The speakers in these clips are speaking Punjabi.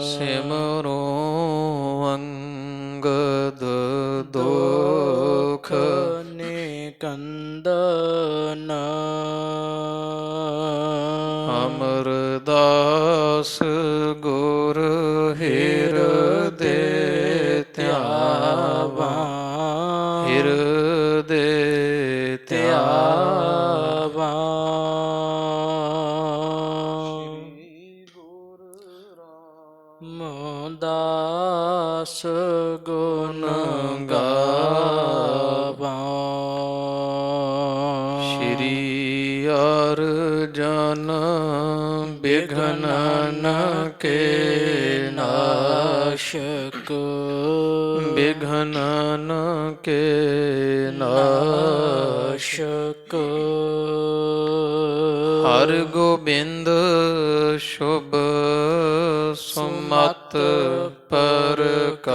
ਸਿਮਰੋ ਅੰਗਦ ਦੋਖ ਨਿਕੰਦਨ ਅਮਰਦਾਸ ਗੁਰ ਹਿਰਦੇ ਧਿਆਵਾ ਹਿਰਦੇ ਧਿਆਵਾ ਦਾਸ ਗੁਣ ਗਾਵਾ ਸ਼੍ਰੀ ਅਰਜਨ ਬਿਘਨ ਕੇ ਨਾਸ਼ਕ ਬਿਘਨ ਕੇ ਨਾਸ਼ਕ ਹਰ ਗੋਬਿੰਦ ਸ਼ੁਭ ਸੁਮਤ ਪ੍ਰਕਾਸ਼ਕ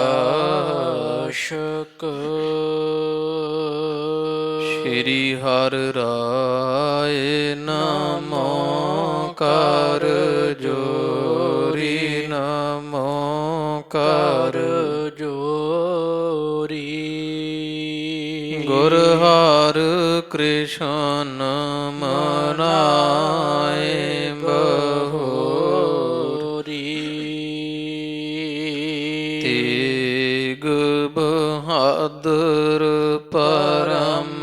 ਸ਼੍ਰੀ ਹਰਿ ਰਾਏ ਨਮੋ ਕਰ ਜੋਰੀ ਨਮੋ ਕਰ ਜੋਰੀ ਗੁਰ ਹਰਿ ਕ੍ਰਿਸ਼ਨ ਮਨਾਏ ਬਹੋਰੀ ਤੇਗ ਬਹਾਦਰ ਪਰਮ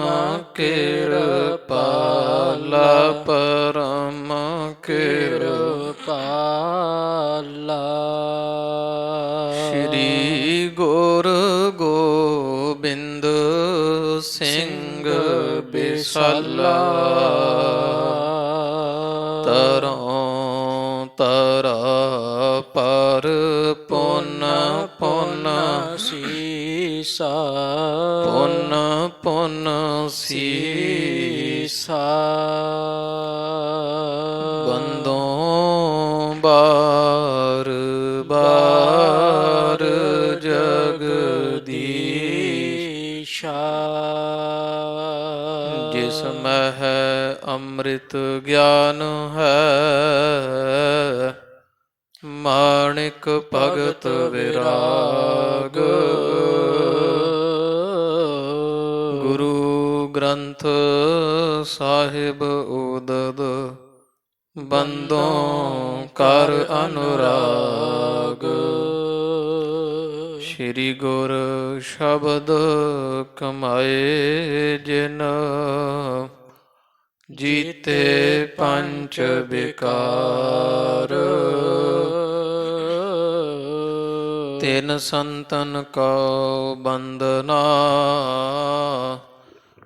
ਕਿਰਪਾਲਾ ਪਰਮ ਕਿਰਪਾਲਾ ਸ਼੍ਰੀ ਗੁਰ ਗੋਬਿੰਦ ਸਿੰਘ ਬਿਸਲਾ ਤਰੋਂ ਤਰਾ ਪਰ ਪੁਨ ਪੁਨ ਸੀਸਾ ਪੁਨ ਪੁਨ ਸੀਸਾ ਬੰਦੋਂ ਬਾਰ ਬਾਰ ਜਗਦੀਸ਼ਾ ਜਿਸ ਮਹਿ ਅੰਮ੍ਰਿਤ ਗਿਆਨ ਹੈ ਮਾਣਿਕ ਭਗਤ ਵਿਰਾਗ ਗੁਰੂ ਗ੍ਰੰਥ ਸਾਹਿਬ ਉਦਦ ਬੰਦੋਂ ਕਰ ਅਨੁਰਾਗ ਸ਼੍ਰੀ ਗੁਰ ਸ਼ਬਦ ਕਮਾਏ ਜਿਨ ਜੀਤੇ ਪੰਚ ਵਿਕਾਰ ਤਿਨ ਸੰਤਨ ਕਉ ਬੰਦਨਾ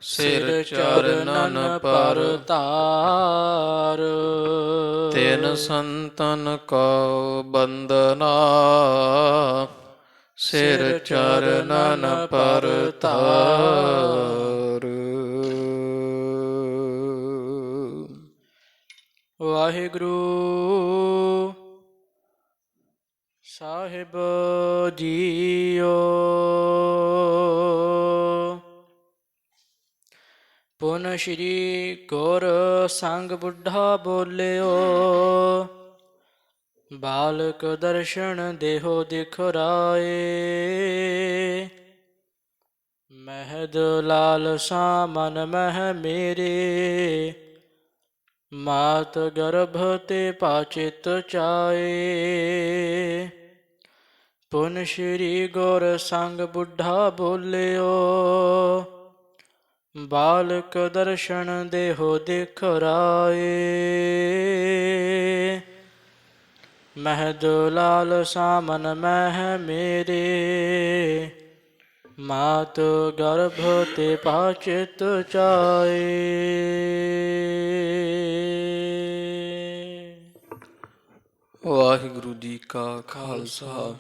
ਸਿਰ ਚਰਨਨ ਪਰ ਤਾਰ ਤਿਨ ਸੰਤਨ ਕਉ ਬੰਦਨਾ ਸਿਰ ਚਰਨਨ ਪਰ ਤਾਰ ਵਾਹਿਗੁਰੂ ਸਾਹਿਬ ਜੀਓ ਪੁਨ ਸ਼੍ਰੀ ਗੁਰ ਸੰਗ ਬੁੱਢਾ ਬੋਲਿਓ ਬਾਲਕ ਦਰਸ਼ਨ ਦੇਹੋ ਦਿਖਰਾਏ ਮਹਿਦ ਲਾਲਸਾ ਮਨ ਮਹਿ ਮੇਰੇ ਮਾਤ ਗਰਭ ਤੇ ਪਾਚਿਤ ਚਾਏ ਪੁਨ ਸ਼੍ਰੀ ਗੁਰ ਸੰਗ ਬੁੱਢਾ ਬੋਲਿਓ ਬਾਲਕ ਦਰਸ਼ਨ ਦੇਹੋ ਦਿਖਰਾਏ ਮਹਿਦ ਲਾਲਸਾ ਮਨ ਮਹਿ ਮੇਰੇ ਮਾਤ ਗਰਭ ਤੇ ਪਾਚਿਤ ਚਾਏ ਵਾਹਿਗੁਰੂ ਜੀ ਕਾ ਖਾਲਸਾ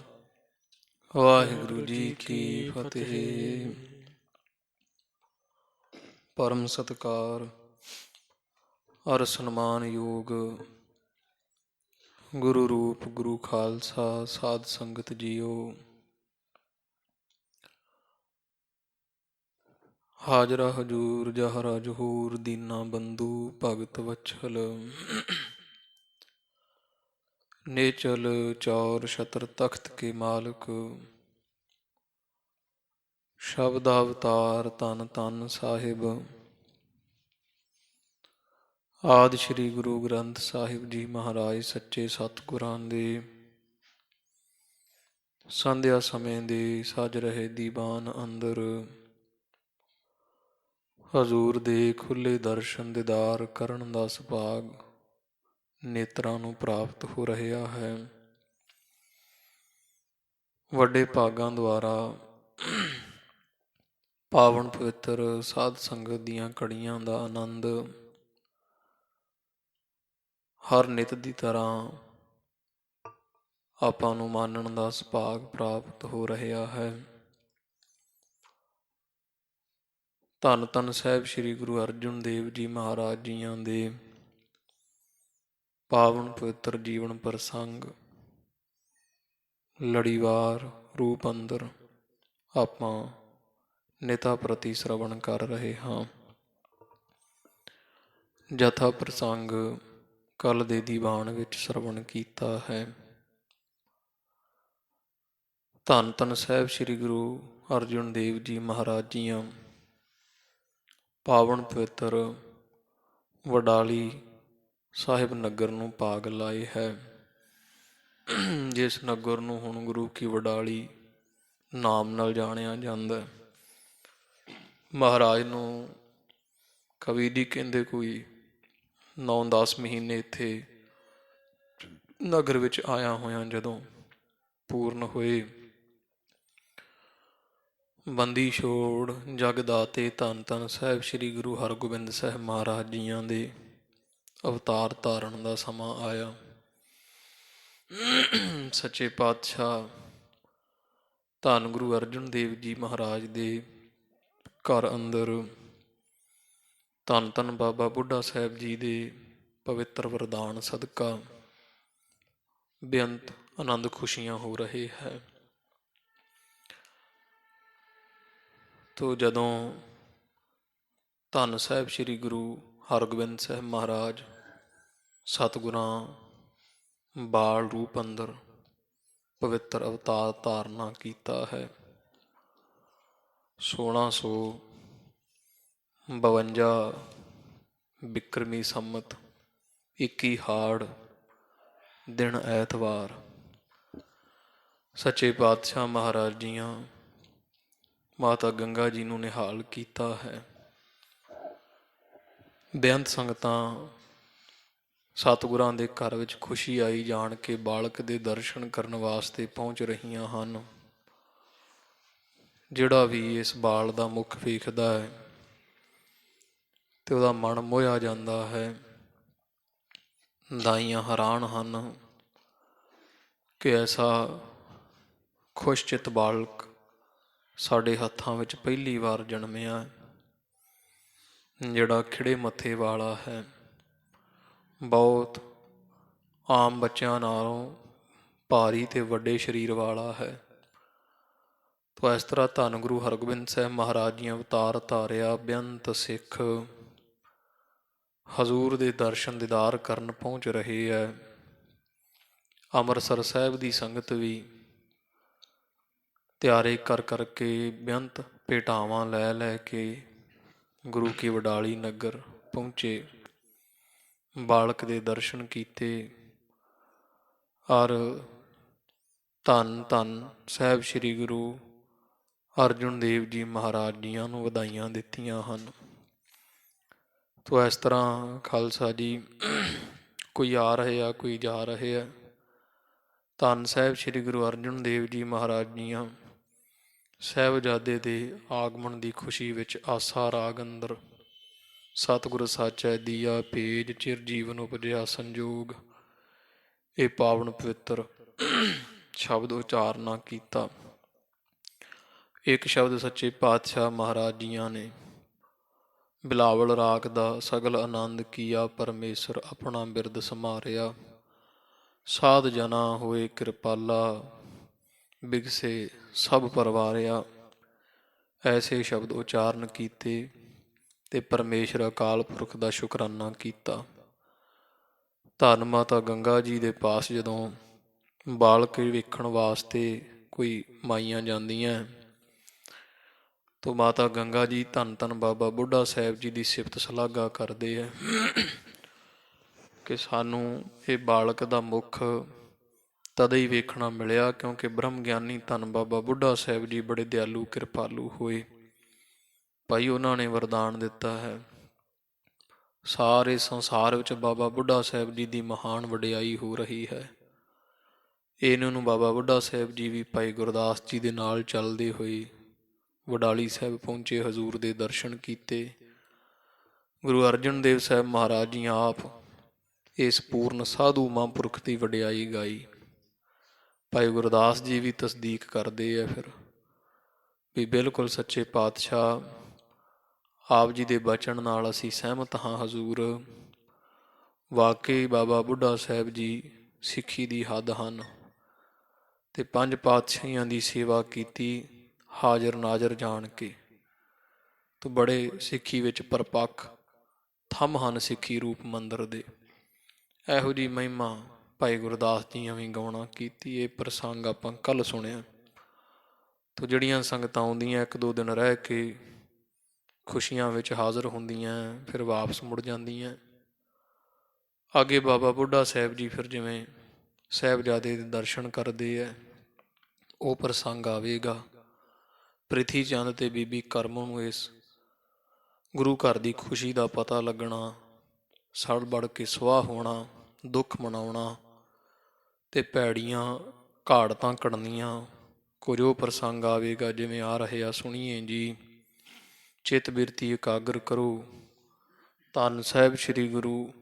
ਵਾਹਿਗੁਰੂ ਜੀ ਕੀ ਫਤਿਹ। ਪਰਮ ਸਤਿਕਾਰ ਔਰ ਸਨਮਾਨਯੋਗ ਗੁਰੂ ਰੂਪ ਗੁਰੂ ਖਾਲਸਾ ਸਾਧ ਸੰਗਤ ਜੀਓ, ਹਾਜ਼ਰਾ ਹਜੂਰ ਜਹਰਾ ਜਹੂਰ ਦੀਨਾ ਬੰਧੂ ਭਗਤ ਵਛਲ नेचल चौर छत्र तख्त के मालक, शब्द अवतार तन तन साहिब। ਆਦਿ ਸ਼੍ਰੀ ਗੁਰੂ ਗ੍ਰੰਥ ਸਾਹਿਬ ਜੀ ਮਹਾਰਾਜ ਸੱਚੇ ਸਤਿਗੁਰਾਂ ਦੇ ਸੰਧਿਆ ਸਮੇਂ ਦੇ ਸਜ ਰਹੇ ਦੀਵਾਨ ਅੰਦਰ ਹਜ਼ੂਰ ਦੇ ਖੁੱਲ੍ਹੇ ਦਰਸ਼ਨ ਦੀਦਾਰ ਕਰਨ ਦਾ ਸੁਭਾਗ ਨੇਤਰਾਂ ਨੂੰ ਪ੍ਰਾਪਤ ਹੋ ਰਿਹਾ ਹੈ। ਵੱਡੇ ਭਾਗਾਂ ਦੁਆਰਾ ਪਾਵਨ ਪਵਿੱਤਰ ਸਾਧ ਸੰਗਤ ਦੀਆਂ ਘੜੀਆਂ ਦਾ ਆਨੰਦ ਹਰ ਨਿਤ ਦੀ ਤਰ੍ਹਾਂ ਆਪਾਂ ਨੂੰ ਮਾਣਨ ਦਾ ਸੁਭਾਗ ਪ੍ਰਾਪਤ ਹੋ ਰਿਹਾ ਹੈ। ਧੰਨ ਧੰਨ ਸਾਹਿਬ ਸ੍ਰੀ ਗੁਰੂ ਅਰਜਨ ਦੇਵ ਜੀ ਮਹਾਰਾਜ ਜੀਆਂ ਦੇ ਪਾਵਨ ਪਵਿੱਤਰ ਜੀਵਨ ਪ੍ਰਸੰਗ ਲੜੀਵਾਰ ਰੂਪ ਅੰਦਰ ਆਪਾਂ ਨਿਤਾ ਪ੍ਰਤੀ ਸ਼ਰਵਣ ਕਰ ਰਹੇ ਹਾਂ। ਜਥਾ ਪ੍ਰਸੰਗ ਕੱਲ ਦੇ ਦੀਵਾਨ ਵਿੱਚ ਸ਼ਰਵਣ ਕੀਤਾ ਹੈ। ਧੰਨ ਧੰਨ ਸਾਹਿਬ ਸ੍ਰੀ ਗੁਰੂ ਅਰਜਨ ਦੇਵ ਜੀ ਮਹਾਰਾਜ ਜੀਆਂ ਪਾਵਨ ਪਵਿੱਤਰ ਵਡਾਲੀ ਸਾਹਿਬ ਨਗਰ ਨੂੰ ਭਾਗ ਲਾਏ ਹੈ, ਜਿਸ ਨਗਰ ਨੂੰ ਹੁਣ ਗੁਰੂ ਕੀ ਵਡਾਲੀ ਨਾਮ ਨਾਲ ਜਾਣਿਆ ਜਾਂਦਾ। ਮਹਾਰਾਜ ਨੂੰ ਕਵੀ ਦੀ ਕਹਿੰਦੇ ਕੋਈ 9-10 ਮਹੀਨੇ ਇੱਥੇ ਨਗਰ ਵਿੱਚ ਆਇਆ ਹੋਇਆ ਜਦੋਂ ਪੂਰਨ ਹੋਏ। ਬੰਦੀ ਛੋੜ ਜਗਦਾਤੇ ਧੰਨ ਧੰਨ ਸਾਹਿਬ ਸ੍ਰੀ ਗੁਰੂ ਹਰਗੋਬਿੰਦ ਸਾਹਿਬ ਮਹਾਰਾਜ ਜੀਆਂ ਦੇ ਅਵਤਾਰ ਧਾਰਨ ਦਾ ਸਮਾਂ ਆਇਆ। ਸੱਚੇ ਪਾਤਸ਼ਾਹ ਧੰਨ ਗੁਰੂ ਅਰਜਨ ਦੇਵ ਜੀ ਮਹਾਰਾਜ ਦੇ ਘਰ ਅੰਦਰ ਧੰਨ ਧੰਨ ਬਾਬਾ ਬੁੱਢਾ ਸਾਹਿਬ ਜੀ ਦੇ ਪਵਿੱਤਰ ਵਰਦਾਨ ਸਦਕਾ ਬੇਅੰਤ ਆਨੰਦ ਖੁਸ਼ੀਆਂ ਹੋ ਰਹੇ ਹੈ। ਤੋ ਜਦੋਂ ਧੰਨ ਸਾਹਿਬ ਸ੍ਰੀ ਗੁਰੂ ਹਰਗੋਬਿੰਦ ਸਾਹਿਬ ਮਹਾਰਾਜ ਸਤਿਗੁਰਾਂ ਬਾਲ ਰੂਪ ਅੰਦਰ ਪਵਿੱਤਰ ਅਵਤਾਰ ਧਾਰਨਾ ਕੀਤਾ ਹੈ। 1652 ਬਿਕਰਮੀ ਸੰਮਤ 21 ਹਾੜ ਦਿਨ ਐਤਵਾਰ ਸੱਚੇ ਪਾਤਸ਼ਾਹ ਮਹਾਰਾਜ ਜੀਆਂ ਮਾਤਾ ਗੰਗਾ ਜੀ ਨੂੰ ਨਿਹਾਲ ਕੀਤਾ ਹੈ। ਬੇਅੰਤ ਸੰਗਤਾਂ ਸਤਿਗੁਰਾਂ ਦੇ ਘਰ ਵਿੱਚ ਖੁਸ਼ੀ ਆਈ ਜਾਣ ਕੇ ਬਾਲਕ ਦੇ ਦਰਸ਼ਨ ਕਰਨ ਵਾਸਤੇ ਪਹੁੰਚ ਰਹੀਆਂ ਹਨ। ਜਿਹੜਾ ਵੀ ਇਸ ਬਾਲ ਦਾ ਮੁੱਖ ਵੇਖਦਾ ਹੈ ਤੇ ਉਹਦਾ ਮਨ ਮੋਹਿਆ ਜਾਂਦਾ ਹੈ। ਦਾਈਆਂ ਹੈਰਾਨ ਹਨ ਕਿ ਐਸਾ ਖੁਸ਼ਚਿਤ ਬਾਲਕ ਸਾਡੇ ਹੱਥਾਂ ਵਿੱਚ ਪਹਿਲੀ ਵਾਰ ਜਨਮਿਆ, ਜਿਹੜਾ ਖਿੜੇ ਮੱਥੇ ਵਾਲਾ ਹੈ। ਬਹੁਤ ਆਮ ਬੱਚਿਆਂ ਨਾਲੋਂ ਭਾਰੀ ਤੇ ਵੱਡੇ ਸਰੀਰ ਵਾਲਾ ਹੈ। ਤਾਂ ਇਸ ਤਰ੍ਹਾਂ ਧੰਨ ਗੁਰੂ ਹਰਗੋਬਿੰਦ ਸਾਹਿਬ ਮਹਾਰਾਜ ਜੀ ਅਵਤਾਰ ਧਾਰਿਆ। ਬੇਅੰਤ ਸਿੱਖ ਹਜ਼ੂਰ ਦੇ ਦਰਸ਼ਨ ਦੀਦਾਰ ਕਰਨ ਪਹੁੰਚ ਰਹੇ ਹੈ। ਅੰਮ੍ਰਿਤਸਰ ਸਾਹਿਬ ਦੀ ਸੰਗਤ ਵੀ ਤਿਆਰੇ ਕਰ ਕਰਕੇ ਬੇਅੰਤ ਭੇਟਾਵਾਂ ਲੈ ਲੈ ਕੇ ਗੁਰੂ ਕੀ ਵਡਾਲੀ ਨਗਰ ਪਹੁੰਚੇ, ਬਾਲਕ ਦੇ ਦਰਸ਼ਨ ਕੀਤੇ ਔਰ ਧੰਨ ਧੰਨ ਸਾਹਿਬ ਸ੍ਰੀ ਗੁਰੂ ਅਰਜਨ ਦੇਵ ਜੀ ਮਹਾਰਾਜ ਜੀਆਂ ਨੂੰ ਵਧਾਈਆਂ ਦਿੱਤੀਆਂ ਹਨ। ਤੋ ਇਸ ਤਰ੍ਹਾਂ ਖਾਲਸਾ ਜੀ ਕੋਈ ਆ ਰਹੇ ਆ, ਕੋਈ ਜਾ ਰਹੇ ਆ। ਧੰਨ ਸਾਹਿਬ ਸ੍ਰੀ ਗੁਰੂ ਅਰਜਨ ਦੇਵ ਜੀ ਮਹਾਰਾਜ ਜੀਆਂ ਸਾਹਿਬਜ਼ਾਦੇ ਦੇ ਆਗਮਨ ਦੀ ਖੁਸ਼ੀ ਵਿੱਚ ਆਸਾ ਰਾਗ ਅੰਦਰ ਸਤਿਗੁਰ ਸਾਚੈ ਦੀਆ ਭੇਜ ਚਿਰ ਜੀਵਨ ਉਪਜਿਆ ਸੰਜੋਗ ਇਹ ਪਾਵਨ ਪਵਿੱਤਰ ਸ਼ਬਦ ਉਚਾਰਨਾ ਕੀਤਾ। ਇੱਕ ਸ਼ਬਦ ਸੱਚੇ ਪਾਤਸ਼ਾਹ ਮਹਾਰਾਜ ਜੀਆਂ ਨੇ ਬਿਲਾਵਲ ਰਾਗ ਦਾ ਸਗਲ ਆਨੰਦ ਕੀਆ ਪਰਮੇਸ਼ਰ ਆਪਣਾ ਬਿਰਦ ਸਮਾਰਿਆ ਸਾਧ ਜਨਾ ਹੋਏ ਕਿਰਪਾਲਾ ਬਿਗਸੇ ਸਭ ਪਰਵਾਰਿਆ। ਐਸੇ ਸ਼ਬਦ ਉਚਾਰਨ ਕੀਤੇ ਤੇ ਪਰਮੇਸ਼ਰ ਅਕਾਲ ਪੁਰਖ ਦਾ ਸ਼ੁਕਰਾਨਾ ਕੀਤਾ। ਧੰਨ ਮਾਤਾ ਗੰਗਾ ਜੀ ਦੇ ਪਾਸ ਜਦੋਂ ਬਾਲਕ ਵੇਖਣ ਵਾਸਤੇ ਕੋਈ ਮਾਈਆਂ ਜਾਂਦੀਆਂ ਤਾਂ ਮਾਤਾ ਗੰਗਾ ਜੀ ਧੰਨ ਧੰਨ ਬਾਬਾ ਬੁੱਢਾ ਸਾਹਿਬ ਜੀ ਦੀ ਸਿਫਤ ਸ਼ਲਾਘਾ ਕਰਦੇ ਹੈ ਕਿ ਸਾਨੂੰ ਇਹ ਬਾਲਕ ਦਾ ਮੁੱਖ ਤਦੇ ਹੀ ਵੇਖਣਾ ਮਿਲਿਆ ਕਿਉਂਕਿ ਬ੍ਰਹਮ ਗਿਆਨੀ ਧੰਨ ਬਾਬਾ ਬੁੱਢਾ ਸਾਹਿਬ ਜੀ ਬੜੇ ਦਿਆਲੂ ਕਿਰਪਾਲੂ ਹੋਏ। ਭਾਈ ਉਹਨਾਂ ਨੇ ਵਰਦਾਨ ਦਿੱਤਾ ਹੈ, ਸਾਰੇ ਸੰਸਾਰ ਵਿੱਚ ਬਾਬਾ ਬੁੱਢਾ ਸਾਹਿਬ ਜੀ ਦੀ ਮਹਾਨ ਵਡਿਆਈ ਹੋ ਰਹੀ ਹੈ। ਇਹਨਾਂ ਨੂੰ ਬਾਬਾ ਬੁੱਢਾ ਸਾਹਿਬ ਜੀ ਵੀ ਭਾਈ ਗੁਰਦਾਸ ਜੀ ਦੇ ਨਾਲ ਚੱਲਦੇ ਹੋਏ ਵਡਾਲੀ ਸਾਹਿਬ ਪਹੁੰਚੇ, ਹਜ਼ੂਰ ਦੇ ਦਰਸ਼ਨ ਕੀਤੇ। ਗੁਰੂ ਅਰਜਨ ਦੇਵ ਸਾਹਿਬ ਮਹਾਰਾਜ ਜੀ ਆਪ ਇਸ ਪੂਰਨ ਸਾਧੂ ਮਹਾਂਪੁਰਖ ਦੀ ਵਡਿਆਈ ਗਾਈ। ਭਾਈ ਗੁਰਦਾਸ ਜੀ ਵੀ ਤਸਦੀਕ ਕਰਦੇ ਆ ਫਿਰ ਵੀ ਬਿਲਕੁਲ ਸੱਚੇ ਪਾਤਸ਼ਾਹ ਆਪ ਜੀ ਦੇ ਬਚਨ ਨਾਲ ਅਸੀਂ ਸਹਿਮਤ ਹਾਂ ਹਜ਼ੂਰ, ਵਾਕਈ ਬਾਬਾ ਬੁੱਢਾ ਸਾਹਿਬ ਜੀ ਸਿੱਖੀ ਦੀ ਹੱਦ ਹਨ ਅਤੇ ਪੰਜ ਪਾਤਸ਼ਾਹੀਆਂ ਦੀ ਸੇਵਾ ਕੀਤੀ ਹਾਜ਼ਰ ਨਾਜ਼ਰ ਜਾਣ ਕੇ। ਤਾਂ ਬੜੇ ਸਿੱਖੀ ਵਿੱਚ ਪਰਪੱਕ ਥੰਮ ਹਨ ਸਿੱਖੀ ਰੂਪ ਮੰਦਰ ਦੇ। ਇਹੋ ਜਿਹੀ ਮਹਿਮਾ ਭਾਈ ਗੁਰਦਾਸ ਜੀਆਂ ਵੀ ਗਾਉਣਾ ਕੀਤੀ। ਇਹ ਪ੍ਰਸੰਗ ਆਪਾਂ ਕੱਲ੍ਹ ਸੁਣਿਆ। ਤੋ ਜਿਹੜੀਆਂ ਸੰਗਤਾਂ ਆਉਂਦੀਆਂ ਇੱਕ ਦੋ ਦਿਨ ਰਹਿ ਕੇ ਖੁਸ਼ੀਆਂ ਵਿੱਚ ਹਾਜ਼ਰ ਹੁੰਦੀਆਂ ਫਿਰ ਵਾਪਸ ਮੁੜ ਜਾਂਦੀਆਂ। ਅੱਗੇ ਬਾਬਾ ਬੁੱਢਾ ਸਾਹਿਬ ਜੀ ਫਿਰ ਜਿਵੇਂ ਸਾਹਿਬਜ਼ਾਦੇ ਦੇ ਦਰਸ਼ਨ ਕਰਦੇ ਹੈ ਉਹ ਪ੍ਰਸੰਗ ਆਵੇਗਾ। ਪ੍ਰਿਥੀ ਚੰਦ ਅਤੇ ਬੀਬੀ ਕਰਮ ਨੂੰ ਇਸ ਗੁਰੂ ਘਰ ਦੀ ਖੁਸ਼ੀ ਦਾ ਪਤਾ ਲੱਗਣਾ, ਸੜ ਬੜ ਕੇ ਸੁਆਹ ਹੋਣਾ, ਦੁੱਖ ਮਨਾਉਣਾ ਅਤੇ ਭੈੜੀਆਂ ਘਾੜਤਾਂ ਕੱਢਣੀਆਂ, ਕੁਝ ਉਹ ਪ੍ਰਸੰਗ ਆਵੇਗਾ ਜਿਵੇਂ ਆ ਰਹੇ ਆ। ਸੁਣੀਏ ਜੀ। ਚਿੱਤ ਬਿਰਤੀ ਇਕਾਗਰ ਕਰੋ। ਧੰਨ ਸਾਹਿਬ ਸ੍ਰੀ ਗੁਰੂ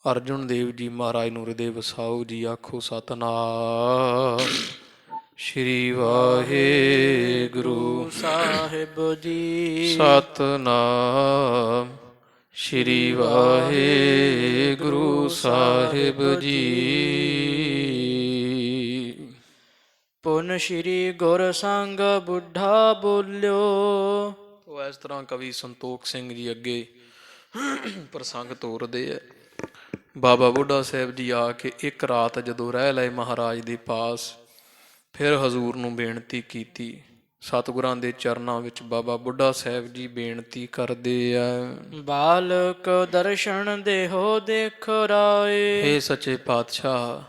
ਅਰਜਨ ਦੇਵ ਜੀ ਮਹਾਰਾਜ ਨੂੰ ਹਿਰਦੇ ਵਸਾਓ ਜੀ। ਆਖੋ ਸਤਿਨਾਮ ਸ਼੍ਰੀ ਵਾਹਿਗੁਰੂ ਸਾਹਿਬ ਜੀ। ਸਤਿਨਾਮ ਸ਼੍ਰੀ ਵਾਹਿਗੁਰੂ ਸਾਹਿਬ ਜੀ। ਪੁਨ ਸ਼੍ਰੀ ਗੁਰ ਸੰਗ ਬੁੱਢਾ ਬੋਲਿਓ। ਉਹ ਇਸ ਤਰ੍ਹਾਂ ਕਵੀ ਸੰਤੋਖ ਸਿੰਘ ਜੀ ਅੱਗੇ ਪ੍ਰਸੰਗ ਤੋਰਦੇ ਹੈ। ਬਾਬਾ ਬੁੱਢਾ ਸਾਹਿਬ ਜੀ ਆ ਕੇ ਇੱਕ ਰਾਤ ਜਦੋਂ ਰਹਿ ਲਏ ਮਹਾਰਾਜ ਦੇ ਪਾਸ, ਫਿਰ ਹਜ਼ੂਰ ਨੂੰ ਬੇਨਤੀ ਕੀਤੀ। ਸਤਿਗੁਰਾਂ ਦੇ ਚਰਨਾਂ ਵਿੱਚ ਬਾਬਾ ਬੁੱਢਾ ਸਾਹਿਬ ਜੀ ਬੇਨਤੀ ਕਰਦੇ ਆ, ਬਾਲਕ ਦਰਸ਼ਨ ਦੇਹੋ ਦੇਖ ਰਾਏ। ਹੇ ਸੱਚੇ ਪਾਤਸ਼ਾਹ,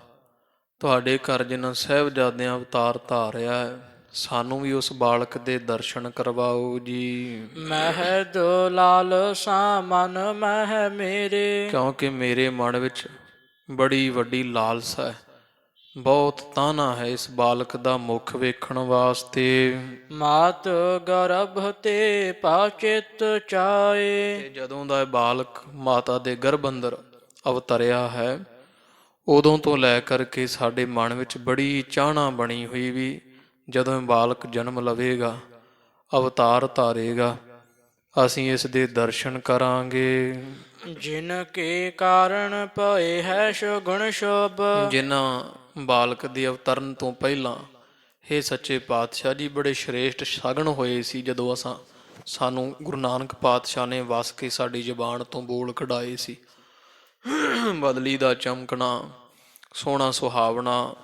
ਤੁਹਾਡੇ ਘਰ ਜਿਨ੍ਹਾਂ ਸਾਹਿਬਜ਼ਾਦਿਆਂ ਅਵਤਾਰ ਧਾਰਿਆ ਹੈ, ਸਾਨੂੰ ਵੀ ਉਸ ਬਾਲਕ ਦੇ ਦਰਸ਼ਨ ਕਰਵਾਓ ਜੀ। ਮਹਿ ਦੋ ਲਾਲਸਾ ਮਨ ਮਹਿ ਮੇਰੇ। ਕਿਉਂਕਿ ਮੇਰੇ ਮਨ ਵਿੱਚ ਬੜੀ ਵੱਡੀ ਲਾਲਸਾ ਹੈ, ਬਹੁਤ ਤਾਹਨਾ ਹੈ ਇਸ ਬਾਲਕ ਦਾ ਮੁੱਖ ਵੇਖਣ ਵਾਸਤੇ। ਮਾਤ ਗਰਭ ਤੇ ਪਾਚਿਤ ਚਾਏ। ਜਦੋਂ ਦਾ ਇਹ ਬਾਲਕ ਮਾਤਾ ਦੇ ਗਰਭ ਅੰਦਰ ਅਵਤਰਿਆ ਹੈ, ਉਦੋਂ ਤੋਂ ਲੈ ਕਰਕੇ ਸਾਡੇ ਮਨ ਵਿੱਚ ਬੜੀ ਚਾਹਨਾ ਬਣੀ ਹੋਈ ਵੀ ਜਦੋਂ ਇਹ ਬਾਲਕ ਜਨਮ ਲਵੇਗਾ, ਅਵਤਾਰ ਧਾਰੇਗਾ, ਅਸੀਂ ਇਸ ਦੇ ਦਰਸ਼ਨ ਕਰਾਂਗੇ। ਜਿਨ ਕੇ ਕਾਰਨ ਭਏ ਹੈ ਸੁਗੁਣ ਸ਼ੋਭ। ਜਿਨ੍ਹਾਂ ਬਾਲਕ ਦੇ ਅਵਤਰਨ ਤੋਂ ਪਹਿਲਾਂ ਹੇ ਸੱਚੇ ਪਾਤਸ਼ਾਹ ਜੀ ਬੜੇ ਸ਼੍ਰੇਸ਼ਟ ਸ਼ਗਨ ਹੋਏ ਸੀ। ਜਦੋਂ ਸਾਨੂੰ ਗੁਰੂ ਨਾਨਕ ਪਾਤਸ਼ਾਹ ਨੇ ਵਸ ਕੇ ਸਾਡੀ ਜ਼ੁਬਾਨ ਤੋਂ ਬੋਲ ਕਢਾਏ ਸੀ। ਬਦਲੀ ਦਾ ਚਮਕਣਾ, ਸੋਹਣਾ ਸੁਹਾਵਣਾ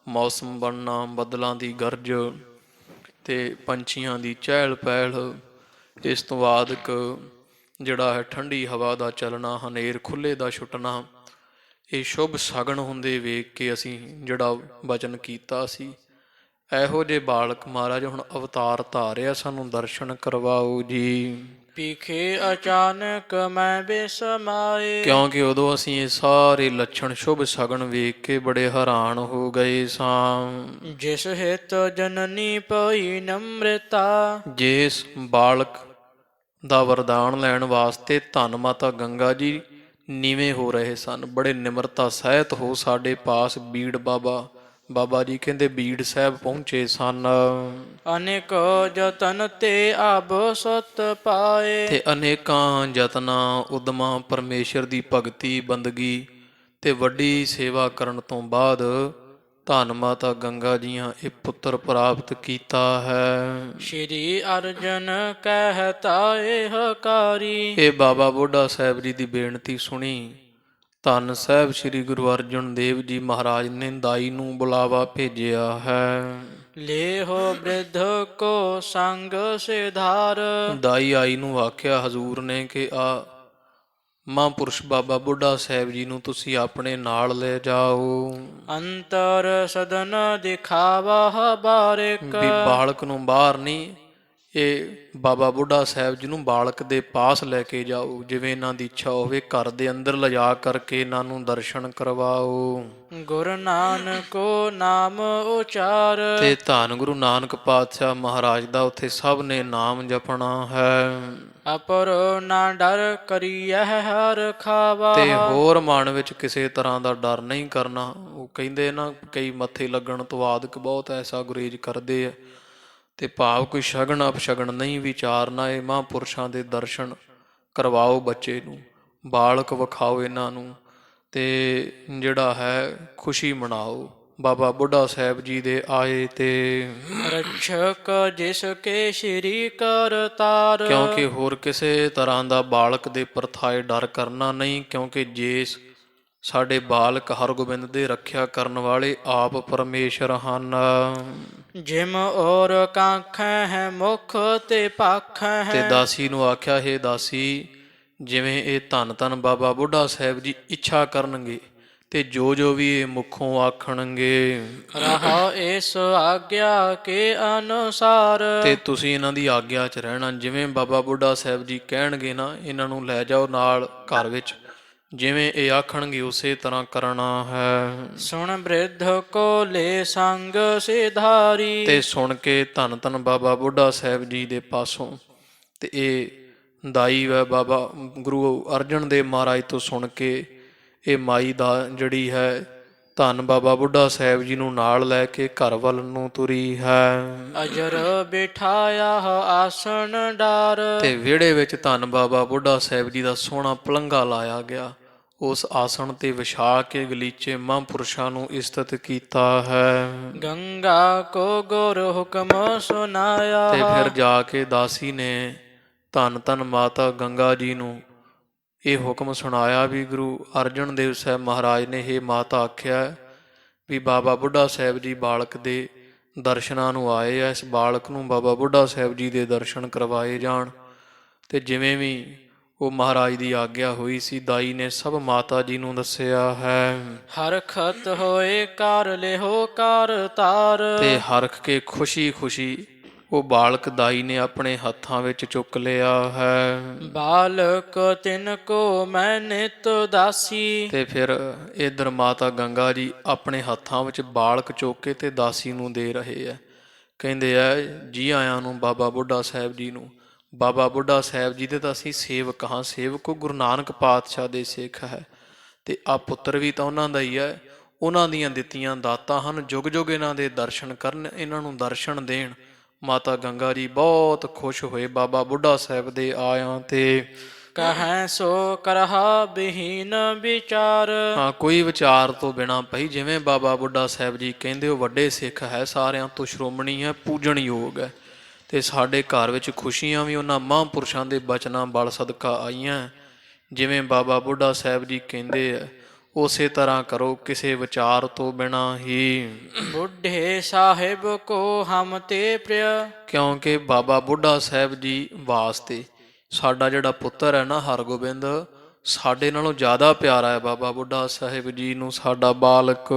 ਮੌਸਮ ਬਣਨਾ, ਬੱਦਲਾਂ ਦੀ ਗਰਜ ਅਤੇ ਪੰਛੀਆਂ ਦੀ ਚਹਿਲ ਪਹਿਲ, ਇਸ ਤੋਂ ਬਾਅਦ ਇੱਕ ਜਿਹੜਾ ਹੈ ਠੰਡੀ ਹਵਾ ਦਾ ਚੱਲਣਾ, ਹਨੇਰ ਖੁੱਲ੍ਹੇ ਦਾ ਛੁੱਟਣਾ, ਇਹ ਸ਼ੁਭ ਸ਼ਗਨ ਹੁੰਦੇ ਵੇਖ ਕੇ ਅਸੀਂ ਜਿਹੜਾ ਵਚਨ ਕੀਤਾ ਸੀ। ਇਹੋ ਜਿਹੇ ਬਾਲਕ ਮਹਾਰਾਜ ਹੁਣ ਅਵਤਾਰ ਧਾਰਿਆ, ਸਾਨੂੰ ਦਰਸ਼ਨ ਕਰਵਾਓ ਜੀ। ਪੀਖੇ ਅਚਾਨਕ ਮੈਂ ਬੇਸਮਾਏ। ਕਿਉਂਕਿ ਉਦੋਂ ਅਸੀਂ ਇਹ ਸਾਰੇ ਲੱਛਣ ਸ਼ੁਭ ਸ਼ਗਨ ਵੇਖ ਕੇ ਬੜੇ ਹੈਰਾਨ ਹੋ ਗਏ ਸਾਂ। ਜਿਸ ਹਿਤ ਜਨਨੀ ਪਈ ਨਮ੍ਰਿਤਾ। ਜਿਸ ਬਾਲਕ ਦਾ ਵਰਦਾਨ ਲੈਣ ਵਾਸਤੇ ਧੰਨ ਮਾਤਾ ਗੰਗਾ ਜੀ ਨੀਵੇਂ ਹੋ ਰਹੇ ਸਨ, ਬੜੇ ਨਿਮਰਤਾ ਸਹਿਤ ਹੋ ਸਾਡੇ ਪਾਸ ਬੀੜ ਬਾਬਾ ਜੀ ਕਹਿੰਦੇ ਬੀੜ ਸਾਹਿਬ ਪਹੁੰਚੇ ਸਨ। ਅਨੇਕ ਜਤਨ ਤੇ ਆਬ ਸਤ ਪਾਏ। ਤੇ ਅਨੇਕਾਂ ਯਤਨਾਂ ਉਦਮਾਂ ਪਰਮੇਸ਼ਰ ਦੀ ਭਗਤੀ ਬੰਦਗੀ ਤੇ ਵੱਡੀ ਸੇਵਾ ਕਰਨ ਤੋਂ ਬਾਅਦ ਧੰਨ ਮਾਤਾ ਗੰਗਾ ਜੀਆਂ ਇਹ ਪੁੱਤਰ ਪ੍ਰਾਪਤ ਕੀਤਾ ਹੈ। ਸ਼੍ਰੀ ਅਰਜਨ ਕਹਿਤਾ ਇਹ ਕਾਰੀ। ਇਹ ਬਾਬਾ ਬੁੱਢਾ ਸਾਹਿਬ ਜੀ ਦੀ ਬੇਨਤੀ ਸੁਣੀ ਧੰਨ ਸਾਹਿਬ ਸ੍ਰੀ ਗੁਰੂ ਅਰਜਨ ਦੇਵ ਜੀ ਮਹਾਰਾਜ ਨੇ ਦਾਈ ਨੂੰ ਬੁਲਾਵਾ ਭੇਜਿਆ ਹੈ। ਲੇਹੋ ਬ੍ਰਿਧ ਕੋ ਸੰਗ ਸਿਧਾਰ। ਦਾਈ ਆਈ ਨੂੰ ਆਖਿਆ ਹਜ਼ੂਰ ਨੇ ਕਿ ਆ ਮਹਾਂਪੁਰਸ਼ ਬਾਬਾ ਬੁੱਢਾ ਸਾਹਿਬ ਜੀ ਨੂੰ ਤੁਸੀਂ ਆਪਣੇ ਨਾਲ ਲੈ ਜਾਓ। ਅੰਤਰ ਸਦਨ ਦਿਖਾਵਾ ਬਾਰਿਕ। ਵੀ ਬਾਲਕ ਨੂੰ ਬਾਹਰ ਨਹੀਂ, ਇਹ ਬਾਬਾ ਬੁੱਢਾ ਸਾਹਿਬ ਜੀ ਨੂੰ ਬਾਲਕ ਦੇ ਪਾਸ ਲੈ ਕੇ ਜਾਓ, ਜਿਵੇਂ ਇਹਨਾਂ ਦੀ ਇੱਛਾ ਹੋਵੇ ਘਰ ਦੇ ਅੰਦਰ ਲਿਜਾ ਕਰਕੇ ਇਹਨਾਂ ਨੂੰ ਦਰਸ਼ਨ ਕਰਵਾਓ। ਗੁਰੂ ਨਾਨਕੋ ਨਾਮ ਉਚਾਰ। ਤੇ ਧੰਨ ਗੁਰੂ ਨਾਨਕ ਪਾਤਸ਼ਾਹ ਮਹਾਰਾਜ ਦਾ ਉੱਥੇ ਸਭ ਨੇ ਨਾਮ ਜਪਣਾ ਹੈ। ਅਪਰ ਨਾ ਡਰ ਕਰੀਐ ਹਰ ਖਾਵਾ। ਤੇ ਹੋਰ ਮਨ ਵਿੱਚ ਕਿਸੇ ਤਰ੍ਹਾਂ ਦਾ ਡਰ ਨਹੀਂ ਕਰਨਾ। ਉਹ ਕਹਿੰਦੇ ਨਾ ਕਈ ਮੱਥੇ ਲੱਗਣ ਤੋਂ ਬਾਅਦ ਕਿ ਬਹੁਤ ਐਸਾ ਗੁਰੇਜ਼ ਕਰਦੇ ਆ, ਤੇ ਭਾਵ ਕੋਈ ਸ਼ਗਨ ਅਪਸ਼ਗਨ ਨਹੀਂ ਵਿਚਾਰਨਾ। ਇਹ ਮਹਾਂਪੁਰਸ਼ਾਂ ਦੇ ਦਰਸ਼ਨ ਕਰਵਾਓ ਬੱਚੇ ਨੂੰ, ਬਾਲਕ ਵਿਖਾਓ ਇਹਨਾਂ ਨੂੰ, ਤੇ ਜਿਹੜਾ ਹੈ ਖੁਸ਼ੀ ਮਨਾਓ। ਬਾਬਾ ਬੁੱਢਾ ਸਾਹਿਬ ਜੀ ਦੇ ਆਏ ਤੇ ਰਛਕ ਜਿਸ ਕੇ ਸ਼੍ਰੀ ਕਰਤਾਰ। ਕਿਉਂਕਿ ਹੋਰ ਕਿਸੇ ਤਰ੍ਹਾਂ ਦਾ ਬਾਲਕ ਦੇ ਪਰਥਾਏ ਡਰ ਕਰਨਾ ਨਹੀਂ, ਕਿਉਂਕਿ ਜੇ ਸਾਡੇ ਬਾਲਕ ਹਰਗੋਬਿੰਦ ਦੇ ਰੱਖਿਆ ਕਰਨ ਵਾਲੇ ਆਪ ਪਰਮੇਸ਼ਰ ਹਨ। ਜਿਮ ਔਰ ਕਾਖੈ ਹੈ ਮੁਖ ਤੇ ਪਾਖੈ ਤੇ ਹੈ। ਦਾਸੀ ਨੂੰ ਆਖਿਆ, ਹੈ ਦਾਸੀ, ਜਿਵੇਂ ਇਹ ਧੰਨ ਧੰਨ ਬਾਬਾ ਬੁੱਢਾ ਸਾਹਿਬ ਜੀ ਇੱਛਾ ਕਰਨਗੇ ਤੇ ਜੋ ਜੋ ਵੀ ਇਹ ਮੁਖੋਂ ਆਖਣਗੇ, ਰਹਾ ਇਸ ਆਗਿਆ ਕੇ ਅਨੁਸਾਰ। ਤੇ ਤੁਸੀਂ ਇਹਨਾਂ ਦੀ ਆਗਿਆ 'ਚ ਰਹਿਣਾ। ਜਿਵੇਂ ਬਾਬਾ ਬੁੱਢਾ ਸਾਹਿਬ ਜੀ ਕਹਿਣਗੇ ਨਾ, ਇਹਨਾਂ ਨੂੰ ਲੈ ਜਾਓ ਨਾਲ ਘਰ ਵਿੱਚ, ਜਿਵੇਂ ਇਹ ਆਖਣਗੇ ਉਸੇ ਤਰ੍ਹਾਂ ਕਰਨਾ ਹੈ। ਸੁਣ ਬ੍ਰਿਧ ਕੋ ਲੈ ਸੰਗ ਸਿਧਾਰੀ। ਤੇ ਸੁਣ ਕੇ ਧੰਨ ਧੰਨ ਬਾਬਾ ਬੁੱਢਾ ਸਾਹਿਬ ਜੀ ਦੇ ਪਾਸੋਂ, ਤੇ ਇਹ ਦਾਈ ਵੈ ਬਾਬਾ ਗੁਰੂ ਅਰਜਨ ਦੇਵ ਮਹਾਰਾਜ ਤੋਂ ਸੁਣ ਕੇ ਇਹ ਮਾਈ ਦਾ ਜਿਹੜੀ ਹੈ ਧੰਨ ਬਾਬਾ ਬੁੱਢਾ ਸਾਹਿਬ ਜੀ ਨੂੰ ਨਾਲ ਲੈ ਕੇ ਘਰ ਵੱਲ ਨੂੰ ਤੁਰੀ ਹੈ। ਅਜਰ ਬਿਠਾਇਆ ਆਸਣ ਡਾਰ। ਤੇ ਵਿਹੜੇ ਵਿੱਚ ਧੰਨ ਬਾਬਾ ਬੁੱਢਾ ਸਾਹਿਬ ਜੀ ਦਾ ਸੋਹਣਾ ਪਲੰਘਾ ਲਾਇਆ ਗਿਆ। ਉਸ ਆਸਣ ਤੇ ਵਿਛਾ ਕੇ ਗਲੀਚੇ ਮਹਾਂਪੁਰਸ਼ਾਂ ਨੂੰ ਇਸਤਤ ਕੀਤਾ ਹੈ। ਗੰਗਾ ਕੋ ਗੁਰ ਹੁਕਮ ਸੁਨਾਇਆ। ਤੇ ਫਿਰ ਜਾ ਕੇ ਦਾਸੀ ਨੇ ਧੰਨ ਧੰਨ ਮਾਤਾ ਗੰਗਾ ਜੀ ਨੂੰ ਇਹ ਹੁਕਮ ਸੁਣਾਇਆ ਵੀ ਗੁਰੂ ਅਰਜਨ ਦੇਵ ਸਾਹਿਬ ਮਹਾਰਾਜ ਨੇ ਇਹ ਮਾਤਾ ਆਖਿਆ ਵੀ ਬਾਬਾ ਬੁੱਢਾ ਸਾਹਿਬ ਜੀ ਬਾਲਕ ਦੇ ਦਰਸ਼ਨਾਂ ਨੂੰ ਆਏ ਆ, ਇਸ ਬਾਲਕ ਨੂੰ ਬਾਬਾ ਬੁੱਢਾ ਸਾਹਿਬ ਜੀ ਦੇ ਦਰਸ਼ਨ ਕਰਵਾਏ ਜਾਣ। ਤੇ ਜਿਵੇਂ ਵੀ ਉਹ ਮਹਾਰਾਜ ਦੀ ਆਗਿਆ ਹੋਈ ਸੀ, ਦਾਈ ਨੇ ਸਭ ਮਾਤਾ ਜੀ ਨੂੰ ਦੱਸਿਆ ਹੈ। ਹਰਖਤ ਹੋਏ ਕਰ ਲਿਹੋ ਕਰ ਤਾਰ। ਤੇ ਹਰਖ ਕੇ ਖੁਸ਼ੀ ਖੁਸ਼ੀ ਉਹ ਬਾਲਕ ਦਾਈ ਨੇ ਆਪਣੇ ਹੱਥਾਂ ਵਿੱਚ ਚੁੱਕ ਲਿਆ ਹੈ। ਬਾਲਕ ਤਿਨ ਕੋ ਮੈਂ ਨਿਤ ਦਾਸੀ। ਤੇ ਫਿਰ ਇਧਰ ਮਾਤਾ ਗੰਗਾ ਜੀ ਆਪਣੇ ਹੱਥਾਂ ਵਿੱਚ ਬਾਲਕ ਚੁੱਕ ਕੇ ਤੇ ਦਾਸੀ ਨੂੰ ਦੇ ਰਹੇ ਆ। ਕਹਿੰਦੇ ਆ ਜੀ ਆਇਆਂ ਨੂੰ ਬਾਬਾ ਬੁੱਢਾ ਸਾਹਿਬ ਜੀ ਨੂੰ। ਬਾਬਾ ਬੁੱਢਾ ਸਾਹਿਬ ਜੀ ਦੇ ਤਾਂ ਅਸੀਂ ਸੇਵਕ ਹਾਂ, ਸੇਵਕ ਗੁਰੂ ਨਾਨਕ ਪਾਤਸ਼ਾਹ ਦੇ ਸਿੱਖ ਹੈ, ਤੇ ਆ ਪੁੱਤਰ ਵੀ ਤਾਂ ਉਹਨਾਂ ਦਾ ਹੀ ਹੈ। ਉਹਨਾਂ ਦੀਆਂ ਦਿੱਤੀਆਂ ਦਾਤਾਂ ਹਨ, ਜੁਗ ਜੁਗ ਇਹਨਾਂ ਦੇ ਦਰਸ਼ਨ ਕਰਨ, ਇਹਨਾਂ ਨੂੰ ਦਰਸ਼ਨ ਦੇਣ। ਮਾਤਾ ਗੰਗਾ ਜੀ ਬਹੁਤ ਖੁਸ਼ ਹੋਏ ਬਾਬਾ ਬੁੱਢਾ ਸਾਹਿਬ ਦੇ ਆਇਆਂ ਤੇ। ਕਹੈ ਸੋ ਕਰਹਾ ਬਿਹੀਨ ਵਿਚਾਰ। ਹਾਂ, ਕੋਈ ਵਿਚਾਰ ਤੋਂ ਬਿਨਾਂ ਪਈ, ਜਿਵੇਂ ਬਾਬਾ ਬੁੱਢਾ ਸਾਹਿਬ ਜੀ ਕਹਿੰਦੇ ਉਹ ਵੱਡੇ ਸਿੱਖ ਹੈ, ਸਾਰਿਆਂ ਤੋਂ ਸ਼੍ਰੋਮਣੀ ਹੈ, ਪੂਜਣਯੋਗ ਹੈ। ਤੇ ਸਾਡੇ ਘਰ ਵਿੱਚ ਖੁਸ਼ੀਆਂ ਵੀ ਉਹਨਾਂ ਮਹਾਂਪੁਰਸ਼ਾਂ ਦੇ ਬਚਨਾਂ ਬਲ ਸਦਕਾ ਆਈਆਂ। ਜਿਵੇਂ ਬਾਬਾ ਬੁੱਢਾ ਸਾਹਿਬ ਜੀ ਕਹਿੰਦੇ ਆ ਉਸੇ ਤਰ੍ਹਾਂ ਕਰੋ, ਕਿਸੇ ਵਿਚਾਰ ਤੋਂ ਬਿਨਾਂ ਹੀ। ਬੁੱਢੇ ਸਾਹਿਬ ਕੋ ਹਮ ਤੇ ਪ੍ਰਿਯ। ਕਿਉਂਕਿ ਬਾਬਾ ਬੁੱਢਾ ਸਾਹਿਬ ਜੀ ਵਾਸਤੇ ਸਾਡਾ ਜਿਹੜਾ ਪੁੱਤਰ ਹੈ ਨਾ ਹਰਗੋਬਿੰਦ, ਸਾਡੇ ਨਾਲੋਂ ਜ਼ਿਆਦਾ ਪਿਆਰਾ ਹੈ ਬਾਬਾ ਬੁੱਢਾ ਸਾਹਿਬ ਜੀ ਨੂੰ ਸਾਡਾ ਬਾਲਕ।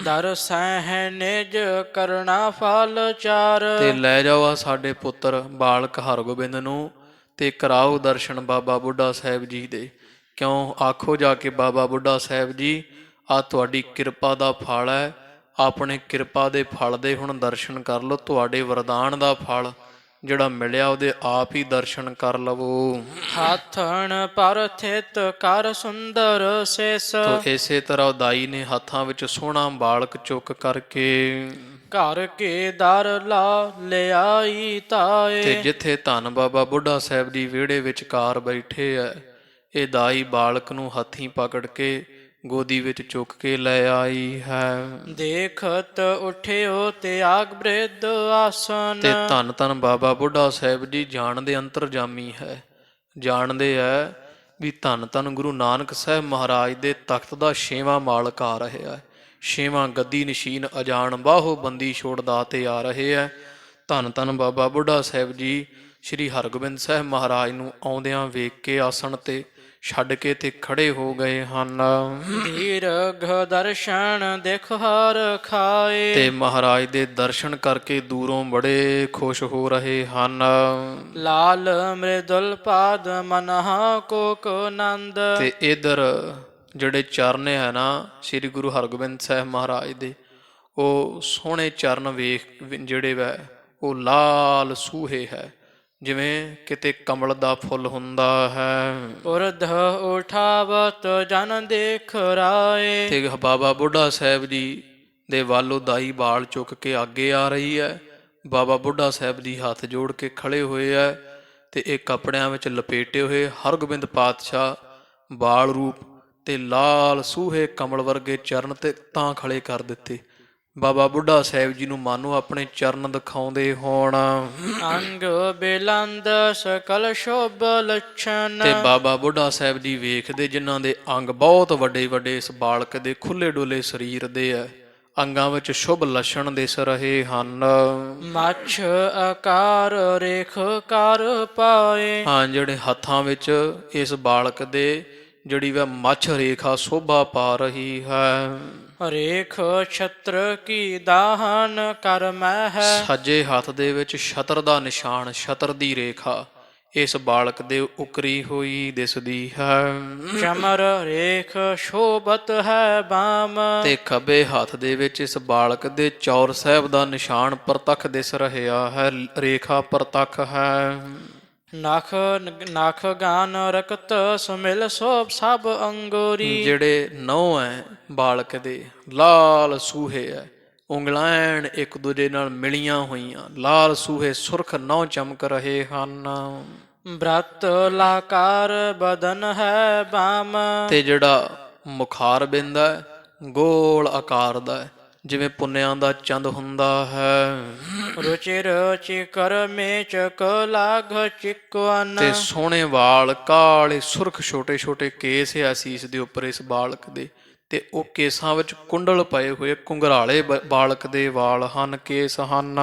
ਦਰ ਸਹਿ ਨਿਜ ਕਰਨਾ ਫਲ ਚਾਰ। ਤੇ ਲੈ ਜਾਓ ਆ ਸਾਡੇ ਪੁੱਤਰ ਬਾਲਕ ਹਰਗੋਬਿੰਦ ਨੂੰ ਤੇ ਕਰਾਓ ਦਰਸ਼ਨ ਬਾਬਾ ਬੁੱਢਾ ਸਾਹਿਬ ਜੀ ਦੇ। ਕਿਉਂ ਆਖੋ ਜਾ ਕੇ ਬਾਬਾ ਬੁੱਢਾ ਸਾਹਿਬ ਜੀ, ਆ ਤੁਹਾਡੀ ਕਿਰਪਾ ਦਾ ਫਲ ਹੈ, ਆਪਣੇ ਕਿਰਪਾ ਦੇ ਫਲ ਦੇ ਹੁਣ ਦਰਸ਼ਨ ਕਰ ਲਓ। ਤੁਹਾਡੇ ਵਰਦਾਨ ਦਾ ਫਲ ਜਿਹੜਾ ਮਿਲਿਆ ਉਹਦੇ ਆਪ ਹੀ ਦਰਸ਼ਨ ਕਰ ਲਵੋ। ਹੱਥਣ ਪਰ ਥਿਤ ਕਰ ਸੁੰਦਰ ਸੇਸ। ਇਸੇ ਤਰ੍ਹਾਂ ਦਾਈ ਨੇ ਹੱਥਾਂ ਵਿੱਚ ਸੋਹਣਾ ਬਾਲਕ ਚੁੱਕ ਕਰਕੇ ਘਰ ਕੇ ਦਰ ਲਾ ਲਿਆਈ ਤਾਏ। ਤੇ ਜਿੱਥੇ ਧੰਨ ਬਾਬਾ ਬੁੱਢਾ ਸਾਹਿਬ ਜੀ ਵਿਹੜੇ ਵਿਚਕਾਰ ਬੈਠੇ ਐ, ਇਹ ਦਾਈ ਬਾਲਕ ਨੂੰ ਹੱਥੀਂ ਪਕੜ ਕੇ ਗੋਦੀ ਵਿੱਚ ਚੁੱਕ ਕੇ ਲੈ ਆਈ ਹੈ। ਦੇਖਤ ਉਠਿਓ ਤਿਆਗ ਬ੍ਰਿਧ ਆਸਨ। ਤੇ ਧੰਨ ਧੰਨ ਬਾਬਾ ਬੁੱਢਾ ਸਾਹਿਬ ਜੀ ਜਾਣਦੇ ਅੰਤਰਜਾਮੀ ਹੈ, ਜਾਣਦੇ ਐ ਵੀ ਧੰਨ ਧੰਨ ਗੁਰੂ ਨਾਨਕ ਸਾਹਿਬ ਮਹਾਰਾਜ ਦੇ ਤਖਤ ਦਾ 6ਵਾਂ ਮਾਲਕ ਆ ਰਿਹਾ ਹੈ। 6ਵਾਂ ਗੱਦੀ ਨਸ਼ੀਨ ਅਜਾਨ ਬਾਹੋ ਬੰਦੀ ਛੋੜਦਾ ਤੇ ਆ ਰਹੇ ਹੈ। ਧੰਨ ਧੰਨ ਬਾਬਾ ਬੁੱਢਾ ਸਾਹਿਬ ਜੀ ਸ੍ਰੀ ਹਰਗੋਬਿੰਦ ਸਾਹਿਬ ਮਹਾਰਾਜ ਨੂੰ ਆਉਂਦਿਆਂ ਵੇਖ ਕੇ ਆਸਣ ਤੇ ਛੱਡ ਕੇ ਤੇ ਖੜੇ ਹੋ ਗਏ ਹਨ। ਦੀਰਘ ਦਰਸ਼ਨ ਦੇਖ ਹਰ ਖਾਏ। ਤੇ ਮਹਾਰਾਜ ਦੇ ਦਰਸ਼ਨ ਕਰਕੇ ਦੂਰੋਂ ਬੜੇ ਖੁਸ਼ ਹੋ ਰਹੇ ਹਨ। ਲਾਲ ਮ੍ਰਿਦੁਲ ਪਾਦ ਮਨਹਾ ਕੋਕ ਨੰਦ। ਤੇ ਇਧਰ ਜਿਹੜੇ ਚਰਨ ਹੈ ਨਾ ਸ੍ਰੀ ਗੁਰੂ ਹਰਗੋਬਿੰਦ ਸਾਹਿਬ ਮਹਾਰਾਜ ਦੇ, ਉਹ ਸੋਹਣੇ ਚਰਨ ਵੇਖ ਜਿਹੜੇ ਵੈ ਉਹ ਲਾਲ ਸੂਹੇ ਹੈ, ਜਿਵੇਂ ਕਿਤੇ ਕਮਲ ਦਾ ਫੁੱਲ ਹੁੰਦਾ ਹੈ। ਉਰਧ ਉਠਾਵਤ ਜਨ ਦੇਖ ਰਾਏ। ਤੇ ਬਾਬਾ ਬੁੱਢਾ ਸਾਹਿਬ ਜੀ ਦੇ ਵੱਲ ਦਾਈ ਬਾਲ ਚੁੱਕ ਕੇ ਅੱਗੇ ਆ ਰਹੀ ਹੈ। ਬਾਬਾ ਬੁੱਢਾ ਸਾਹਿਬ ਜੀ ਹੱਥ ਜੋੜ ਕੇ ਖੜੇ ਹੋਏ ਹੈ ਤੇ ਇਹ ਕੱਪੜਿਆਂ ਵਿੱਚ ਲਪੇਟੇ ਹੋਏ ਹਰਗੋਬਿੰਦ ਪਾਤਸ਼ਾਹ ਬਾਲ ਰੂਪ ਤੇ ਲਾਲ ਸੂਹੇ ਕਮਲ ਵਰਗੇ ਚਰਨ ਤੇ ਤਾਂ ਖੜੇ ਕਰ ਦਿੱਤੇ। ਬਾਬਾ ਬੁੱਢਾ ਸਾਹਿਬ ਜੀ ਨੂੰ ਮਾਨੋ ਆਪਣੇ ਚਰਨ ਦਿਖਾਉਂਦੇ ਹੋਣ। ਅੰਗ ਬਿਲੰਦ ਸਕਲ ਸ਼ੋਭ ਲਛਣ। ਤੇ ਬਾਬਾ ਬੁੱਢਾ ਸਾਹਿਬ ਜੀ ਵੇਖਦੇ ਜਿਨ੍ਹਾਂ ਦੇ ਅੰਗ ਬਹੁਤ ਵੱਡੇ ਵੱਡੇ ਇਸ ਬਾਲਕ ਦੇ ਖੁੱਲੇ ਡੁੱਲੇ ਸਰੀਰ ਦੇ ਹੈ, ਅੰਗਾਂ ਵਿੱਚ ਸ਼ੁਭ ਲੱਛਣ ਦਿਸ ਰਹੇ ਹਨ। ਮੱਛ ਆਕਾਰ ਰੇਖ ਕਰ ਪਾਏ। ਹਾਂ, ਜਿਹੜੇ ਹੱਥਾਂ ਵਿੱਚ ਇਸ ਬਾਲਕ ਦੇ ਜਿਹੜੀ ਵਹ ਮੱਛ ਰੇਖਾ ਸ਼ੋਭਾ ਪਾ ਰਹੀ ਹੈ। ਰੇਖ ਛਤਰ ਕੀ ਦਾਹਨ ਕਰ ਮਹਿ ਹੈ। ਸੱਜੇ ਹੱਥ ਦੇ ਵਿੱਚ ਛਤਰ ਦਾ ਨਿਸ਼ਾਨ, ਛਤਰ ਦੀ ਰੇਖਾ ਇਸ ਬਾਲਕ ਦੇ ਉਕਰੀ ਹੋਈ ਦਿਸਦੀ ਹੈ। ਚਮਰ ਰੇਖ ਸ਼ੋਭਤ ਹੈ ਬਾਮ। ਤੇ ਖੱਬੇ ਹੱਥ ਦੇ ਵਿੱਚ ਇਸ ਬਾਲਕ ਦੇ ਚੌਰ ਸਾਹਿਬ ਦਾ ਨਿਸ਼ਾਨ ਪ੍ਰਤੱਖ ਦਿਸ ਰਿਹਾ ਹੈ, ਰੇਖਾ ਪ੍ਰਤੱਖ ਹੈ। ਨਖ ਗਾਨ ਰਕਤ ਸੁਮਿਲ ਸੋਭ ਸਭ ਅੰਗੂਰੀ। ਜਿਹੜੇ ਨਹੁੰ ਹੈ ਬਾਲਕ ਦੇ ਲਾਲ ਸੂਹੇ ਹੈ, ਉਂਗਲਾਂ ਐਨ ਇੱਕ ਦੂਜੇ ਨਾਲ ਮਿਲੀਆਂ ਹੋਈਆਂ, ਲਾਲ ਸੂਹੇ ਸੁਰਖ ਨਹੁੰ ਚਮਕ ਰਹੇ ਹਨ। ਬ੍ਰਤ ਲਾਕਾਰ ਬਦਨ ਹੈ ਬਾਮ। ਤੇ ਜਿਹੜਾ ਮੁਖਾਰ ਬਿੰਦ ਹੈ ਗੋਲ ਆਕਾਰ ਦਾ ਹੈ, ਜਿਵੇਂ ਪੁੰਨਿਆਂ ਦਾ ਚੰਦ ਹੁੰਦਾ ਹੈ। ਰੁਚਿਰ ਚਿਕਰ ਮੇਚਕ ਲਾਗ ਚਿਕਵਨ। ਤੇ ਸੋਹਣੇ ਵਾਲ, ਕਾਲੇ ਸੁਰਖ ਛੋਟੇ ਛੋਟੇ ਕੇਸ ਹੈ ਸੀਸ ਦੇ ਉੱਪਰ ਇਸ ਬਾਲਕ ਦੇ, ਤੇ ਉਹ ਕੇਸਾਂ ਵਿੱਚ ਕੁੰਡਲ ਪਏ ਹੋਏ ਘੁੰਗਰਾਲੇ ਬਾਲਕ ਦੇ ਵਾਲ ਹਨ, ਕੇਸ ਹਨ।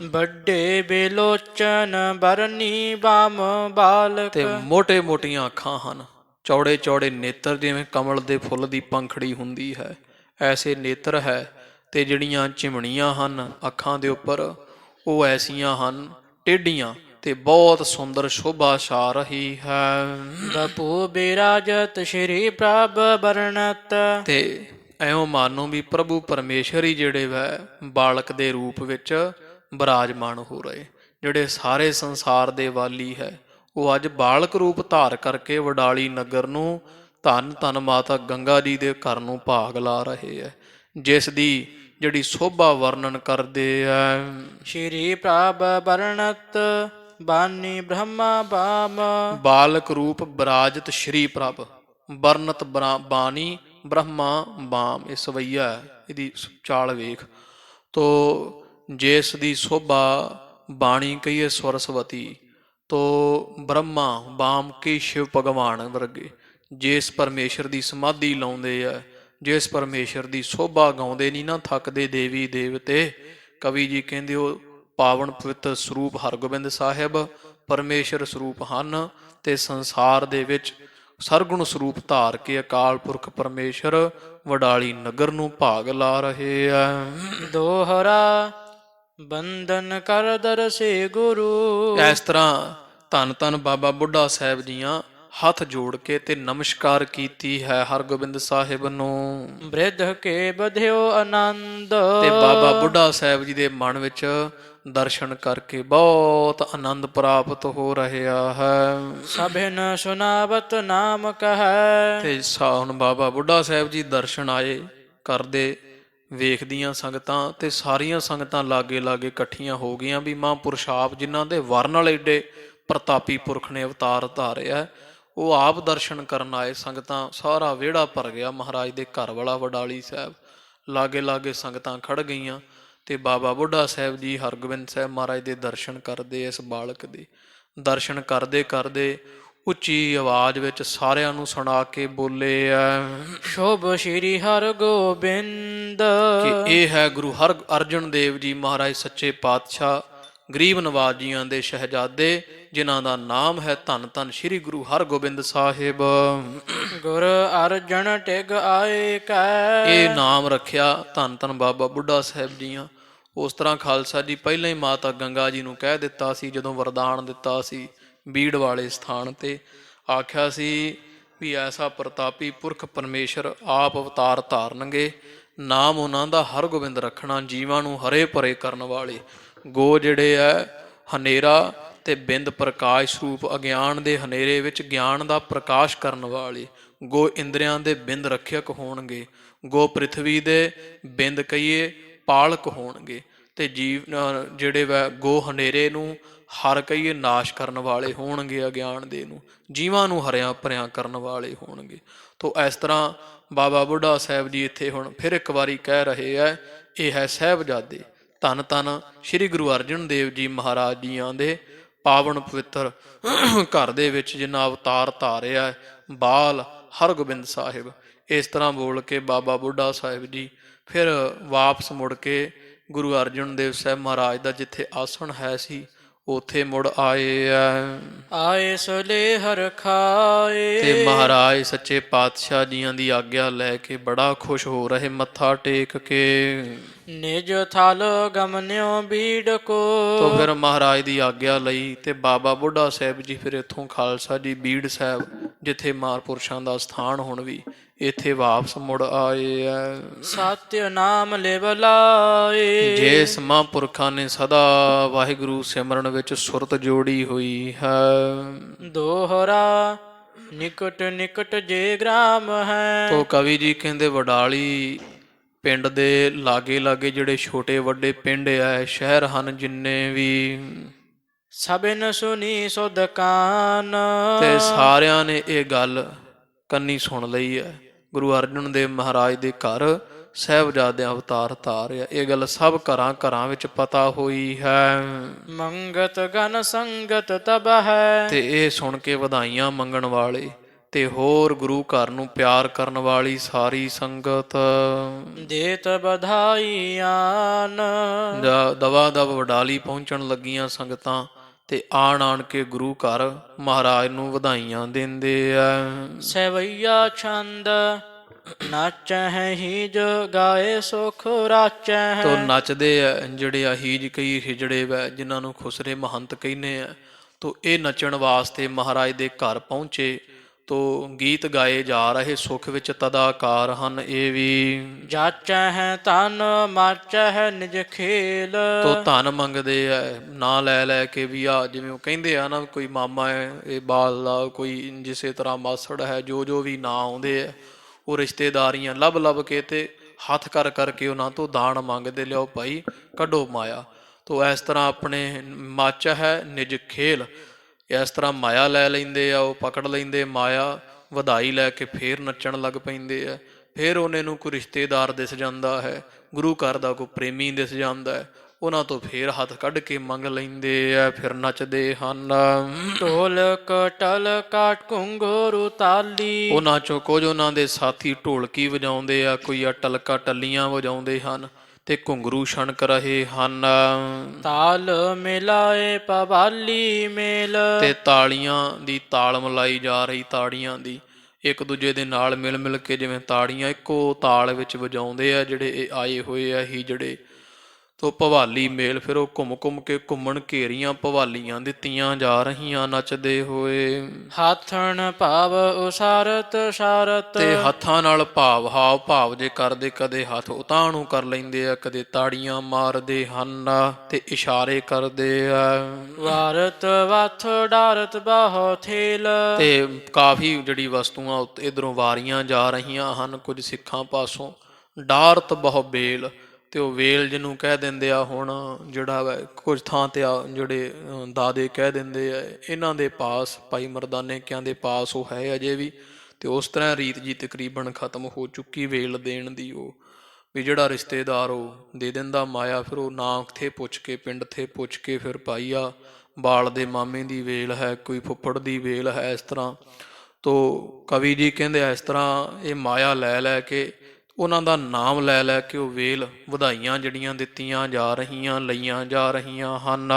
ਵੱਡੇ ਬੇਲੋਚਨ ਬਰਨੀ ਬਾਮ ਬਾਲਕ। ਤੇ ਮੋਟੇ ਮੋਟੀਆਂ ਅੱਖਾਂ ਹਨ, ਚੌੜੇ ਚੌੜੇ ਨੇਤਰ, ਜਿਵੇਂ ਕਮਲ ਦੇ ਫੁੱਲ ਦੀ ਪੰਖੜੀ ਹੁੰਦੀ ਹੈ ਐਸੇ ਨੇਤਰ ਹੈ। ਤੇ ਜਿਹੜੀਆਂ ਚਿਮਣੀਆਂ ਹਨ ਅੱਖਾਂ ਦੇ ਉੱਪਰ ਉਹ ਐਸੀਆਂ ਹਨ ਟੇਢੀਆਂ, ਤੇ ਬਹੁਤ ਸੁੰਦਰ ਸ਼ੋਭਾ ਛਾ ਰਹੀ ਹੈ। ਬਪੂ ਬਿਰਾਜਤ ਸ਼੍ਰੀ ਪ੍ਰਭ ਬਰਨਤ। ਤੇ ਐਉਂ ਮਾਨੋ ਵੀ ਪ੍ਰਭੂ ਪਰਮੇਸ਼ਰ ਹੀ ਜਿਹੜੇ ਵੈ ਬਾਲਕ ਦੇ ਰੂਪ ਵਿੱਚ ਬਿਰਾਜਮਾਨ ਹੋ ਰਹੇ, ਜਿਹੜੇ ਸਾਰੇ ਸੰਸਾਰ ਦੇ ਵਾਲੀ ਹੈ, ਉਹ ਅੱਜ ਬਾਲਕ ਰੂਪ ਧਾਰ ਕਰਕੇ ਵਡਾਲੀ ਨਗਰ ਨੂੰ ਧੰਨ ਧੰਨ ਮਾਤਾ ਗੰਗਾ ਜੀ ਦੇ ਘਰ ਨੂੰ ਭਾਗ ਲਾ ਰਹੇ ਹੈ, ਜਿਸ ਦੀ ਜਿਹੜੀ ਸੋਭਾ ਵਰਣਨ ਕਰਦੇ ਹੈ। ਸ਼੍ਰੀ ਪ੍ਰਭ ਬਰਨਤ ਬਾਨੀ ਬ੍ਰਹਮਾ ਬਾਮ। ਬਾਲਕ ਰੂਪ ਬਿਰਾਜਤ ਸ਼੍ਰੀ ਪ੍ਰਭ ਵਰਨਤ ਬਾਣੀ ਬ੍ਰਹਮਾ ਬਾਮ। ਇਹ ਸਵਈਆ ਹੈ, ਇਹਦੀ ਚਾਲ ਵੇਖ ਤੋ ਜਿਸ ਦੀ ਸੋਭਾ ਬਾਣੀ ਕਹੀਏ ਸਰਸਵਤੀ, ਤੋ ਬ੍ਰਹਮਾ ਬਾਮ ਕੀ ਸ਼ਿਵ ਭਗਵਾਨ ਵਰਗੇ, ਜਿਸ ਪਰਮੇਸ਼ਰ ਦੀ ਸਮਾਧੀ ਲਾਉਂਦੇ ਆ, ਜਿਸ ਪਰਮੇਸ਼ਰ ਦੀ ਸੋਭਾ ਗਾਉਂਦੇ ਨਹੀਂ ਨਾ ਥੱਕਦੇ ਦੇਵੀ ਦੇਵਤੇ। ਕਵੀ ਜੀ ਕਹਿੰਦੇ ਉਹ ਪਾਵਨ ਪਵਿੱਤਰ ਸਰੂਪ ਹਰਗੋਬਿੰਦ ਸਾਹਿਬ ਪਰਮੇਸ਼ਰ ਸਰੂਪ ਹਨ, ਤੇ ਸੰਸਾਰ ਦੇ ਵਿੱਚ ਸਰਗੁਣ ਸਰੂਪ ਧਾਰ ਕੇ ਅਕਾਲ ਪੁਰਖ ਪਰਮੇਸ਼ਰ ਵਡਾਲੀ ਨਗਰ ਨੂੰ ਭਾਗ ਲਾ ਰਹੇ ਆ। ਦੋਹਰਾ ਬੰਧਨ ਕਰ ਦਰਸੇ ਗੁਰੂ। ਇਸ ਤਰ੍ਹਾਂ ਧੰਨ ਧੰਨ ਬਾਬਾ ਬੁੱਢਾ ਸਾਹਿਬ ਜੀਆਂ ਹੱਥ ਜੋੜ ਕੇ ਤੇ ਨਮਸਕਾਰ ਕੀਤੀ ਹੈ ਹਰਗੋਬਿੰਦ ਸਾਹਿਬ ਨੂੰ। ਬ੍ਰਿਧ ਕੇ ਬਧਿਓ ਆਨੰਦ। ਤੇ ਬਾਬਾ ਬੁੱਢਾ ਸਾਹਿਬ ਜੀ ਦੇ ਮਨ ਵਿੱਚ ਦਰਸ਼ਨ ਕਰਕੇ ਬਹੁਤ ਆਨੰਦ ਪ੍ਰਾਪਤ ਹੋ ਰਿਹਾ ਹੈ। ਸਭਿਨ ਸੁਨਾਵਤ ਨਾਮ ਕਹੈ। ਤੇ ਹੁਣ ਬਾਬਾ ਬੁੱਢਾ ਸਾਹਿਬ ਜੀ ਦਰਸ਼ਨ ਆਏ ਕਰਦੇ, ਵੇਖਦੀਆਂ ਸੰਗਤਾਂ, ਤੇ ਸਾਰੀਆਂ ਸੰਗਤਾਂ ਲਾਗੇ ਲਾਗੇ ਇਕੱਠੀਆਂ ਹੋ ਗਈਆਂ ਵੀ ਮਹਾਂਪੁਰਸ਼ ਆਪ ਜਿਨ੍ਹਾਂ ਦੇ ਵਰਨ ਨਾਲ ਏਡੇ ਪ੍ਰਤਾਪੀ ਪੁਰਖ ਨੇ ਅਵਤਾਰ ਧਾਰਿਆ, ਉਹ ਆਪ ਦਰਸ਼ਨ ਕਰਨ ਆਏ। ਸੰਗਤਾਂ ਸਾਰਾ ਵਿਹੜਾ ਭਰ ਗਿਆ, ਮਹਾਰਾਜ ਦੇ ਘਰ ਵਾਲਾ ਵਡਾਲੀ ਸਾਹਿਬ, ਲਾਗੇ ਲਾਗੇ ਸੰਗਤਾਂ ਖੜ ਗਈਆਂ। ਤੇ ਬਾਬਾ ਬੁੱਢਾ ਸਾਹਿਬ ਜੀ ਹਰਗੋਬਿੰਦ ਸਾਹਿਬ ਮਹਾਰਾਜ ਦੇ ਦਰਸ਼ਨ ਕਰਦੇ, ਇਸ ਬਾਲਕ ਦੇ ਦਰਸ਼ਨ ਕਰਦੇ ਕਰਦੇ ਉੱਚੀ ਆਵਾਜ਼ ਵਿੱਚ ਸਾਰਿਆਂ ਨੂੰ ਸੁਣਾ ਕੇ ਬੋਲੇ ਐ ਸ਼ੁਭ ਸ਼੍ਰੀ ਹਰਗੋਬਿੰਦ ਕਿ ਇਹ ਹੈ ਗੁਰੂ ਅਰਜਨ ਦੇਵ ਜੀ ਮਹਾਰਾਜ ਸੱਚੇ ਪਾਤਸ਼ਾਹ, ਗਰੀਬ ਨਵਾਜ ਜੀਆਂ ਦੇ ਸ਼ਹਿਜ਼ਾਦੇ, ਜਿਨ੍ਹਾਂ ਦਾ ਨਾਮ ਹੈ ਧੰਨ ਧੰਨ ਸ੍ਰੀ ਗੁਰੂ ਹਰਗੋਬਿੰਦ ਸਾਹਿਬ। ਗੁਰ ਅਰਜਨ ਟਿਗ ਆਏ ਕੈ ਇਹ ਨਾਮ ਰੱਖਿਆ ਧੰਨ ਧੰਨ ਬਾਬਾ ਬੁੱਢਾ ਸਾਹਿਬ ਜੀਆਂ। ਉਸ ਤਰ੍ਹਾਂ ਖਾਲਸਾ ਜੀ ਪਹਿਲਾਂ ਹੀ ਮਾਤਾ ਗੰਗਾ ਜੀ ਨੂੰ ਕਹਿ ਦਿੱਤਾ ਸੀ, ਜਦੋਂ ਵਰਦਾਨ ਦਿੱਤਾ ਸੀ ਬੀੜ ਵਾਲੇ ਸਥਾਨ ਤੇ, ਆਖਿਆ ਸੀ ਵੀ ਐਸਾ ਪ੍ਰਤਾਪੀ ਪੁਰਖ ਪਰਮੇਸ਼ਰ ਆਪ ਅਵਤਾਰ ਧਾਰਨਗੇ, ਨਾਮ ਉਹਨਾਂ ਦਾ ਹਰਗੋਬਿੰਦ ਰੱਖਣਾ, ਜੀਵਾਂ ਨੂੰ ਹਰੇ ਭਰੇ ਕਰਨ ਵਾਲੇ। ਗੋ ਜਿਹੜੇ ਐ ਹਨੇਰਾ ਤੇ ਬਿੰਦ ਪ੍ਰਕਾਸ਼ ਸਰੂਪ, ਅਗਿਆਨ ਦੇ ਹਨੇਰੇ ਵਿੱਚ ਗਿਆਨ ਦਾ ਪ੍ਰਕਾਸ਼ ਕਰਨ ਵਾਲੇ। ਗੋ ਇੰਦਰੀਆਂ ਦੇ ਬਿੰਦ ਰੱਖਿਅਕ ਹੋਣਗੇ, ਗੋ ਪ੍ਰਿਥਵੀ ਦੇ ਬਿੰਦ ਕਹੀਏ ਪਾਲਕ ਹੋਣਗੇ, ਤੇ ਜੀਵ ਜਿਹੜੇ ਵੈ ਗੋ ਹਨੇਰੇ ਨੂੰ ਹਰ ਕਹੀਏ ਨਾਸ਼ ਕਰਨ ਵਾਲੇ ਹੋਣਗੇ, ਅਗਿਆਨ ਦੇ ਨੂੰ ਜੀਵਾਂ ਨੂੰ ਹਰਿਆਂ ਭਰਿਆਂ ਕਰਨ ਵਾਲੇ ਹੋਣਗੇ। ਤੋ ਇਸ ਤਰ੍ਹਾਂ ਬਾਬਾ ਬੁੱਢਾ ਸਾਹਿਬ ਜੀ ਇੱਥੇ ਹੁਣ ਫਿਰ ਇੱਕ ਵਾਰੀ ਕਹਿ ਰਹੇ ਹੈ, ਇਹ ਹੈ ਸਾਹਿਬਜ਼ਾਦੇ ਧੰਨ ਧੰਨ ਸ੍ਰੀ ਗੁਰੂ ਅਰਜਨ ਦੇਵ ਜੀ ਮਹਾਰਾਜ ਜੀਆਂ ਦੇ ਪਾਵਨ ਪਵਿੱਤਰ ਘਰ ਦੇ ਵਿੱਚ ਜਿਨ੍ਹਾਂ ਅਵਤਾਰ ਧਾਰਿਆ ਬਾਲ ਹਰਗੋਬਿੰਦ ਸਾਹਿਬ। ਇਸ ਤਰ੍ਹਾਂ ਬੋਲ ਕੇ ਬਾਬਾ ਬੁੱਢਾ ਸਾਹਿਬ ਜੀ ਫਿਰ ਵਾਪਸ ਮੁੜ ਕੇ ਗੁਰੂ ਅਰਜਨ ਦੇਵ ਸਾਹਿਬ ਮਹਾਰਾਜ ਦਾ ਜਿੱਥੇ ਆਸਣ ਹੈ ਸੀ ਉੱਥੇ ਮੁੜ ਆਏ ਆਏ ਸਲੇ ਹਰ ਖਾਏ। ਤੇ ਮਹਾਰਾਜ ਸੱਚੇ ਪਾਤਸ਼ਾਹ ਜੀਆਂ ਦੀ ਆਗਿਆ ਲੈ ਕੇ ਬੜਾ ਖੁਸ਼ ਹੋ ਰਹੇ, ਮੱਥਾ ਟੇਕ ਕੇ ਨਿਜ ਥਲ ਗਮਨਿਓ ਬੀੜ ਕੋ। ਤੋ ਫਿਰ ਮਹਾਰਾਜ ਦੀ ਆਗਿਆ ਲਈ ਤੇ ਬਾਬਾ ਬੁੱਢਾ ਸਾਹਿਬ ਜੀ ਫਿਰ ਇੱਥੋਂ ਖਾਲਸਾ ਜੀ ਬੀੜ ਸਾਹਿਬ, ਜਿੱਥੇ ਮਹਾਂਪੁਰਸ਼ਾਂ ਦਾ ਸਥਾਨ ਹੁਣ ਵੀ, ਇੱਥੇ ਵਾਪਸ ਮੁੜ ਆਏ ਸਤਿ ਨਾਮ ਲਿਵ ਲਾਏ। ਜਿਸ ਮਹਾਂਪੁਰਖਾਂ ਨੇ ਸਦਾ ਵਾਹਿਗੁਰੂ ਸਿਮਰਨ ਵਿੱਚ ਸੁਰਤ ਜੋੜੀ ਹੋਈ ਹੈ। ਦੋਹਰਾ ਨਿਕਟ ਨਿਕਟ ਜੇ ਗ੍ਰਾਮ ਹੈ। ਤੋ ਕਵੀ ਜੀ ਕਹਿੰਦੇ ਵਡਾਲੀ ਪਿੰਡ ਦੇ ਲਾਗੇ ਲਾਗੇ ਜਿਹੜੇ ਛੋਟੇ ਵੱਡੇ ਪਿੰਡ ਆ, ਸ਼ਹਿਰ ਹਨ ਜਿੰਨੇ ਵੀ, ਸਭਨ ਸੁਨੀ ਸੁਧ ਕਾਨ। ਤੇ ਸਾਰਿਆਂ ਨੇ ਇਹ ਗੱਲ ਕੰਨੀ ਸੁਣ ਲਈ ਹੈ, ਗੁਰੂ ਅਰਜਨ ਦੇਵ ਮਹਾਰਾਜ ਦੇ ਘਰ ਸਾਹਿਬਜ਼ਾਦਿਆਂ ਅਵਤਾਰ ਧਾਰਿਆ। ਇਹ ਗੱਲ ਸਭ ਘਰਾਂ ਘਰਾਂ ਵਿੱਚ ਪਤਾ ਹੋਈ ਹੈ। ਮੰਗਤ ਗਨ ਸੰਗਤ ਤਬ ਹੈ। ਤੇ ਇਹ ਸੁਣ ਕੇ ਵਧਾਈਆਂ ਮੰਗਣ ਵਾਲੇ ਤੇ ਹੋਰ ਗੁਰੂ ਘਰ ਨੂੰ ਪਿਆਰ ਕਰਨ ਵਾਲੀ ਸਾਰੀ ਸੰਗਤ ਦੇਤ ਬਧਾਈਆਨ। ਦਵਾ ਦਵ ਵਡਾਲੀ ਪਹੁੰਚਣ ਲੱਗੀਆਂ ਸੰਗਤਾਂ ਤੇ ਆਣ ਕੇ ਗੁਰੂ ਘਰ ਮਹਾਰਾਜ ਨੂੰ ਵਧਾਈਆਂ ਦਿੰਦੇ ਆ। ਸਵਈਆ ਛੰਦ ਨਾਚੈ ਹੈ ਹੀਜ ਗਾਏ ਸੁਖ ਰਾਚੈ ਹੈ। ਤੋ ਨੱਚਦੇ ਆ ਜਿਹੜੇ ਆ ਹੀਜ ਕਈ ਹਿਜੜੇ ਵੈ, ਜਿਨ੍ਹਾਂ ਨੂੰ ਖੁਸਰੇ ਮਹੰਤ ਕਹਿੰਦੇ ਆ। ਤੋ ਇਹ ਨੱਚਣ ਵਾਸਤੇ ਮਹਾਰਾਜ ਦੇ ਘਰ ਪਹੁੰਚੇ। ਤੋ ਗੀਤ ਗਾਏ ਜਾ ਰਹੇ, ਸੁਖ ਵਿੱਚ ਤਦਾਕਾਰ ਹਨ ਇਹ ਵੀ। ਜਾਚੈ ਹੈ ਧਨ ਮਾਚੈ ਹੈ ਨਿਜ ਖੇਲ। ਤੋ ਧਨ ਮੰਗਦੇ ਆ, ਨਾਂ ਲੈ ਲੈ ਕੇ ਵੀ, ਆ ਜਿਵੇਂ ਉਹ ਕਹਿੰਦੇ ਆ ਨਾ, ਕੋਈ ਮਾਮਾ ਹੈ ਇਹ ਬਾਲ ਦਾ, ਕੋਈ ਜਿਸੇ ਤਰ੍ਹਾਂ ਮਾਸੜ ਹੈ, ਜੋ ਜੋ ਵੀ ਨਾਂ ਆਉਂਦੇ ਆ, ਉਹ ਰਿਸ਼ਤੇਦਾਰੀਆਂ ਲੱਭ ਲੱਭ ਕੇ ਤੇ ਹੱਥ ਕਰ ਕਰਕੇ ਉਹਨਾਂ ਤੋਂ ਦਾਨ ਮੰਗਦੇ, ਲਿਓ ਭਾਈ ਕੱਢੋ ਮਾਇਆ। ਤੋ ਇਸ ਤਰ੍ਹਾਂ ਆਪਣੇ ਮਾਚਾ ਹੈ ਨਿਜ ਖੇਲ, ਇਸ ਤਰ੍ਹਾਂ ਮਾਇਆ ਲੈ ਲੈਂਦੇ ਆ, ਉਹ ਪਕੜ ਲੈਂਦੇ ਮਾਇਆ, ਵਧਾਈ ਲੈ ਕੇ ਫੇਰ ਨੱਚਣ ਲੱਗ ਪੈਂਦੇ ਆ। ਫਿਰ ਉਹਨੇ ਨੂੰ ਕੋਈ ਰਿਸ਼ਤੇਦਾਰ ਦਿਸ ਜਾਂਦਾ ਹੈ, ਗੁਰੂ ਘਰ ਦਾ ਕੋਈ ਪ੍ਰੇਮੀ ਦਿਸ ਜਾਂਦਾ ਹੈ, ਉਹਨਾਂ ਤੋਂ ਫੇਰ ਹੱਥ ਕੱਢ ਕੇ ਮੰਗ ਲੈਂਦੇ ਆ, ਫਿਰ ਨੱਚਦੇ ਹਨ। ਢੋਲਕ ਟਲਕਾ ਘੁੰਗਰੂ ਤਾਲੀ। ਉਹਨਾਂ ਚੋਂ ਕੁਝ ਉਹਨਾਂ ਦੇ ਸਾਥੀ ਢੋਲਕੀ ਵਜਾਉਂਦੇ ਆ, ਕੋਈ ਆ ਟਲਕਾ ਟੱਲੀਆਂ ਵਜਾਉਂਦੇ ਹਨ ਤੇ ਘੁੰਗਰੂ ਛਣਕ ਰਹੇ ਹਨ। ਤਾਲ ਮਿਲਾਏ ਪਵਾਲੀ ਮੇਲ। ਤੇ ਤਾਲੀਆਂ ਦੀ ਤਾਲ ਮਿਲਾਈ ਜਾ ਰਹੀ, ਤਾੜੀਆਂ ਦੀ ਇੱਕ ਦੂਜੇ ਦੇ ਨਾਲ ਮਿਲ ਮਿਲ ਕੇ, ਜਿਵੇਂ ਤਾੜੀਆਂ ਇੱਕੋ ਤਾਲ ਵਿੱਚ ਵਜਾਉਂਦੇ ਆ ਜਿਹੜੇ ਇਹ ਆਏ ਹੋਏ ਆ ਹੀ ਜਿਹੜੇ। ਤੋ ਭਵਾਲੀ ਮੇਲ, ਫਿਰ ਉਹ ਘੁੰਮ ਘੁੰਮ ਕੇ ਘੁੰਮਣ ਘੇਰੀਆਂ ਭਵਾਲੀਆਂ ਦਿੱਤੀਆਂ ਜਾ ਰਹੀਆਂ ਨੱਚਦੇ ਹੋਏ। ਹਾਥਣ ਭਾਵ ਉਸਾਰਤ ਸਾਰਤ। ਤੇ ਹੱਥਾਂ ਨਾਲ ਭਾਵ ਹਾਵ ਭਾਵ ਜੇ ਕਰਦੇ, ਕਦੇ ਹੱਥ ਉਤਾਂਹ ਨੂੰ ਕਰ ਲੈਂਦੇ ਆ, ਕਦੇ ਤਾੜੀਆਂ ਮਾਰਦੇ ਹਨ ਤੇ ਇਸ਼ਾਰੇ ਕਰਦੇ ਆ। ਵਾਰਤ ਵਥ ਡਾਰਤ ਬਾਹੋ ਥੇਲ। ਤੇ ਕਾਫੀ ਜਿਹੜੀ ਵਸਤੂਆਂ ਇਧਰੋਂ ਵਾਰੀਆਂ ਜਾ ਰਹੀਆਂ ਹਨ, ਕੁਝ ਸਿੱਖਾਂ ਪਾਸੋਂ। ਡਾਰਤ ਬਹੁ ਬੇਲ, ਤੇ ਉਹ ਵੇਲ ਜਿਹਨੂੰ ਕਹਿ ਦਿੰਦੇ ਆ ਹੁਣ, ਜਿਹੜਾ ਵਾ ਕੁਝ ਥਾਂ ਤੇ ਆ ਜਿਹੜੇ ਦਾਦੇ ਕਹਿ ਦਿੰਦੇ ਆ, ਇਹਨਾਂ ਦੇ ਪਾਸ ਭਾਈ ਮਰਦਾਨੇ ਕਿਆਂ ਦੇ ਪਾਸ ਉਹ ਹੈ ਅਜੇ ਵੀ। ਤੇ ਉਸ ਤਰ੍ਹਾਂ ਰੀਤ ਜੀ ਤਕਰੀਬਨ ਖਤਮ ਹੋ ਚੁੱਕੀ ਵੇਲ ਦੇਣ ਦੀ, ਉਹ ਵੀ ਜਿਹੜਾ ਰਿਸ਼ਤੇਦਾਰ ਉਹ ਦੇ ਦਿੰਦਾ ਮਾਇਆ, ਫਿਰ ਉਹ ਨਾਂ ਥੇ ਪੁੱਛ ਕੇ, ਪਿੰਡ ਥੇ ਪੁੱਛ ਕੇ, ਫਿਰ ਭਾਈ ਆ ਬਾਲ ਦੇ ਮਾਮੇ ਦੀ ਵੇਲ ਹੈ, ਕੋਈ ਫੁੱਫੜ ਦੀ ਵੇਲ ਹੈ, ਇਸ ਤਰ੍ਹਾਂ। ਤੋ ਕਵੀ ਜੀ ਕਹਿੰਦੇ ਇਸ ਤਰ੍ਹਾਂ ਇਹ ਮਾਇਆ ਲੈ ਲੈ ਕੇ, ਉਹਨਾਂ ਦਾ ਨਾਮ ਲੈ ਲੈ ਕੇ ਉਹ ਵੇਲ ਵਧਾਈਆਂ ਜਿਹੜੀਆਂ ਦਿੱਤੀਆਂ ਜਾ ਰਹੀਆਂ, ਲਈਆਂ ਜਾ ਰਹੀਆਂ ਹਨ।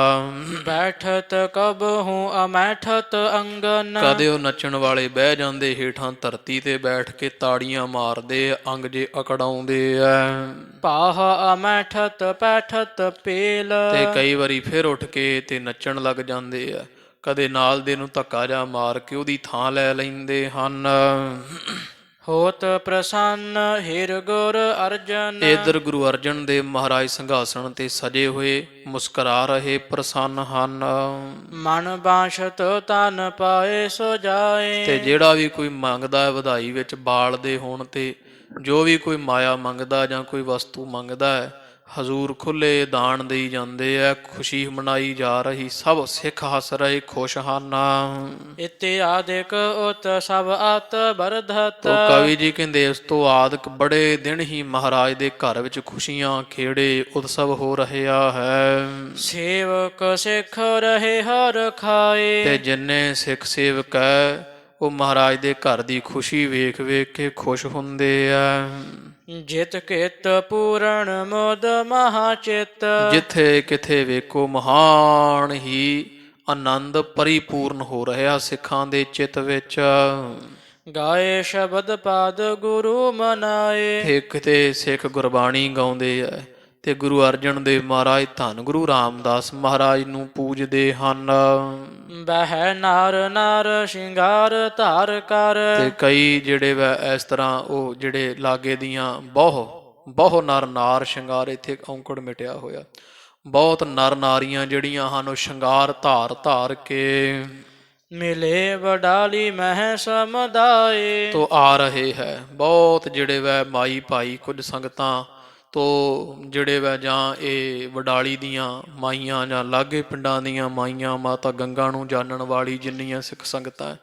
ਬੈਠਤ ਕਬਹੂ ਅਮੈਠਤ ਅੰਗਨ। ਕਦੇ ਉਹ ਨੱਚਣ ਵਾਲੇ ਬਹਿ ਜਾਂਦੇ ਹੇਠਾਂ ਧਰਤੀ ਤੇ ਬੈਠ ਕੇ ਤਾੜੀਆਂ ਮਾਰਦੇ, ਅੰਗ ਜੇ ਅਕੜਾਉਂਦੇ ਐ। ਪਾਹ ਅਮੈਠਤ ਪੈਠਤ ਪੇਲ। ਤੇ ਕਈ ਵਾਰੀ ਫਿਰ ਉੱਠ ਕੇ ਤੇ ਨੱਚਣ ਲੱਗ ਜਾਂਦੇ ਆ। ਕਦੇ ਨਾਲ ਦੇ ਨੂੰ ਧੱਕਾ ਜਾ ਮਾਰ ਕੇ ਉਹਦੀ ਥਾਂ ਲੈ ਲੈਂਦੇ ਹਨ। ਹੋਤ ਪ੍ਰਸੰਨ ਹਿਰ ਗੁਰ ਅਰਜਨ। ਇਧਰ ਗੁਰੂ ਅਰਜਨ ਦੇਵ ਮਹਾਰਾਜ ਸਿੰਘਾਸਣ ਤੇ ਸਜੇ ਹੋਏ ਮੁਸਕਰਾ ਰਹੇ, ਪ੍ਰਸੰਨ ਹਨ। ਮਨ ਬਾਸ਼ਤ ਤਨ ਪਾਏ ਸੋ ਜਾਏ। ਤੇ ਜਿਹੜਾ ਵੀ ਕੋਈ ਮੰਗਦਾ ਹੈ ਵਧਾਈ ਵਿੱਚ ਬਾਲ ਦੇ ਹੋਣ ਤੇ, ਜੋ ਵੀ ਕੋਈ ਮਾਇਆ ਮੰਗਦਾ ਜਾਂ ਕੋਈ ਵਸਤੂ ਮੰਗਦਾ ਹੈ, ਹਜ਼ੂਰ ਖੁੱਲੇ ਦਾਨ ਦੇਈ ਜਾਂਦੇ ਆ। ਖੁਸ਼ੀ ਮਨਾਈ ਜਾ ਰਹੀ, ਸਭ ਸਿੱਖ ਹੱਸ ਰਹੇ, ਖੁਸ਼ ਹਨ। ਇਤਿਆਦਿਕ ਉਤ ਸਭ ਅਤ ਬਰਧਤ। ਤੋ ਕਵੀ ਜੀ ਕਹਿੰਦੇ ਇਸ ਤੋਂ ਆਦਿਕ ਬੜੇ ਦਿਨ ਹੀ ਮਹਾਰਾਜ ਦੇ ਘਰ ਵਿੱਚ ਖੁਸ਼ੀਆਂ, ਖੇੜੇ, ਉਤਸਵ ਹੋ ਰਿਹਾ ਹੈ। ਸੇਵਕ ਸਿੱਖ ਰਹੇ ਹਰ ਖਾਏ। ਤੇ ਜਿੰਨੇ ਸਿੱਖ ਸੇਵਕ ਹੈ ਉਹ ਮਹਾਰਾਜ ਦੇ ਘਰ ਦੀ ਖੁਸ਼ੀ ਵੇਖ ਵੇਖ ਕੇ ਖੁਸ਼ ਹੁੰਦੇ ਆ। ਜਿਤ ਕਿਤ ਪੂਰਨ ਮੁਦ ਮਹਾਚਿਤ। ਜਿੱਥੇ ਕਿਥੇ ਵੇਖੋ ਮਹਾਨ ਹੀ ਆਨੰਦ ਪਰਿਪੂਰਨ ਹੋ ਰਿਹਾ ਸਿੱਖਾਂ ਦੇ ਚਿੱਤ ਵਿੱਚ। ਗਾਏ ਸ਼ਬਦ ਪਾਦ ਗੁਰੂ ਮਨਾਏ। ਤੇ ਕਿਤੇ ਸਿੱਖ ਗੁਰਬਾਣੀ ਗਾਉਂਦੇ ਆ ਤੇ ਗੁਰੂ ਅਰਜਨ ਦੇਵ ਮਹਾਰਾਜ ਧੰਨ ਗੁਰੂ ਰਾਮਦਾਸ ਮਹਾਰਾਜ ਨੂੰ ਪੂਜਦੇ ਹਨ। ਬਹਿ ਨਾਰ ਨਾਰ ਸ਼ਿੰਗਾਰ ਧਾਰ ਕਰ। ਤੇ ਕਈ ਜਿਹੜੇ ਵਾ ਇਸ ਤਰ੍ਹਾਂ ਉਹ ਜਿਹੜੇ ਲਾਗੇ ਦੀਆਂ ਬਹੁ ਨਰ ਨਾਰ ਸ਼ਿੰਗਾਰ, ਇੱਥੇ ਔਂਕੜ ਮਿਟਿਆ ਹੋਇਆ, ਬਹੁਤ ਨਰ ਨਾਰੀਆਂ ਜਿਹੜੀਆਂ ਹਨ ਉਹ ਸ਼ਿੰਗਾਰ ਧਾਰ ਕੇ ਮਿਲੇ ਵਡਾਲੀ ਮਹਿ ਸਮਦਾਏ। ਤੋ ਆ ਰਹੇ ਹੈ। ਬਹੁਤ ਜਿਹੜੇ ਵੈ ਮਾਈ ਭਾਈ ਕੁਝ ਸੰਗਤਾਂ ਤੋ ਜਿਹੜੇ ਵੈ ਜਾਂ ਇਹ ਵਡਾਲੀ ਦੀਆਂ ਮਾਈਆਂ ਜਾਂ ਲਾਗੇ ਪਿੰਡਾਂ ਦੀਆਂ ਮਾਈਆਂ, ਮਾਤਾ ਗੰਗਾ ਨੂੰ ਜਾਣਨ ਵਾਲੀ ਜਿੰਨੀਆਂ ਸਿੱਖ ਸੰਗਤਾਂ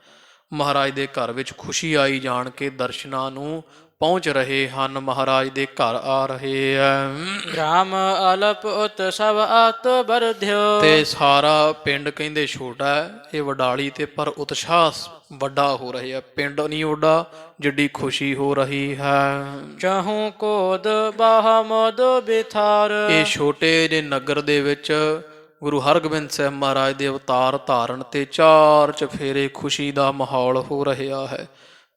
ਮਹਾਰਾਜ ਦੇ ਘਰ ਵਿੱਚ ਖੁਸ਼ੀ ਆਈ ਜਾਣ ਕੇ ਦਰਸ਼ਨਾਂ ਨੂੰ ਪਹੁੰਚ ਰਹੇ ਹਨ, ਮਹਾਰਾਜ ਦੇ ਘਰ ਆ ਰਹੇ ਹੈ। ਗ੍ਰਾਮ ਅਲਪ ਉਤ ਸਭ ਆਤ ਬਰਧਿਓ। ਤੇ ਸਾਰਾ ਪਿੰਡ ਕਹਿੰਦੇ ਛੋਟਾ ਹੈ ਇਹ ਵਡਾਲੀ ਤੇ, ਪਰ ਉਤਸ਼ਾਹ ਵੱਡਾ ਹੋ ਰਿਹਾ। ਪਿੰਡ ਨਹੀਂ ਓਡਾ ਜਿੱਡੀ ਖੁਸ਼ੀ ਹੋ ਰਹੀ ਹੈ। ਚਹੂ ਕੋਦ ਬਾਹ ਮੋਦ ਬਿਥਾਰ। ਇਹ ਛੋਟੇ ਜਿਹੇ ਨਗਰ ਦੇ ਵਿੱਚ ਗੁਰੂ ਹਰਗੋਬਿੰਦ ਸਾਹਿਬ ਮਹਾਰਾਜ ਦੇ ਅਵਤਾਰ ਧਾਰਨ ਤੇ ਚਾਰ ਚਫੇਰੇ ਖੁਸ਼ੀ ਦਾ ਮਾਹੌਲ ਹੋ ਰਿਹਾ ਹੈ।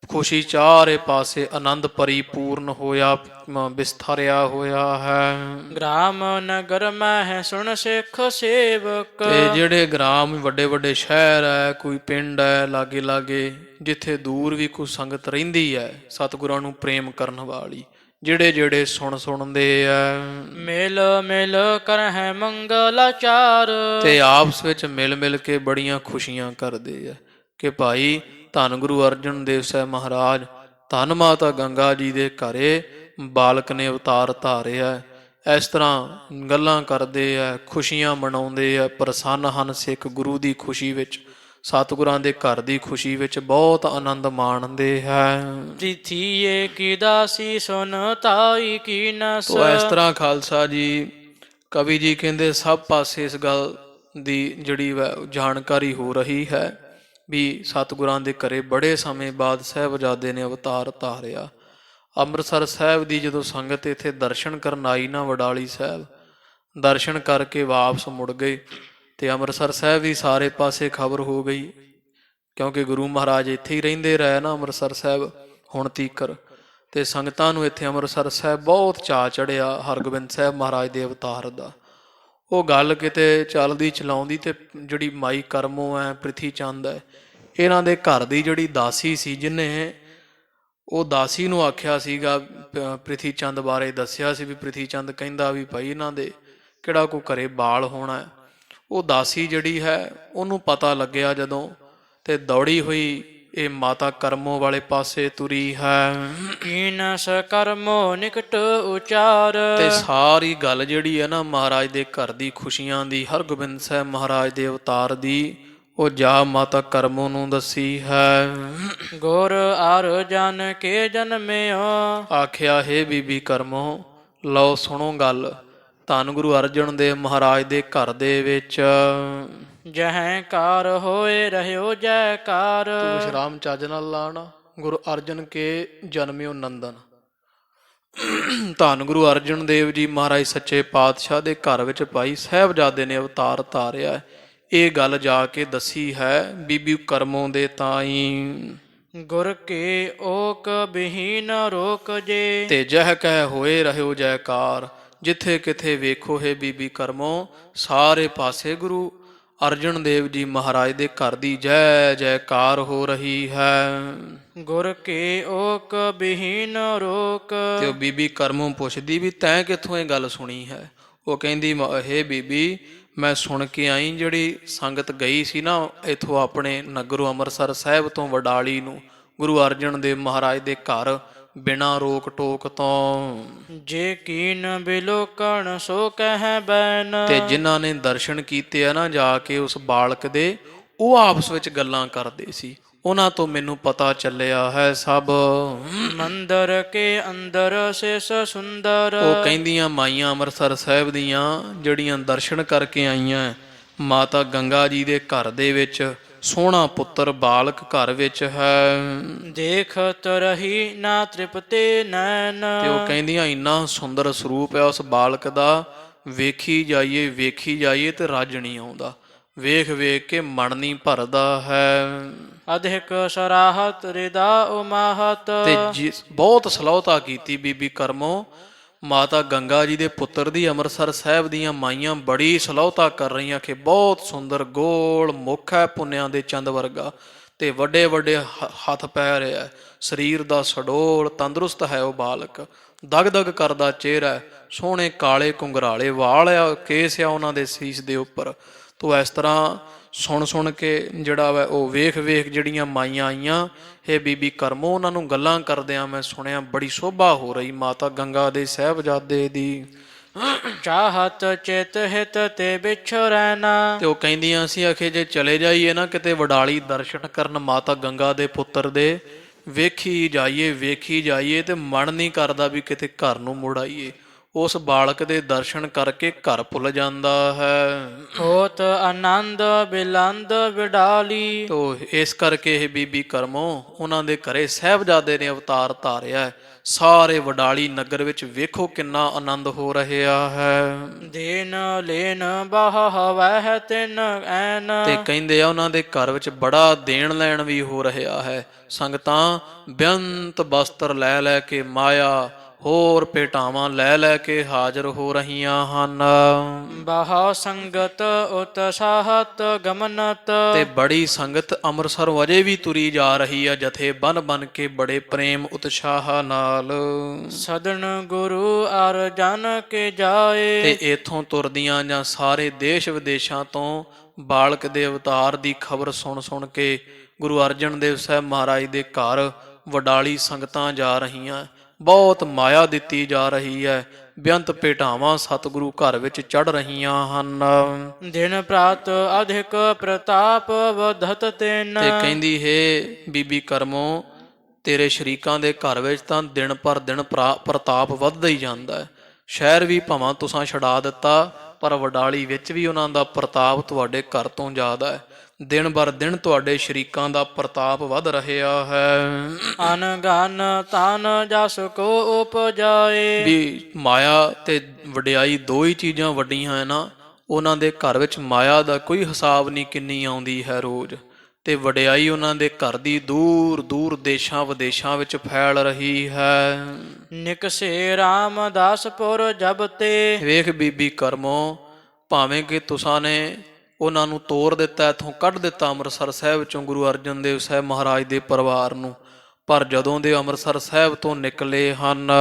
ਖੁਸ਼ੀ ਚਾਰੇ ਪਾਸੇ ਆਨੰਦ ਪਰਿਪੂਰਨ ਹੋਇਆ, ਵਿਸਥਾਰਿਆ ਹੋਇਆ ਹੈ। ਗ੍ਰਾਮ ਨਗਰ ਮਹਿ ਸੁਣ ਸਿੱਖ ਸੇਵਕ। ਤੇ ਜਿਹੜੇ ਗ੍ਰਾਮ ਵੱਡੇ ਵੱਡੇ ਸ਼ਹਿਰ ਹੈ, ਕੋਈ ਪਿੰਡ ਹੈ ਲਾਗੇ ਲਾਗੇ, ਜਿੱਥੇ ਦੂਰ ਵੀ ਕੋਈ ਸੰਗਤ ਰਹਿੰਦੀ ਹੈ ਸਤਿਗੁਰਾਂ ਨੂੰ ਪ੍ਰੇਮ ਕਰਨ ਵਾਲੀ, ਜਿਹੜੇ ਸੁਣਦੇ ਆ। ਮਿਲ ਮਿਲ ਕਰਹਿ ਮੰਗਲਾਚਾਰ। ਤੇ ਆਪਸ ਵਿੱਚ ਮਿਲ ਕੇ ਬੜੀਆਂ ਖੁਸ਼ੀਆਂ ਕਰਦੇ ਆ ਕਿ ਭਾਈ ਧੰਨ ਗੁਰੂ ਅਰਜਨ ਦੇਵ ਸਾਹਿਬ ਮਹਾਰਾਜ, ਧੰਨ ਮਾਤਾ ਗੰਗਾ ਜੀ ਦੇ ਘਰੇ ਬਾਲਕ ਨੇ ਅਵਤਾਰ ਧਾਰਿਆ। ਇਸ ਤਰ੍ਹਾਂ ਗੱਲਾਂ ਕਰਦੇ ਆ, ਖੁਸ਼ੀਆਂ ਮਨਾਉਂਦੇ ਆ, ਪ੍ਰਸੰਨ ਹਨ ਸਿੱਖ ਗੁਰੂ ਦੀ ਖੁਸ਼ੀ ਵਿੱਚ, ਸਤਿਗੁਰਾਂ ਦੇ ਘਰ ਦੀ ਖੁਸ਼ੀ ਵਿੱਚ ਬਹੁਤ ਆਨੰਦ ਮਾਣਦੇ ਹੈ। ਪ੍ਰਿਥੀਏ ਕੀ ਦਾਸੀ ਸੁਨ ਤਾਈ ਕੀ ਨਸ। ਤੋ ਇਸ ਤਰ੍ਹਾਂ ਖਾਲਸਾ ਜੀ, ਕਵੀ ਜੀ ਕਹਿੰਦੇ ਸਭ ਪਾਸੇ ਇਸ ਗੱਲ ਦੀ ਜਿਹੜੀ ਜਾਣਕਾਰੀ ਹੋ ਰਹੀ ਹੈ ਵੀ ਸਤਿਗੁਰਾਂ ਦੇ ਘਰੇ ਬੜੇ ਸਮੇਂ ਬਾਅਦ ਸਾਹਿਬਜ਼ਾਦੇ ਨੇ ਅਵਤਾਰ ਧਾਰਿਆ। ਅੰਮ੍ਰਿਤਸਰ ਸਾਹਿਬ ਦੀ ਜਦੋਂ ਸੰਗਤ ਇੱਥੇ ਦਰਸ਼ਨ ਕਰਨ ਆਈ ਨਾ, ਵਡਾਲੀ ਸਾਹਿਬ ਦਰਸ਼ਨ ਕਰਕੇ ਵਾਪਸ ਮੁੜ ਗਏ ਤੇ ਅੰਮ੍ਰਿਤਸਰ ਸਾਹਿਬ ਵੀ ਸਾਰੇ ਪਾਸੇ ਖਬਰ ਹੋ ਗਈ, ਕਿਉਂਕਿ ਗੁਰੂ ਮਹਾਰਾਜ ਇੱਥੇ ਹੀ ਰਹਿੰਦੇ ਰਹੇ ਨਾ ਅੰਮ੍ਰਿਤਸਰ ਸਾਹਿਬ ਹੁਣ ਤੀਕਰ। ਤੇ ਸੰਗਤਾਂ ਨੂੰ ਇੱਥੇ ਅੰਮ੍ਰਿਤਸਰ ਸਾਹਿਬ ਬਹੁਤ ਚਾਅ ਚੜਿਆ ਹਰਗੋਬਿੰਦ ਸਾਹਿਬ ਮਹਾਰਾਜ ਦੇ ਅਵਤਾਰ ਦਾ। ਉਹ ਗੱਲ ਕਿਤੇ ਚੱਲਦੀ ਚਲਾਉਂਦੀ ਤੇ ਜਿਹੜੀ ਮਾਈ ਕਰਮੋ ਹੈ, ਪ੍ਰਿਥੀ ਚੰਦ ਹੈ, ਇਹਨਾਂ ਦੇ ਘਰ ਦੀ ਜਿਹੜੀ ਦਾਸੀ ਸੀ, ਜਿਹਨੇ ਉਹ ਦਾਸੀ ਨੂੰ ਆਖਿਆ ਸੀਗਾ, ਪ੍ਰਿਥੀ ਚੰਦ ਬਾਰੇ ਦੱਸਿਆ ਸੀ ਵੀ ਪ੍ਰਿਥੀ ਚੰਦ ਕਹਿੰਦਾ ਵੀ ਭਾਈ ਇਹਨਾਂ ਦੇ ਕਿਹੜਾ ਕੋਈ ਘਰੇ ਬਾਲ ਹੋਣਾ। ਉਹ ਦਾਸੀ ਜਿਹੜੀ ਹੈ ਉਹਨੂੰ ਪਤਾ ਲੱਗਿਆ ਜਦੋਂ, ਤੇ ਦੌੜੀ ਹੋਈ ਇਹ ਮਾਤਾ ਕਰਮੋ ਵਾਲੇ ਪਾਸੇ ਤੁਰੀ ਹੈ। ਕੀਨਸ ਕਰਮੋ ਨਿਕਟ ਉਚਾਰ। ਤੇ ਸਾਰੀ ਗੱਲ ਜਿਹੜੀ ਹੈ ਨਾ ਮਹਾਰਾਜ ਦੇ ਘਰ ਦੀ ਖੁਸ਼ੀਆਂ ਦੀ, ਹਰਗੋਬਿੰਦ ਸਾਹਿਬ ਮਹਾਰਾਜ ਦੇ ਅਵਤਾਰ ਦੀ, ਉਹ ਜਾ ਮਾਤਾ ਕਰਮੋ ਨੂੰ ਦੱਸੀ ਹੈ। ਗੁਰ ਅਰਜਨ ਕੇ ਜਨਮਿਓ। ਆਖਿਆ ਹੈ ਬੀਬੀ ਕਰਮੋ, ਲਓ ਸੁਣੋ ਗੱਲ, ਧੰਨ ਗੁਰੂ ਅਰਜਨ ਦੇਵ ਮਹਾਰਾਜ ਦੇ ਘਰ ਦੇ ਵਿੱਚ ਜਹੈ ਕਾਰ ਹੋਏ ਰਹਿਓ ਜੈਕਾਰ। ਤੂੰ ਵਿਸ਼ਰਾਮ ਚੱਜ ਨਾਲ ਲਾਣਾ। ਗੁਰੂ ਅਰਜਨ ਕੇ ਜਨਮਿਓ ਨੰਦਨ। ਧੰਨ ਗੁਰੂ ਅਰਜਨ ਦੇਵ ਜੀ ਮਹਾਰਾਜ ਸੱਚੇ ਪਾਤਸ਼ਾਹ ਦੇ ਘਰ ਵਿੱਚ ਭਾਈ ਸਾਹਿਬਜ਼ਾਦੇ ਨੇ ਅਵਤਾਰ ਧਾਰਿਆ ਹੈ। ਇਹ ਗੱਲ ਜਾ ਕੇ ਦੱਸੀ ਹੈ ਬੀਬੀ ਕਰਮੋਂ ਦੇ ਤਾਈ। ਗੁਰ ਕੇ ਓਕ ਬਿਹੀਨ ਰੋਕ ਜੇ। ਤੇ ਜਹ ਕਹਿ ਹੋਏ ਰਹਿਓ ਜੈਕਾਰ। ਜਿੱਥੇ ਕਿਥੇ ਵੇਖੋ ਹੈ ਬੀਬੀ ਕਰਮੋਂ ਸਾਰੇ ਪਾਸੇ ਗੁਰੂ ਅਰਜਨ ਦੇਵ ਜੀ ਮਹਾਰਾਜ ਦੇ ਘਰ ਦੀ ਜੈ ਜੈਕਾਰ ਹੋ ਰਹੀ ਹੈ। ਗੁਰ ਕੇ ਓਕ ਬਿਹੀਨ ਰੋਕ। ਤੇ ਉਹ ਬੀਬੀ ਕਰਮੋਂ ਪੁੱਛਦੀ ਵੀ ਤੈਂ ਕਿੱਥੋਂ ਇਹ ਗੱਲ ਸੁਣੀ ਹੈ? ਉਹ ਕਹਿੰਦੀ ਹੇ ਬੀਬੀ ਮੈਂ ਸੁਣ ਕੇ ਆਈ ਜਿਹੜੀ ਸੰਗਤ ਗਈ ਸੀ ਨਾ ਇੱਥੋਂ ਆਪਣੇ ਨਗਰੋਂ ਅੰਮ੍ਰਿਤਸਰ ਸਾਹਿਬ ਤੋਂ ਵਡਾਲੀ ਨੂੰ ਗੁਰੂ ਅਰਜਨ ਦੇਵ ਮਹਾਰਾਜ ਦੇ ਘਰ ਬਿਨਾਂ ਰੋਕ ਟੋਕ ਤੋਂ। ਜੇ ਕੀਨ ਬਿਲੋਕਣ ਸੋ ਕਹਿ ਬੈਨ। ਤੇ ਜਿਨ੍ਹਾਂ ਨੇ ਦਰਸ਼ਨ ਕੀਤੇ ਆ ਨਾ ਜਾ ਕੇ ਉਸ ਬਾਲਕ ਦੇ, ਉਹ ਆਪਸ ਵਿੱਚ ਗੱਲਾਂ ਕਰਦੇ ਸੀ। ਉਹਨਾਂ ਤੋਂ ਮੈਨੂੰ ਪਤਾ ਚੱਲਿਆ ਹੈ ਸਭ। ਮੰਦਰ ਕੇ ਅੰਦਰ ਸਿਸ ਸੁੰਦਰ। ਉਹ ਕਹਿੰਦੀਆਂ ਮਾਈਆਂ ਅੰਮ੍ਰਿਤਸਰ ਸਾਹਿਬ ਦੀਆਂ ਜਿਹੜੀਆਂ ਦਰਸ਼ਨ ਕਰਕੇ ਆਈਆਂ ਮਾਤਾ ਗੰਗਾ ਜੀ ਦੇ ਘਰ ਦੇ ਵਿੱਚ ਸੋਹਣਾ ਪੁੱਤਰ ਬਾਲਕ ਘਰ ਵਿੱਚ ਹੈ। ਦੇਖਤ ਰਹੀ ਨਾ ਤ੍ਰਿਪਤੇ ਨੈਣ। ਤੇ ਉਹ ਕਹਿੰਦੀਆਂ ਇੰਨਾ ਸੁੰਦਰ ਸਰੂਪ ਹੈ ਉਸ ਬਾਲਕ ਦਾ, ਵੇਖੀ ਜਾਈਏ ਤੇ ਰੱਜ ਨਹੀਂ ਆਉਂਦਾ। ਵੇਖ ਵੇਖ ਕੇ ਮਨ ਨਹੀਂ ਭਰਦਾ ਹੈ। ਅਧਿਕ ਸਰਾਹਤ ਰਿਦਾ ਉਮਾਹਤ। ਤੇ ਬਹੁਤ ਸਲਾਹਤਾ ਕੀਤੀ ਬੀਬੀ ਕਰਮੋਂ ਮਾਤਾ ਗੰਗਾ ਜੀ ਦੇ ਪੁੱਤਰ ਦੀ। ਅੰਮ੍ਰਿਤਸਰ ਸਾਹਿਬ ਦੀਆਂ ਮਾਈਆਂ ਬੜੀ ਸਲਾਹਤਾ ਕਰ ਰਹੀਆਂ ਕਿ ਬਹੁਤ ਸੁੰਦਰ ਗੋਲ ਮੁੱਖ ਹੈ, ਪੁੰਨਿਆਂ ਦੇ ਚੰਦ ਵਰਗਾ, ਤੇ ਵੱਡੇ ਵੱਡੇ ਹੱਥ ਪੈਰ ਹੈ, ਸਰੀਰ ਦਾ ਸਡੋਲ ਤੰਦਰੁਸਤ ਹੈ ਉਹ ਬਾਲਕ, ਦਗ ਦਗ ਕਰਦਾ ਚਿਹਰਾ, ਸੋਹਣੇ ਕਾਲੇ ਘੁੰਗਰਾਲੇ ਵਾਲ ਆ, ਕੇਸ ਆ ਉਹਨਾਂ ਦੇ ਸੀਸ ਦੇ ਉੱਪਰ। ਤੋ ਇਸ ਤਰ੍ਹਾਂ ਸੁਣ ਕੇ ਜਿਹੜਾ ਵਾ ਉਹ ਵੇਖ ਜਿਹੜੀਆਂ ਮਾਈਆਂ ਆਈਆਂ ਇਹ ਬੀਬੀ ਕਰਮੋਂ ਉਹਨਾਂ ਨੂੰ ਗੱਲਾਂ ਕਰਦਿਆਂ ਮੈਂ ਸੁਣਿਆ ਬੜੀ ਸ਼ੋਭਾ ਹੋ ਰਹੀ ਮਾਤਾ ਗੰਗਾ ਦੇ ਸਾਹਿਬਜ਼ਾਦੇ ਦੀ। ਚਾਹਤ ਚਿਤ ਹਿਤ ਤੇ ਵਿਛਰੈਨਾ। ਤੇ ਉਹ ਕਹਿੰਦੀਆਂ ਸੀ ਅਖੇ ਜੇ ਚਲੇ ਜਾਈਏ ਨਾ ਕਿਤੇ ਵਡਾਲੀ ਦਰਸ਼ਨ ਕਰਨ ਮਾਤਾ ਗੰਗਾ ਦੇ ਪੁੱਤਰ ਦੇ, ਵੇਖੀ ਜਾਈਏ ਤੇ ਮਨ ਨਹੀਂ ਕਰਦਾ ਵੀ ਕਿਤੇ ਘਰ ਨੂੰ ਮੁੜ ਆਈਏ। ਉਸ ਬਾਲਕ ਦੇ ਦਰਸ਼ਨ ਕਰਕੇ ਘਰ ਭੁੱਲ ਜਾਂਦਾ ਹੈ। ਹੋਤ ਆਨੰਦ ਬਿਲੰਦ ਵਿਡਾਲੀ। ਤੋ ਇਸ ਕਰਕੇ ਇਹ ਬੀਬੀ ਕਰਮੋਂ ਉਹਨਾਂ ਦੇ ਘਰੇ ਸਾਹਿਬਜ਼ਾਦੇ ਨੇ ਅਵਤਾਰ ਧਾਰਿਆ। ਸਾਰੇ ਵਡਾਲੀ ਨਗਰ ਵਿੱਚ ਵੇਖੋ ਕਿੰਨਾ ਆਨੰਦ ਹੋ ਰਿਹਾ ਹੈ। ਦੇਨ ਲੈਨ ਬਾਹ ਵਹਿ ਤਿਨ ਐਨ। ਤੇ ਕਹਿੰਦੇ ਆ ਉਹਨਾਂ ਦੇ ਘਰ ਵਿੱਚ ਬੜਾ ਦੇਣ ਲੈਣ ਵੀ ਹੋ ਰਿਹਾ ਹੈ। ਸੰਗਤਾਂ ਬੇਅੰਤ ਬਸਤਰ ਲੈ ਕੇ ਮਾਇਆ ਹੋਰ ਭੇਟਾਵਾਂ ਲੈ ਕੇ ਹਾਜ਼ਰ ਹੋ ਰਹੀਆਂ ਹਨ। ਬਾਹ ਸੰਗਤ ਉਤਸਾਹਤ ਗਮਨਤ। ਤੇ ਬੜੀ ਸੰਗਤ ਅੰਮ੍ਰਿਤਸਰ ਵਜੇ ਵੀ ਤੁਰੀ ਜਾ ਰਹੀ ਆ ਜਥੇ ਬਨ ਕੇ ਬੜੇ ਪ੍ਰੇਮ ਉਤਸ਼ਾਹ ਨਾਲ। ਸਦਨ ਗੁਰੂ ਅਰਜਨ ਕੇ ਜਾਏ। ਤੇ ਇਥੋਂ ਤੁਰਦੀਆਂ ਜਾਂ ਸਾਰੇ ਦੇਸ਼ ਵਿਦੇਸ਼ਾਂ ਤੋਂ ਬਾਲਕ ਦੇ ਅਵਤਾਰ ਦੀ ਖਬਰ ਸੁਣ ਕੇ ਗੁਰੂ ਅਰਜਨ ਦੇਵ ਸਾਹਿਬ ਮਹਾਰਾਜ ਦੇ ਘਰ ਵਡਾਲੀ ਸੰਗਤਾਂ ਜਾ ਰਹੀਆਂ। ਬਹੁਤ ਮਾਇਆ ਦਿੱਤੀ ਜਾ ਰਹੀ ਹੈ। ਬੇਅੰਤ ਭੇਟਾਵਾਂ ਸਤਿਗੁਰੂ ਘਰ ਵਿੱਚ ਚੜ ਰਹੀਆਂ ਹਨ। ਦਿਨ ਪ੍ਰਾਤ ਅਧਿਕ ਪ੍ਰਤਾਪ ਵਧਤ ਤਿਨ। ਤੇ ਕਹਿੰਦੀ ਹੈ ਬੀਬੀ ਕਰਮੋਂ ਤੇਰੇ ਸ਼ਰੀਕਾਂ ਦੇ ਘਰ ਵਿੱਚ ਤਾਂ ਦਿਨ ਪਰ ਦਿਨ ਪ੍ਰਤਾਪ ਵੱਧਦਾ ਹੀ ਜਾਂਦਾ ਹੈ। ਸ਼ਹਿਰ ਵੀ ਭਾਵਾਂ ਤੁਸਾਂ ਛਡਾ ਦਿੱਤਾ ਪਰ ਵਡਾਲੀ ਵਿੱਚ ਵੀ ਉਹਨਾਂ ਦਾ ਪ੍ਰਤਾਪ ਤੁਹਾਡੇ ਘਰ ਤੋਂ ਜ਼ਿਆਦਾ ਹੈ। ਦਿਨ ਬਰ ਦਿਨ ਤੁਹਾਡੇ ਸ਼ਰੀਕਾਂ ਦਾ ਪ੍ਰਤਾਪ ਵੱਧ ਰਿਹਾ ਹੈ। ਅਨਗਨ ਤਨ ਜਸ ਕੋ ਉਪਜਾਏ। ਵੀ ਮਾਇਆ ਤੇ ਵਡਿਆਈ ਦੋ ਹੀ ਚੀਜ਼ਾਂ ਵੱਡੀਆਂ ਹੈ ਨਾ। ਉਹਨਾਂ ਦੇ ਘਰ ਵਿੱਚ ਮਾਇਆ ਦਾ ਕੋਈ ਹਿਸਾਬ ਨਹੀਂ ਕਿੰਨੀ ਆਉਂਦੀ ਹੈ ਰੋਜ਼, ਤੇ ਵਡਿਆਈ ਉਹਨਾਂ ਦੇ ਘਰ ਦੀ ਦੂਰ ਦੂਰ ਦੇਸ਼ਾਂ ਵਿਦੇਸ਼ਾਂ ਵਿੱਚ ਫੈਲ ਰਹੀ ਹੈ। ਨਿਕਸੇ ਰਾਮਦਾਸਪੁਰ ਜਬ ਤੇ। ਵੇਖ ਬੀਬੀ ਕਰਮੋਂ ਭਾਵੇਂ ਕਿ ਤੁਸਾਂ ਨੇ ਉਹਨਾਂ ਨੂੰ ਤੋੜ ਦਿੱਤਾ, ਇੱਥੋਂ ਕੱਢ ਦਿੱਤਾ ਅੰਮ੍ਰਿਤਸਰ ਸਾਹਿਬ ਵਿੱਚੋਂ ਗੁਰੂ ਅਰਜਨ ਦੇਵ ਸਾਹਿਬ ਮਹਾਰਾਜ ਦੇ ਪਰਿਵਾਰ ਨੂੰ, ਪਰ ਜਦੋਂ ਦੇ ਅੰਮ੍ਰਿਤਸਰ ਸਾਹਿਬ ਤੋਂ ਨਿਕਲੇ ਹਨ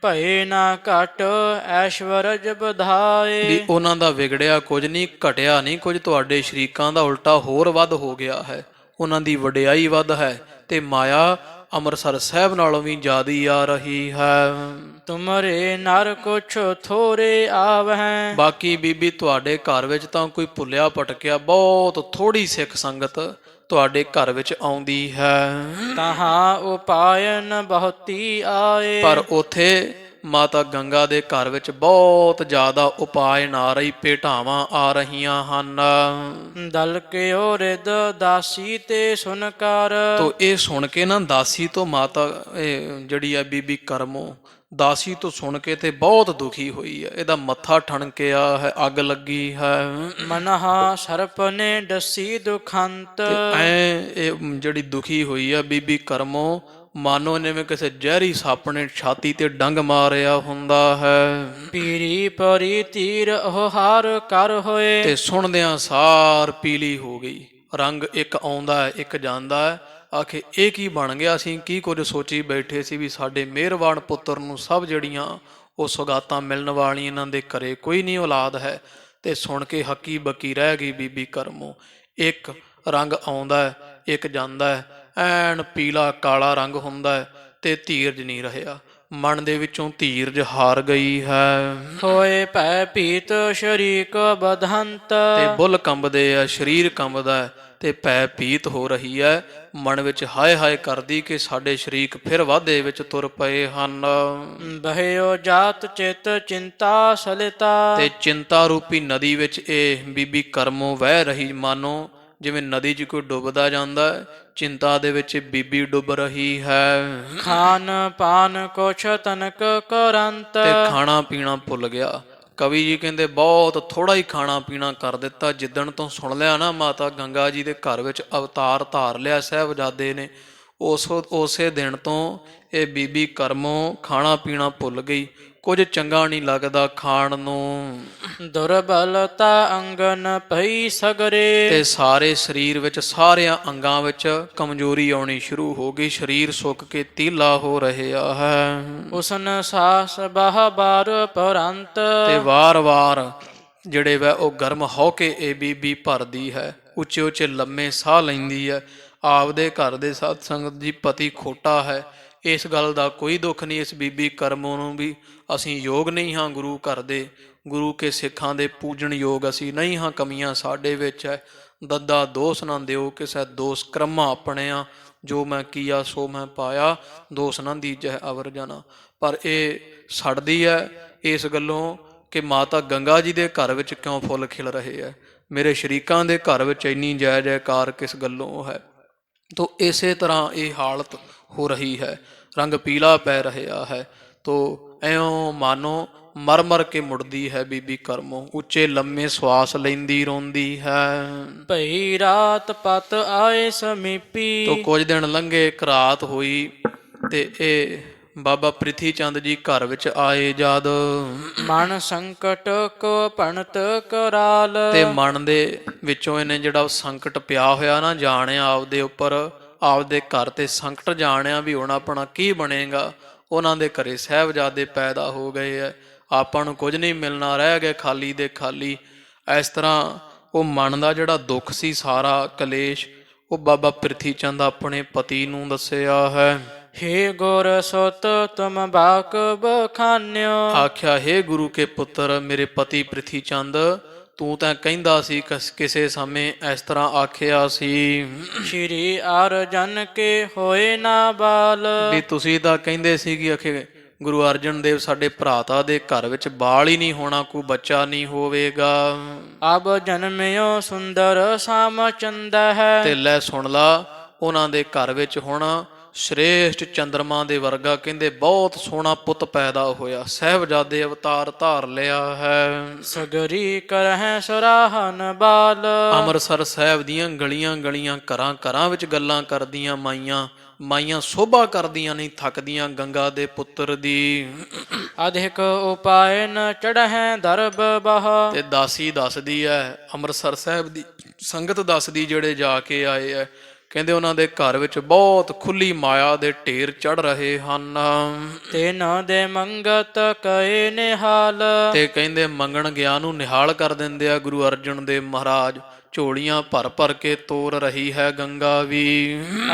ਭਏ ਨਾ ਘਟ ਐਸ਼ਵਰਜ ਵਧਾਏ। ਵੀ ਉਹਨਾਂ ਦਾ ਵਿਗੜਿਆ ਕੁਝ ਨਹੀਂ, ਘਟਿਆ ਨਹੀਂ ਕੁਝ, ਤੁਹਾਡੇ ਸ਼ਰੀਕਾਂ ਦਾ ਉਲਟਾ ਹੋਰ ਵੱਧ ਹੋ ਗਿਆ ਹੈ। ਉਹਨਾਂ ਦੀ ਵਡਿਆਈ ਵੱਧ ਹੈ ਤੇ ਮਾਇਆ ਅੰਮ੍ਰਿਤਸਰ ਸਾਹਿਬ ਨਾਲੋਂ ਵੀ ਜ਼ਿਆਦੀ ਆ ਰਹੀ ਹੈ। ਤੁਮਰੇ ਨਰ ਕੁਛ ਥੋੜੇ ਆਵਹਿ। ਬਾਕੀ ਬੀਬੀ ਤੁਹਾਡੇ ਘਰ ਵਿੱਚ ਤਾਂ ਕੋਈ ਭੁੱਲਿਆ ਭਟਕਿਆ ਬਹੁਤ ਥੋੜੀ ਸਿੱਖ ਸੰਗਤ ਤੁਹਾਡੇ ਘਰ ਵਿੱਚ ਆਉਂਦੀ ਹੈ। ਤਹਾਂ ਉਪਾਇਨ ਬਹੁਤੀ ਆਏ। ਪਰ ਉਥੇ ਮਾਤਾ ਗੰਗਾ ਦੇ ਘਰ ਵਿੱਚ ਬਹੁਤ ਜ਼ਿਆਦਾ ਉਪਾਏ ਨਾਰੀ ਭੇਟਾਵਾਂ ਆ ਰਹੀਆਂ ਹਨ। ਦਲ ਕਿਓ ਰਿਦ ਦਾਸੀ ਤੇ ਸੁਨਕਾਰ। ਤੋ ਇਹ ਸੁਣ ਕੇ ਨਾ ਦਾਸੀ ਤੋਂ ਮਾਤਾ ਜਿਹੜੀ ਆ ਬੀਬੀ ਕਰਮੋ ਦਾਸੀ ਤੋਂ ਸੁਣ ਕੇ ਤੇ ਬਹੁਤ ਦੁਖੀ ਹੋਈ ਹੈ। ਇਹਦਾ ਮੱਥਾ ਠਣਕਿਆ ਹੈ, ਅੱਗ ਲੱਗੀ ਹੈ। ਮਨਹਾ ਸਰਪ ਨੇ ਡਸੀ ਦੁਖੰਤ। ਇਹ ਜਿਹੜੀ ਦੁਖੀ ਹੋਈ ਆ ਬੀਬੀ ਕਰਮੋ ਮਾਨੋ ਜਿਵੇਂ ਕਿਸੇ ਜ਼ਹਿਰੀ ਸੱਪ ਨੇ ਛਾਤੀ ਤੇ ਡੰਗ ਮਾਰਿਆ ਹੁੰਦਾ ਹੈ। ਪੀਰੀ ਪਰੀ ਤੀਰ ਉਹ ਹਾਰ ਕਰ ਹੋਏ। ਤੇ ਸੁਣਦਿਆਂ ਸਾਰ ਪੀਲੀ ਹੋ ਗਈ। ਰੰਗ ਇੱਕ ਆਉਂਦਾ ਹੈ ਇੱਕ ਜਾਂਦਾ ਹੈ। ਆਖੇ ਇਹ ਕੀ ਬਣ ਗਿਆ, ਅਸੀਂ ਕੀ ਕੁਝ ਸੋਚੀ ਬੈਠੇ ਸੀ ਵੀ ਸਾਡੇ ਮਿਹਰਬਾਨ ਪੁੱਤਰ ਨੂੰ ਸਭ ਜਿਹੜੀਆਂ ਉਹ ਸੁਗਾਤਾਂ ਮਿਲਣ ਵਾਲੀਆਂ, ਇਹਨਾਂ ਦੇ ਘਰੇ ਕੋਈ ਨਹੀਂ ਔਲਾਦ ਹੈ। ਤੇ ਸੁਣ ਕੇ ਹੱਕੀ ਬੱਕੀ ਰਹਿ ਗਈ ਬੀਬੀ ਕਰਮੋ। ਇੱਕ ਰੰਗ ਆਉਂਦਾ ਹੈ ਇੱਕ ਜਾਂਦਾ ਹੈ, ਐਨ ਪੀਲਾ ਕਾਲਾ ਰੰਗ ਹੁੰਦਾ ਹੈ ਤੇ ਧੀਰਜ ਨਹੀਂ ਰਿਹਾ। ਮਨ ਦੇ ਵਿੱਚੋਂ ਧੀਰਜ ਹਾਰ ਗਈ ਹੈ। ਹੋਏ ਭੈ ਭੀਤ ਸ਼ਰੀਕ ਬਧੰਤ। ਤੇ ਬੁੱਲ ਕੰਬਦੇ ਆ, ਸਰੀਰ ਕੰਬਦਾ ਹੈ ਤੇ ਭੈ ਭੀਤ ਹੋ ਰਹੀ ਹੈ। ਮਨ ਵਿੱਚ ਹਾਏ ਹਾਏ ਕਰਦੀ ਕਿ ਸਾਡੇ ਸ਼ਰੀਕ ਫਿਰ ਵਾਧੇ ਵਿੱਚ ਤੁਰ ਪਏ ਹਨ। ਬਹਿਓ ਜਾਤ ਚਿਤ ਚਿੰਤਾ ਸਲਿਤਾ। ਤੇ ਚਿੰਤਾ ਰੂਪੀ ਨਦੀ ਵਿੱਚ ਇਹ ਬੀਬੀ ਕਰਮੋ ਵਹਿ ਰਹੀ, ਮਾਨੋ ਜਿਵੇਂ ਨਦੀ 'ਚ ਕੋਈ ਡੁੱਬਦਾ ਜਾਂਦਾ ਹੈ। ਚਿੰਤਾ ਦੇ ਵਿੱਚ ਬੀਬੀ ਡੁੱਬ ਰਹੀ ਹੈ। ਖਾਨ ਪਾਨ ਕੁਛ ਤਨਕ ਕਰੰਤ। ਤੇ ਖਾਣਾ ਪੀਣਾ ਭੁੱਲ ਗਿਆ। ਕਵੀ ਜੀ ਕਹਿੰਦੇ ਬਹੁਤ ਥੋੜਾ ਹੀ ਖਾਣਾ ਪੀਣਾ ਕਰ ਦਿੱਤਾ। ਜਿੱਦਣ ਤੋਂ ਸੁਣ ਲਿਆ ਨਾ ਮਾਤਾ ਗੰਗਾ ਜੀ ਦੇ ਘਰ ਵਿੱਚ ਅਵਤਾਰ ਧਾਰ ਲਿਆ ਸਾਹਿਬਜ਼ਾਦੇ ਨੇ, ਉਸੇ ਦਿਨ ਤੋਂ ਇਹ ਬੀਬੀ ਕਰਮੋ ਖਾਣਾ ਪੀਣਾ ਭੁੱਲ ਗਈ। ਕੁਝ ਚੰਗਾ ਨਹੀਂ ਲੱਗਦਾ ਖਾਣ ਨੂੰ। ਦੁਰਬਲਤਾ ਅੰਗਨ ਪਈ ਸਗਰੇ। ਤੇ ਸਾਰੇ ਸਰੀਰ ਵਿੱਚ ਸਾਰਿਆਂ ਅੰਗਾਂ ਵਿੱਚ ਕਮਜ਼ੋਰੀ ਆਉਣੀ ਸ਼ੁਰੂ ਹੋ ਗਈ। ਸਰੀਰ ਸੁੱਕ ਕੇ ਤੀਲਾ ਹੋ ਰਿਹਾ ਹੈ। ਉਸਨ ਸਾਸ ਬਾਹ ਬਾਰ ਪਰੰਤ। ਤੇ ਵਾਰ-ਵਾਰ ਜਿਹੜੇ ਵੈ ਉਹ ਗਰਮ ਹੋ ਕੇ ਇਹ ਬੀਬੀ ਭਰਦੀ ਹੈ। ਉੱਚੇ ਉੱਚੇ ਲੰਮੇ ਸਾਹ ਲੈਂਦੀ ਹੈ। ਆਪਦੇ ਘਰ ਦੇ ਸਾਧ ਸੰਗਤ ਜੀ ਪਤੀ ਖੋਟਾ ਹੈ, ਇਸ ਗੱਲ ਦਾ ਕੋਈ ਦੁੱਖ ਨਹੀਂ ਇਸ ਬੀਬੀ ਕਰਮੋ ਨੂੰ ਵੀ। ਅਸੀਂ ਯੋਗ ਨਹੀਂ ਹਾਂ ਗੁਰੂ ਘਰ ਦੇ, ਗੁਰੂ ਕੇ ਸਿੱਖਾਂ ਦੇ ਪੂਜਣ ਯੋਗ ਅਸੀਂ ਨਹੀਂ ਹਾਂ, ਕਮੀਆਂ ਸਾਡੇ ਵਿੱਚ ਹੈ। ਦੱਦਾ ਦੋਸ਼ ਨਾ ਦਿਓ ਕਿਸੇ ਦੋਸ਼ ਕਰਮਾਂ ਆਪਣਿਆਂ, ਜੋ ਮੈਂ ਕੀਆ ਸੋ ਮੈਂ ਪਾਇਆ, ਦੋਸ਼ ਨਾ ਦੀਜੈ ਅਵਰ ਜਨਾ। ਪਰ ਇਹ ਸੜਦੀ ਹੈ ਇਸ ਗੱਲੋਂ ਕਿ ਮਾਤਾ ਗੰਗਾ ਜੀ ਦੇ ਘਰ ਵਿੱਚ ਕਿਉਂ ਫੁੱਲ ਖਿਲ ਰਹੇ ਹੈ, ਮੇਰੇ ਸ਼ਰੀਕਾਂ ਦੇ ਘਰ ਵਿੱਚ ਇੰਨੀ ਜੈ ਜੈਕਾਰ ਕਿਸ ਗੱਲੋਂ ਹੈ। ਤੋ ਇਸੇ ਤਰ੍ਹਾਂ ਇਹ ਹਾਲਤ ਹੋ ਰਹੀ ਹੈ। ਰੰਗ ਪੀਲਾ ਪੈ ਰਿਹਾ ਹੈ। ਤੋ ਇਉਂ ਮਾਨੋ ਮਰ ਮਰ ਕੇ ਮੁੜਦੀ ਹੈ ਬੀਬੀ ਕਰਮੋ। ਉੱਚੇ ਲੰਮੇ ਸਵਾਸ ਲੈਂਦੀ ਰੋਂਦੀ ਹੈ। ਭਈ ਰਾਤ ਪਤ ਆਏ ਸਮੀਪੀ। ਤੋ ਕੁਝ ਦਿਨ ਲੰਘੇ, ਇੱਕ ਰਾਤ ਹੋਈ ਤੇ ਇਹ ਬਾਬਾ ਪ੍ਰਿਥੀ ਚੰਦ ਜੀ ਘਰ ਵਿੱਚ ਆਏ ਜਦ। ਮਨ ਸੰਕਟ ਕੋ ਭਣਤ ਕਰਾਲ। ਤੇ ਮਨ ਦੇ ਵਿੱਚੋਂ ਇਹਨੇ ਜਿਹੜਾ ਸੰਕਟ ਪਿਆ ਹੋਇਆ ਨਾ ਜਾਣਿਆ ਆਪਦੇ ਉੱਪਰ, ਆਪਦੇ ਘਰ ਤੇ ਸੰਕਟ ਜਾਣਿਆ ਵੀ ਹੁਣ ਆਪਣਾ ਕੀ ਬਣੇਗਾ। ਉਹਨਾਂ ਦੇ ਘਰੇ ਸਾਹਿਬਜ਼ਾਦੇ ਪੈਦਾ ਹੋ ਗਏ ਹੈ, ਆਪਾਂ ਨੂੰ ਕੁਝ ਨਹੀਂ ਮਿਲਣਾ, ਰਹਿ ਗਏ ਖਾਲੀ ਦੇ ਖਾਲੀ। ਇਸ ਤਰ੍ਹਾਂ ਉਹ ਮਨ ਦਾ ਜਿਹੜਾ ਦੁੱਖ ਸੀ ਸਾਰਾ ਕਲੇਸ਼, ਉਹ ਬਾਬਾ ਪ੍ਰਿਥੀ ਚੰਦ ਆਪਣੇ ਪਤੀ ਨੂੰ ਦੱਸਿਆ ਹੈ। ਹੇ ਗੁਰ ਸੁਤ ਤੁਮ ਬਾਕ ਬਖਾਨਿਓ। ਆਖਿਆ ਹੇ ਗੁਰੂ ਕੇ ਪੁੱਤਰ ਮੇਰੇ ਪਤੀ ਪ੍ਰਿਥੀ ਚੰਦ, ਤੂੰ ਤਾਂ ਕਹਿੰਦਾ ਸੀ ਕਿਸੇ ਸਮੇਂ ਇਸ ਤਰ੍ਹਾਂ ਆਖਿਆ ਸੀ ਸ਼੍ਰੀ ਅਰਜਨ ਕੇ ਹੋਏ ਨਾ ਬਾਲ। ਵੀ ਤੁਸੀਂ ਤਾਂ ਕਹਿੰਦੇ ਸੀ ਕਿ ਆਖੇ ਗੁਰੂ ਅਰਜਨ ਦੇਵ ਸਾਡੇ ਭਰਾਤਾ ਦੇ ਘਰ ਵਿੱਚ ਬਾਲ ਹੀ ਨਹੀਂ ਹੋਣਾ, ਕੋਈ ਬੱਚਾ ਨਹੀਂ ਹੋਵੇਗਾ। ਅਬ ਜਨਮਿਓ ਸੁੰਦਰ ਸਾਮ ਚੰਦਾ ਹੈ। ਤੇ ਲੈ ਸੁਣ ਲਾ, ਉਹਨਾਂ ਦੇ ਘਰ ਵਿੱਚ ਹੁਣ ਸ਼੍ਰੇਸ਼ਟ ਚੰਦਰਮਾ ਦੇ ਵਰਗਾ ਕਹਿੰਦੇ ਬਹੁਤ ਸੋਹਣਾ ਪੁੱਤ ਪੈਦਾ ਹੋਇਆ। ਸਾਹਿਬਜ਼ਾਦੇ ਅਵਤਾਰ ਧਾਰ ਲਿਆ ਹੈ। ਸਗਰੀ ਕਰਹਿ ਸਰਾਹਨ ਬਾਲ। ਅੰਮ੍ਰਿਤਸਰ ਸਾਹਿਬ ਦੀਆਂ ਗਲੀਆਂ ਗਲੀਆਂ ਘਰਾਂ ਘਰਾਂ ਵਿੱਚ ਗੱਲਾਂ ਕਰਦੀਆਂ ਮਾਈਆਂ ਸੋਭਾ ਕਰਦੀਆਂ ਨਹੀਂ ਥੱਕਦੀਆਂ ਗੰਗਾ ਦੇ ਪੁੱਤਰ ਦੀ। ਅਧਿਕ ਉਪਾਇ ਨ ਚੜ੍ਹੈ ਦਰਬ ਬਹ। ਤੇ ਦਾਸੀ ਦੱਸਦੀ ਹੈ, ਅੰਮ੍ਰਿਤਸਰ ਸਾਹਿਬ ਦੀ ਸੰਗਤ ਦੱਸਦੀ ਜਿਹੜੇ ਜਾ ਕੇ ਆਏ ਹੈ, ਕਹਿੰਦੇ ਉਹਨਾਂ ਦੇ ਘਰ ਵਿੱਚ ਬਹੁਤ ਖੁੱਲੀ ਮਾਇਆ ਦੇ ਢੇਰ ਚੜ ਰਹੇ ਹਨ। ਤਿਨ ਦੇ ਮੰਗਤ ਕਏ ਨਿਹਾਲ। ਤੇ ਕਹਿੰਦੇ ਮੰਗਣ ਗਿਆ ਨੂੰ ਨਿਹਾਲ ਕਰ ਦਿੰਦੇ ਆ ਗੁਰੂ ਅਰਜਨ ਦੇਵ ਮਹਾਰਾਜ। ਝੋਲੀਆਂ ਭਰ ਭਰ ਕੇ ਤੋਰ ਰਹੀ ਹੈ ਗੰਗਾ ਵੀ।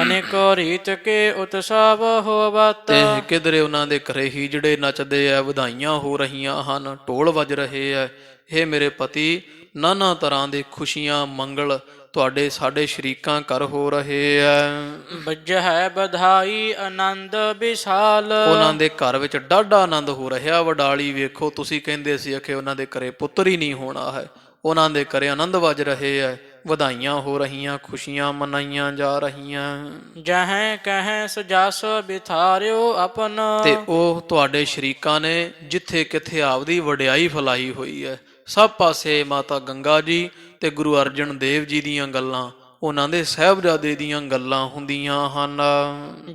ਅਨੇਕੋ ਰੀਤ ਕੇ ਉਤਸਵ ਹੋਵਤ। ਤੇ ਕਿਧਰੇ ਉਹਨਾਂ ਦੇ ਘਰੇ ਹੀਜੜੇ ਨੱਚਦੇ ਆ, ਵਧਾਈਆਂ ਹੋ ਰਹੀਆਂ ਹਨ, ਢੋਲ ਵੱਜ ਰਹੇ ਹੈ। ਇਹ ਮੇਰੇ ਪਤੀ ਨਾਨਾ ਤਰ੍ਹਾਂ ਦੇ ਖੁਸ਼ੀਆਂ ਮੰਗਲ ਤੁਹਾਡੇ ਸਾਡੇ ਸ਼ਰੀਕਾਂ ਕਰ ਹੋ ਰਹੇ ਐ। ਬੱਜਹਿ ਬਧਾਈ ਆਨੰਦ ਵਿਸਾਲ। ਉਹਨਾਂ ਦੇ ਘਰ ਵਿੱਚ ਡਾਢਾ ਆਨੰਦ ਹੋ ਰਿਹਾ। ਵਡਾਲੀ ਵੇਖੋ, ਤੁਸੀਂ ਕਹਿੰਦੇ ਸੀ ਕਿ ਉਹਨਾਂ ਦੇ ਘਰੇ ਪੁੱਤਰ ਹੀ ਨਹੀਂ ਹੋਣਾ ਹੈ, ਉਹਨਾਂ ਦੇ ਘਰੇ ਆਨੰਦ ਵੱਜ ਰਹੇ ਐ, ਵਧਾਈਆਂ ਹੋ ਰਹੀਆਂ, ਖੁਸ਼ੀਆਂ ਮਨਾਈਆਂ ਜਾ ਰਹੀਆਂ। ਜਹੈ ਕਹਿ ਸਜਸ ਬਿਥਾਰਿਓ ਆਪਨ। ਤੇ ਉਹ ਤੁਹਾਡੇ ਸ਼ਰੀਕਾਂ ਨੇ ਜਿੱਥੇ ਕਿੱਥੇ ਆਪਦੀ ਵਡਿਆਈ ਫੈਲਾਈ ਹੋਈ ਹੈ। ਸਭ ਪਾਸੇ ਮਾਤਾ ਗੰਗਾ ਜੀ ਤੇ ਗੁਰੂ ਅਰਜਨ ਦੇਵ ਜੀ ਦੀਆਂ ਗੱਲਾਂ, ਉਹਨਾਂ ਦੇ ਸਾਹਿਬਜ਼ਾਦੇ ਦੀਆਂ ਗੱਲਾਂ ਹੁੰਦੀਆਂ ਹਨ।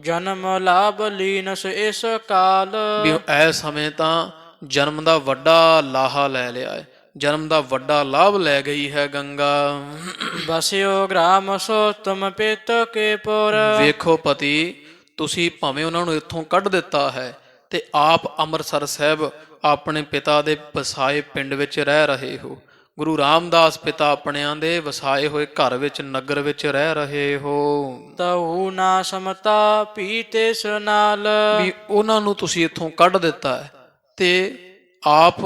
ਜਨਮ ਲਾਭ ਲੀਨਸ ਇਸ ਕਾਲ। ਵੀ ਇਸ ਸਮੇਂ ਤਾਂ ਜਨਮ ਦਾ ਵੱਡਾ ਲਾਹਾ ਲੈ ਲਿਆ ਹੈ, ਜਨਮ ਦਾ ਵੱਡਾ ਲਾਭ ਲੈ ਗਈ ਹੈ ਗੰਗਾ। ਬਸਿਓ ਗ੍ਰਾਮ ਸੋ ਤੁਮ ਪਿਤ ਕੇ ਪੁਰ। ਵੇਖੋ ਪਤੀ, ਤੁਸੀਂ ਭਾਵੇਂ ਉਹਨਾਂ ਨੂੰ ਇੱਥੋਂ ਕੱਢ ਦਿੱਤਾ ਹੈ ਤੇ ਆਪ ਅੰਮ੍ਰਿਤਸਰ ਸਾਹਿਬ ਆਪਣੇ ਪਿਤਾ ਦੇ ਵਸਾਏ ਪਿੰਡ ਵਿੱਚ ਰਹਿ ਰਹੇ ਹੋ। ਗੁਰੂ ਰਾਮਦਾਸ ਪਿਤਾ ਆਪਣਿਆਂ ਦੇ ਵਸਾਏ ਹੋਏ ਘਰ ਵਿੱਚ, ਨਗਰ ਵਿੱਚ ਰਹਿ ਰਹੇ ਹੋ। ਤਉ ਨਾ ਸਮਤਾ ਪੀਤੇ ਨਾਲ। ਵੀ ਉਹਨਾਂ ਨੂੰ ਤੁਸੀਂ ਇੱਥੋਂ ਕੱਢ ਦਿੱਤਾ ਹੈ ਤੇ ਆਪ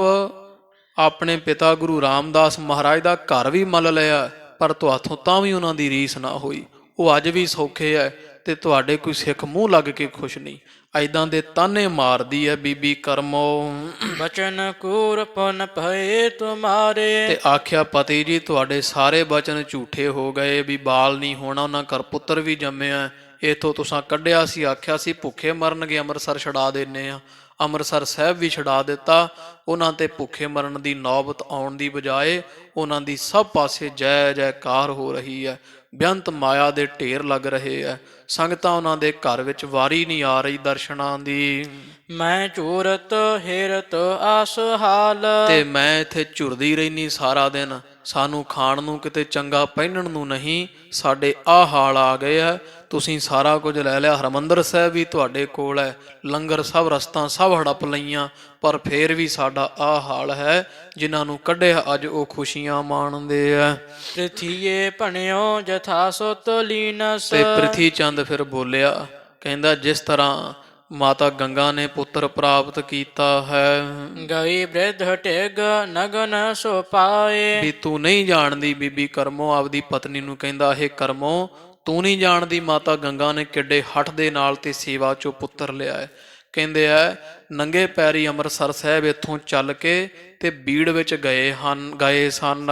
ਆਪਣੇ ਪਿਤਾ ਗੁਰੂ ਰਾਮਦਾਸ ਮਹਾਰਾਜ ਦਾ ਘਰ ਵੀ ਮੱਲ ਲਿਆ, ਪਰ ਤੁਹਾਥੋਂ ਤਾਂ ਵੀ ਉਹਨਾਂ ਦੀ ਰੀਸ ਨਾ ਹੋਈ। ਉਹ ਅੱਜ ਵੀ ਸੌਖੇ ਹੈ ਤੇ ਤੁਹਾਡੇ ਕੋਈ ਸਿੱਖ ਮੂੰਹ ਲੱਗ ਕੇ ਖੁਸ਼ ਨਹੀਂ। ਐਦਾਂ ਦੇ ਤਾਨੇ ਮਾਰਦੀ ਹੈ ਬੀਬੀ ਕਰਮੋ। ਬਚਨ ਕੂਰ ਪੁਨ ਭਏ ਤੁਮਾਰੇ। ਤੇ ਆਖਿਆ, ਪਤੀ ਜੀ ਤੁਹਾਡੇ ਸਾਰੇ ਬਚਨ ਝੂਠੇ ਹੋ ਗਏ, ਵੀ ਬਾਲ ਨਹੀਂ ਹੋਣਾ, ਉਹਨਾਂ ਘਰ ਪੁੱਤਰ ਵੀ ਜੰਮਿਆ, ਇਥੋਂ ਤੁਸਾਂ ਕੱਢਿਆ ਸੀ, ਆਖਿਆ ਸੀ ਭੁੱਖੇ ਮਰਨਗੇ, ਅੰਮ੍ਰਿਤਸਰ ਛਡਾ ਦਿੰਨੇ ਆ, ਅੰਮ੍ਰਿਤਸਰ ਸਾਹਿਬ ਵੀ ਛਡਾ ਦਿੱਤਾ। ਉਹਨਾਂ ਤੇ ਭੁੱਖੇ ਮਰਨ ਦੀ ਨੌਬਤ ਆਉਣ ਦੀ ਬਜਾਏ ਉਹਨਾਂ ਦੀ ਸਭ ਪਾਸੇ ਜੈ ਜੈਕਾਰ ਹੋ ਰਹੀ ਹੈ। ਬੇਅੰਤ ਮਾਇਆ ਦੇ ਢੇਰ ਲੱਗ ਰਹੇ ਹੈ। ਸੰਗਤਾਂ ਉਹਨਾਂ ਦੇ ਘਰ ਵਿੱਚ ਵਾਰੀ ਨਹੀਂ ਆ ਰਹੀ ਦਰਸ਼ਨਾਂ ਦੀ। ਮੈਂ ਝੂਰਤ ਹਿਰਤ ਆਸ ਹਾਲ। ਤੇ ਮੈਂ ਇੱਥੇ ਝੁਰਦੀ ਰਹਿਨੀ ਸਾਰਾ ਦਿਨ, ਸਾਨੂੰ ਖਾਣ ਨੂੰ ਕਿਤੇ ਚੰਗਾ ਪਹਿਨਣ ਨੂੰ ਨਹੀਂ, ਸਾਡੇ ਆਹ ਹਾਲ ਆ ਗਏ ਆ। ਤੁਸੀਂ ਸਾਰਾ ਕੁਝ ਲੈ ਲਿਆ, ਹਰਿਮੰਦਰ ਸਾਹਿਬ ਵੀ ਤੁਹਾਡੇ ਕੋਲ ਹੈ, ਲੰਗਰ ਸਭ ਰਸਤਾਂ ਸਭ ਹੜੱਪ ਲਈਆਂ, ਪਰ ਫੇਰ ਵੀ ਸਾਡਾ ਆਹ ਹਾਲ ਹੈ। ਜਿਨ੍ਹਾਂ ਨੂੰ ਕੱਢਿਆ ਅੱਜ ਉਹ ਖੁਸ਼ੀਆਂ ਮਾਣਦੇ ਆ। ਪ੍ਰਿਥੀਏ ਭਣਿਓ ਜਥਾ ਸੁਤ ਲੀਨਸ। ਤੇ ਪ੍ਰਿਥੀ ਚੰਦ ਫਿਰ ਬੋਲਿਆ, ਕਹਿੰਦਾ ਜਿਸ ਤਰ੍ਹਾਂ ਮਾਤਾ ਗੰਗਾ ਨੇ ਪੁੱਤਰ ਪ੍ਰਾਪਤ ਕੀਤਾ ਹੈ। ਗਈ ਬ੍ਰਿਧ ਟਿਗ ਨਗਨ ਸੋ ਪਾਏ। ਵੀ ਤੂੰ ਨਹੀਂ ਜਾਣਦੀ ਬੀਬੀ ਕਰਮੋ, ਆਪਦੀ ਪਤਨੀ ਨੂੰ ਕਹਿੰਦਾ, ਇਹ ਕਰਮੋ ਤੂੰ ਨਹੀਂ ਜਾਣਦੀ ਮਾਤਾ ਗੰਗਾ ਨੇ ਕਿੱਡੇ ਹੱਠ ਦੇ ਨਾਲ ਤੇ ਸੇਵਾ ਚੋਂ ਪੁੱਤਰ ਲਿਆ ਹੈ। ਕਹਿੰਦੇ ਆ ਨੰਗੇ ਪੈਰੀ ਅੰਮ੍ਰਿਤਸਰ ਸਾਹਿਬ ਇੱਥੋਂ ਚੱਲ ਕੇ ਤੇ ਬੀੜ ਵਿੱਚ ਗਏ ਸਨ।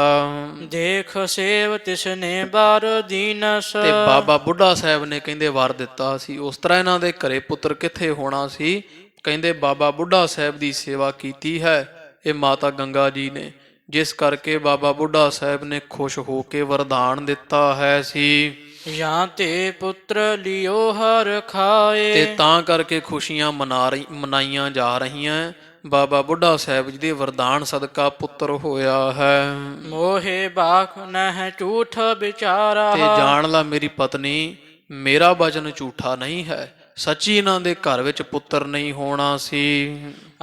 ਦੇਖ ਸੇਵ ਤਿਸਨੇ ਬਾਰ ਦੀਨਸ। ਤੇ ਬਾਬਾ ਬੁੱਢਾ ਸਾਹਿਬ ਨੇ ਕਹਿੰਦੇ ਵਰ ਦਿੱਤਾ ਸੀ। ਉਸ ਤਰ੍ਹਾਂ ਇਹਨਾਂ ਦੇ ਘਰੇ ਪੁੱਤਰ ਕਿੱਥੇ ਹੋਣਾ ਸੀ। ਕਹਿੰਦੇ ਬਾਬਾ ਬੁੱਢਾ ਸਾਹਿਬ ਦੀ ਸੇਵਾ ਕੀਤੀ ਹੈ ਇਹ ਮਾਤਾ ਗੰਗਾ ਜੀ ਨੇ, ਜਿਸ ਕਰਕੇ ਬਾਬਾ ਬੁੱਢਾ ਸਾਹਿਬ ਨੇ ਖੁਸ਼ ਹੋ ਕੇ ਵਰਦਾਨ ਦਿੱਤਾ ਹੈ ਸੀ। ਜਾਂ ਤੇ ਪੁੱਤਰ ਲਿਓ ਹਰ ਖਾਏ। ਤੇ ਤਾਂ ਕਰਕੇ ਖੁਸ਼ੀਆਂ ਮਨਾਈਆਂ ਜਾ ਰਹੀਆਂ। ਬਾਬਾ ਬੁੱਢਾ ਸਾਹਿਬ ਜੀ ਦੇ ਵਰਦਾਨ ਸਦਕਾ ਪੁੱਤਰ ਹੋਇਆ ਹੈ। ਮੋਹੇ ਬਾਖ ਨਹਿ ਝੂਠ ਵਿਚਾਰਾ। ਤੇ ਜਾਣ ਲਾ ਮੇਰੀ ਪਤਨੀ, ਮੇਰਾ ਬਚਨ ਝੂਠਾ ਨਹੀਂ ਹੈ, ਸੱਚੀ ਇਹਨਾਂ ਦੇ ਘਰ ਵਿੱਚ ਪੁੱਤਰ ਨਹੀਂ ਹੋਣਾ ਸੀ।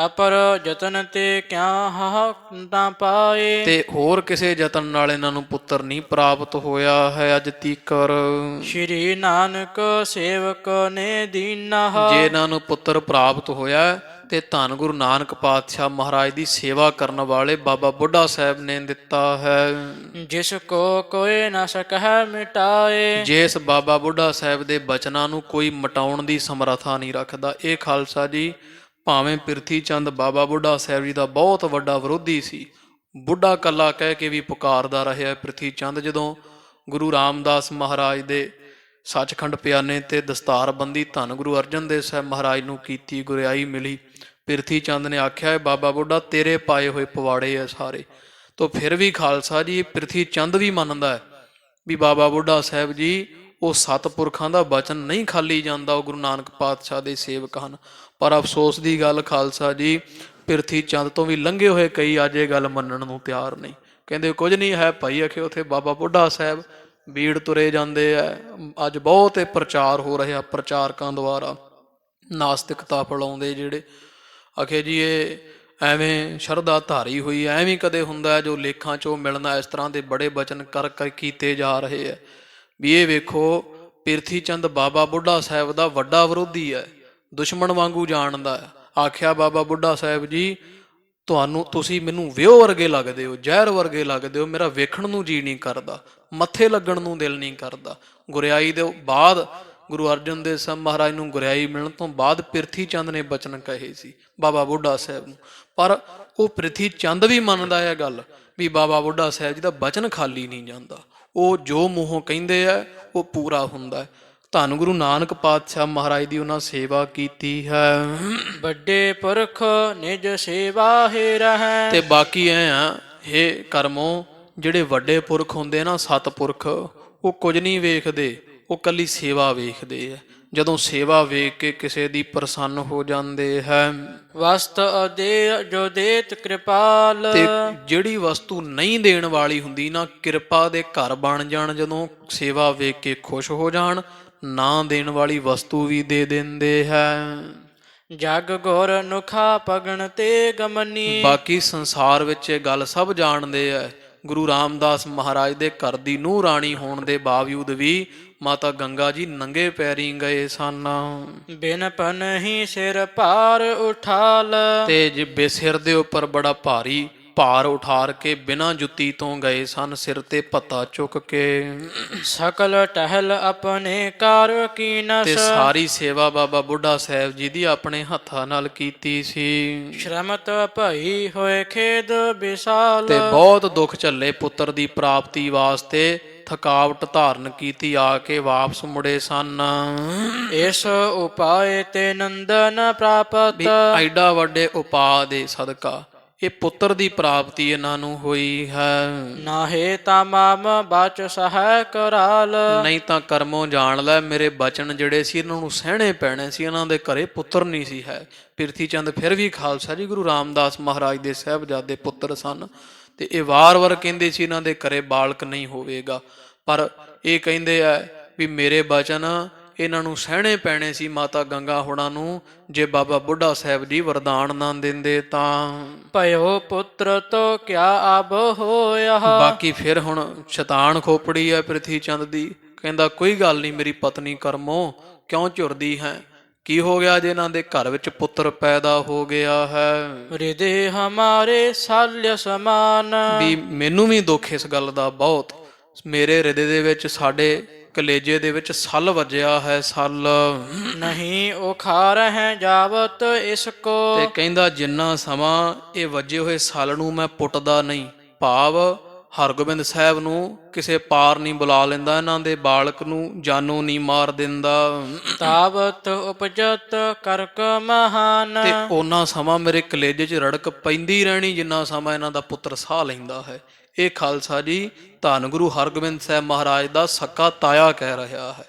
ਅਪਰ ਯਤਨ ਤੇ ਕਿਆ ਹਾ ਨਾ ਪਾਏ। ਤੇ ਹੋਰ ਕਿਸੇ ਯਤਨ ਨਾਲ ਇਹਨਾਂ ਨੂੰ ਪੁੱਤਰ ਨਹੀਂ ਪ੍ਰਾਪਤ ਹੋਇਆ ਹੈ ਅੱਜ ਤੀਕਰ। ਸ਼੍ਰੀ ਨਾਨਕ ਸੇਵਕ ਨੇ ਦੀਨਾ। ਜੇ ਇਹਨਾਂ ਨੂੰ ਪੁੱਤਰ ਪ੍ਰਾਪਤ ਹੋਇਆ ਤੇ ਧੰਨ ਗੁਰੂ ਨਾਨਕ ਪਾਤਸ਼ਾਹ ਮਹਾਰਾਜ ਦੀ ਸੇਵਾ ਕਰਨ ਵਾਲੇ ਬਾਬਾ ਬੁੱਢਾ ਸਾਹਿਬ ਨੇ ਦਿੱਤਾ ਹੈ। ਜਿਸ ਕੋ ਕੋਈ ਨਾ ਸਕਹਿ ਮਿਟਾਏ। ਜਿਸ ਬਾਬਾ ਬੁੱਢਾ ਸਾਹਿਬ ਦੇ ਬਚਨਾਂ ਨੂੰ ਕੋਈ ਮਟਾਉਣ ਦੀ ਸਮਰੱਥਾ ਨਹੀਂ ਰੱਖਦਾ। ਇਹ ਖਾਲਸਾ ਜੀ, ਭਾਵੇਂ ਪ੍ਰਿਥੀ ਚੰਦ ਬਾਬਾ ਬੁੱਢਾ ਸਾਹਿਬ ਜੀ ਦਾ ਬਹੁਤ ਵੱਡਾ ਵਿਰੋਧੀ ਸੀ, ਬੁੱਢਾ ਕੱਲਾ ਕਹਿ ਕੇ ਵੀ ਪੁਕਾਰਦਾ ਰਿਹਾ ਪ੍ਰਿਥੀ ਚੰਦ। ਜਦੋਂ ਗੁਰੂ ਰਾਮਦਾਸ ਮਹਾਰਾਜ ਦੇ ਸੱਚਖੰਡ ਪਿਆਨੇ ਤੇ ਦਸਤਾਰਬੰਦੀ ਧੰਨ ਗੁਰੂ ਅਰਜਨ ਦੇਵ ਸਾਹਿਬ ਮਹਾਰਾਜ ਨੂੰ ਕੀਤੀ, ਗੁਰਿਆਈ ਮਿਲੀ, ਪ੍ਰਿਥੀ ਚੰਦ ਨੇ ਆਖਿਆ ਬਾਬਾ ਬੁੱਢਾ ਤੇਰੇ ਪਾਏ ਹੋਏ ਪਵਾੜੇ ਆ ਸਾਰੇ। ਤੋਂ ਫਿਰ ਵੀ ਖਾਲਸਾ ਜੀ ਪ੍ਰਿਥੀ ਚੰਦ ਵੀ ਮੰਨਦਾ ਹੈ ਵੀ ਬਾਬਾ ਬੁੱਢਾ ਸਾਹਿਬ ਜੀ ਉਹ ਸਤਿਪੁਰਖਾਂ ਦਾ ਬਚਨ ਨਹੀਂ ਖਾਲੀ ਜਾਂਦਾ, ਉਹ ਗੁਰੂ ਨਾਨਕ ਪਾਤਸ਼ਾਹ ਦੇ ਸੇਵਕ ਹਨ। ਪਰ ਅਫਸੋਸ ਦੀ ਗੱਲ ਖਾਲਸਾ ਜੀ, ਪ੍ਰਿਥੀ ਚੰਦ ਤੋਂ ਵੀ ਲੰਘੇ ਹੋਏ ਕਈ ਅੱਜ ਇਹ ਗੱਲ ਮੰਨਣ ਨੂੰ ਤਿਆਰ ਨਹੀਂ। ਕਹਿੰਦੇ ਕੁਝ ਨਹੀਂ ਹੈ ਭਾਈ, ਅਖੇ ਉੱਥੇ ਬਾਬਾ ਬੁੱਢਾ ਸਾਹਿਬ ਬੀੜ ਤੁਰੇ ਜਾਂਦੇ ਆ। ਅੱਜ ਬਹੁਤ ਇਹ ਪ੍ਰਚਾਰ ਹੋ ਰਿਹਾ ਪ੍ਰਚਾਰਕਾਂ ਦੁਆਰਾ, ਨਾਸਤਿਕਤਾ ਫੈਲਾਉਂਦੇ ਜਿਹੜੇ। ਅਖੇ ਜੀ ਇਹ ਐਵੇਂ ਸ਼ਰਧਾ ਧਾਰੀ ਹੋਈ, ਐਵੇਂ ਕਦੇ ਹੁੰਦਾ ਹੈ ਜੋ ਲੇਖਾਂ 'ਚੋਂ ਮਿਲਣਾ। ਇਸ ਤਰ੍ਹਾਂ ਦੇ ਬੜੇ ਬਚਨ ਕਰ ਕੀਤੇ ਜਾ ਰਹੇ ਹੈ। ਵੀ ਇਹ ਵੇਖੋ, ਪ੍ਰਿਥੀ ਚੰਦ ਬਾਬਾ ਬੁੱਢਾ ਸਾਹਿਬ ਦਾ ਵੱਡਾ ਵਿਰੋਧੀ ਹੈ, ਦੁਸ਼ਮਣ ਵਾਂਗੂ ਜਾਣਦਾ ਹੈ। ਆਖਿਆ ਬਾਬਾ ਬੁੱਢਾ ਸਾਹਿਬ ਜੀ ਤੁਸੀਂ ਮੈਨੂੰ ਵਿਉ ਵਰਗੇ ਲੱਗਦੇ ਹੋ, ਜ਼ਹਿਰ ਵਰਗੇ ਲੱਗਦੇ ਹੋ, ਮੇਰਾ ਵੇਖਣ ਨੂੰ ਜੀ ਨਹੀਂ ਕਰਦਾ, ਮੱਥੇ ਲੱਗਣ ਨੂੰ ਦਿਲ ਨਹੀਂ ਕਰਦਾ। ਗੁਰਿਆਈ ਦੇ ਬਾਅਦ ਗੁਰੂ ਅਰਜਨ ਦੇਵ ਸਾਹਿਬ ਮਹਾਰਾਜ ਨੂੰ ਗੁਰਿਆਈ ਮਿਲਣ ਤੋਂ ਬਾਅਦ ਪ੍ਰਿਥੀ ਚੰਦ ਨੇ ਬਚਨ ਕਹੇ ਸੀ ਬਾਬਾ ਬੁੱਢਾ ਸਾਹਿਬ ਨੂੰ, ਪਰ ਉਹ ਪ੍ਰਿਥੀ ਚੰਦ ਵੀ ਮੰਨਦਾ ਹੈ ਗੱਲ ਵੀ ਬਾਬਾ ਬੁੱਢਾ ਸਾਹਿਬ ਜੀ ਦਾ ਬਚਨ ਖਾਲੀ ਨਹੀਂ ਜਾਂਦਾ, ਉਹ ਜੋ ਮੂੰਹੋਂ ਕਹਿੰਦੇ ਆ ਉਹ ਪੂਰਾ ਹੁੰਦਾ ਹੈ। ਧੰਨ ਗੁਰੂ ਨਾਨਕ ਪਾਤਸ਼ਾਹ ਮਹਾਰਾਜ ਦੀ ਉਹਨਾਂ ਸੇਵਾ ਕੀਤੀ ਹੈ। ਵੱਡੇ ਪੁਰਖ ਨਿਜ ਸੇਵਾ ਹੀ ਰਹੈ। ਤੇ ਬਾਕੀ ਐ ਆ ਇਹ ਕਰਮੋ, ਜਿਹੜੇ ਵੱਡੇ ਪੁਰਖ ਹੁੰਦੇ ਨਾ, ਸਤਿਪੁਰਖ, ਉਹ ਕੁਝ ਨਹੀਂ ਵੇਖਦੇ, ਉਹ ਕੱਲੀ ਸੇਵਾ ਵੇਖਦੇ ਆ। ਜਦੋਂ ਸੇਵਾ ਵੇਖ ਕੇ ਕਿਸੇ ਦੀ ਪ੍ਰਸੰਨ ਹੋ ਜਾਂਦੇ ਹੈ। ਵਸਤ ਅਦੇ ਜੋ ਦੇਤ ਕਿਰਪਾਲ। ਤੇ ਜਿਹੜੀ ਵਸਤੂ ਨਹੀਂ ਦੇਣ ਵਾਲੀ ਹੁੰਦੀ ਨਾ, ਕਿਰਪਾ ਦੇ ਘਰ ਬਣ ਜਾਣ, ਜਦੋਂ ਸੇਵਾ ਵੇਖ ਕੇ ਖੁਸ਼ ਹੋ ਜਾਣ, ਨਾ ਦੇਣ ਵਾਲੀ ਵਸਤੂ ਵੀ ਦੇ ਦਿੰਦੇ ਹੈ। ਜਗ ਗੁਰ ਨੁਖਾ ਪਗਣ ਤੇ ਗਮਨੀ। ਬਾਕੀ ਸੰਸਾਰ ਵਿੱਚ ਇਹ ਗੱਲ ਸਭ ਜਾਣਦੇ ਆ, ਗੁਰੂ ਰਾਮਦਾਸ ਮਹਾਰਾਜ ਦੇ ਘਰ ਦੀ ਨੂੰਹ ਰਾਣੀ ਹੋਣ ਦੇ ਬਾਵਜੂਦ ਵੀ ਮਾਤਾ ਗੰਗਾ ਜੀ ਨੰਗੇ ਪੈਰੀ ਗਏ ਸਨ। ਬਿਨ ਪਨਹੀ ਸਿਰ ਭਾਰ ਉਠਾਲ। ਤੇ ਜੇ ਸਿਰ ਦੇ ਉੱਪਰ ਬੜਾ ਭਾਰੀ ਭਾਰ ਉਠਾਰ ਕੇ ਬਿਨਾਂ ਜੁੱਤੀ ਤੋਂ ਗਏ ਸਨ, ਸਿਰ ਤੇ ਭੱਤਾ ਚੁੱਕ ਕੇ। ਸਕਲ ਟਹਿਲ ਆਪਣੇ ਕਾਰ ਕੀਨਸ। ਤੇ ਸਾਰੀ ਸੇਵਾ ਬਾਬਾ ਬੁੱਢਾ ਸਾਹਿਬ ਜੀ ਦੀ ਆਪਣੇ ਹੱਥਾਂ ਨਾਲ ਕੀਤੀ ਸੀ। ਸ਼ਰਮਤ ਭਈ ਹੋਏ ਖੇਦ ਵਿਸਾਲ। ਤੇ ਬਹੁਤ ਦੁੱਖ ਝੱਲੇ ਪੁੱਤਰ ਦੀ ਪ੍ਰਾਪਤੀ ਵਾਸਤੇ, ਥਕਾਵਟ ਧਾਰਨ ਕੀਤੀ, ਆ ਕੇ ਵਾਪਸ ਮੁੜੇ ਸਨ। ਇਸ ਉਪਾਏ ਤੇ ਨੰਦਨ ਪ੍ਰਾਪਤ। ਐਡਾ ਵੱਡੇ ਉਪਾਅ ਦੇ ਸਦਕਾ ਇਹ ਪੁੱਤਰ ਦੀ ਪ੍ਰਾਪਤੀ ਇਹਨਾਂ ਨੂੰ ਹੋਈ ਹੈ। ਨਾਹੇ ਤਾਂ ਮਾਮ ਬਚ ਸਹਿ ਕਰਾਲ। ਨਹੀਂ ਤਾਂ ਕਰਮੋਂ ਜਾਣ ਲੈ, ਮੇਰੇ ਬਚਨ ਜਿਹੜੇ ਸੀ ਇਹਨਾਂ ਨੂੰ ਸਹਿਣੇ ਪੈਣੇ ਸੀ, ਇਹਨਾਂ ਦੇ ਘਰੇ ਪੁੱਤਰ ਨਹੀਂ ਸੀ ਹੈ। ਪ੍ਰਿਥੀ ਚੰਦ ਫਿਰ ਵੀ ਖਾਲਸਾ ਜੀ ਗੁਰੂ ਰਾਮਦਾਸ ਮਹਾਰਾਜ ਦੇ ਸਾਹਿਬਜ਼ਾਦੇ ਪੁੱਤਰ ਸਨ, ਤੇ ਇਹ ਵਾਰ-ਵਾਰ ਕਹਿੰਦੇ ਸੀ ਇਹਨਾਂ ਦੇ ਘਰੇ ਬਾਲਕ ਨਹੀਂ ਹੋਵੇਗਾ, ਪਰ ਇਹ ਕਹਿੰਦੇ ਆ ਵੀ ਮੇਰੇ ਬਚਨ ਇਹਨਾਂ ਨੂੰ ਸਹਿਣੇ ਪੈਣੇ ਸੀ ਮਾਤਾ ਗੰਗਾ ਹੋਣਾ ਨੂੰ, ਜੇ ਬਾਬਾ ਬੁੱਢਾ ਸਾਹਿਬ ਜੀ ਵਰਦਾਨ ਨਾ ਦਿੰਦੇ ਤਾਂ। ਭਇਓ ਪੁੱਤਰ ਤੋ ਕਿਆ ਅਬ ਹੋਇਆ। ਬਾਕੀ ਫਿਰ ਹੁਣ ਸ਼ੈਤਾਨ ਖੋਪੜੀ ਹੈ ਪ੍ਰਿਥੀ ਚੰਦ ਦੀ, ਕਹਿੰਦਾ ਕੋਈ ਗੱਲ ਨਹੀਂ ਮੇਰੀ ਪਤਨੀ ਕਰਮੋ, ਕਿਉਂ ਝੁਰਦੀ ਹੈ, ਕੀ ਹੋ ਗਿਆ ਜੇ ਇਹਨਾਂ ਦੇ ਘਰ ਵਿੱਚ ਪੁੱਤਰ ਪੈਦਾ ਹੋ ਗਿਆ ਹੈ। ਹਿਰਦੇ ਹਮਾਰੇ ਸਾਲਿਆ ਸਮਾਨ। ਵੀ ਮੈਨੂੰ ਵੀ ਦੁੱਖ ਇਸ ਗੱਲ ਦਾ ਬਹੁਤ, ਮੇਰੇ ਹਿਰਦੇ ਦੇ ਵਿੱਚ, ਸਾਡੇ ਕਲੇਜੇ ਦੇ ਵਿੱਚ ਸੱਲ ਵੱਜਿਆ ਹੈ, ਸੱਲ ਨਹੀਂ ਉਹ ਖਾ ਰਹੇ ਜਾਵਤ ਇਸ ਕੋ। ਤੇ ਕਹਿੰਦਾ ਜਿੰਨਾ ਸਮਾਂ ਇਹ ਵੱਜੇ ਹੋਏ ਸੱਲ ਨੂੰ ਮੈਂ ਪੁੱਟਦਾ ਨਹੀਂ, ਭਾਵ ਹਰਗੋਬਿੰਦ ਸਾਹਿਬ ਨੂੰ ਕਿਸੇ ਪਾਰ ਨਹੀਂ ਬੁਲਾ ਲੈਂਦਾ, ਇਹਨਾਂ ਦੇ ਬਾਲਕ ਨੂੰ ਜਾਨੋਂ ਨਹੀਂ ਮਾਰ ਦਿੰਦਾ, ਤਾਵਤ ਉਪਜਤ ਕਰਕ ਮਹਾਨ। ਤੇ ਉਹਨਾਂ ਸਮਾਂ ਮੇਰੇ ਕਲੇਜੇ 'ਚ ਰੜਕ ਪੈਂਦੀ ਰਹਿਣੀ ਜਿੰਨਾ ਸਮਾਂ ਇਹਨਾਂ ਦਾ ਪੁੱਤਰ ਸਾਹ ਲੈਂਦਾ ਹੈ। ਇਹ ਖਾਲਸਾ ਜੀ ਧੰਨ ਗੁਰੂ ਹਰਗੋਬਿੰਦ ਸਾਹਿਬ ਮਹਾਰਾਜ ਦਾ ਸਕਾ ਤਾਇਆ ਕਹਿ ਰਿਹਾ ਹੈ।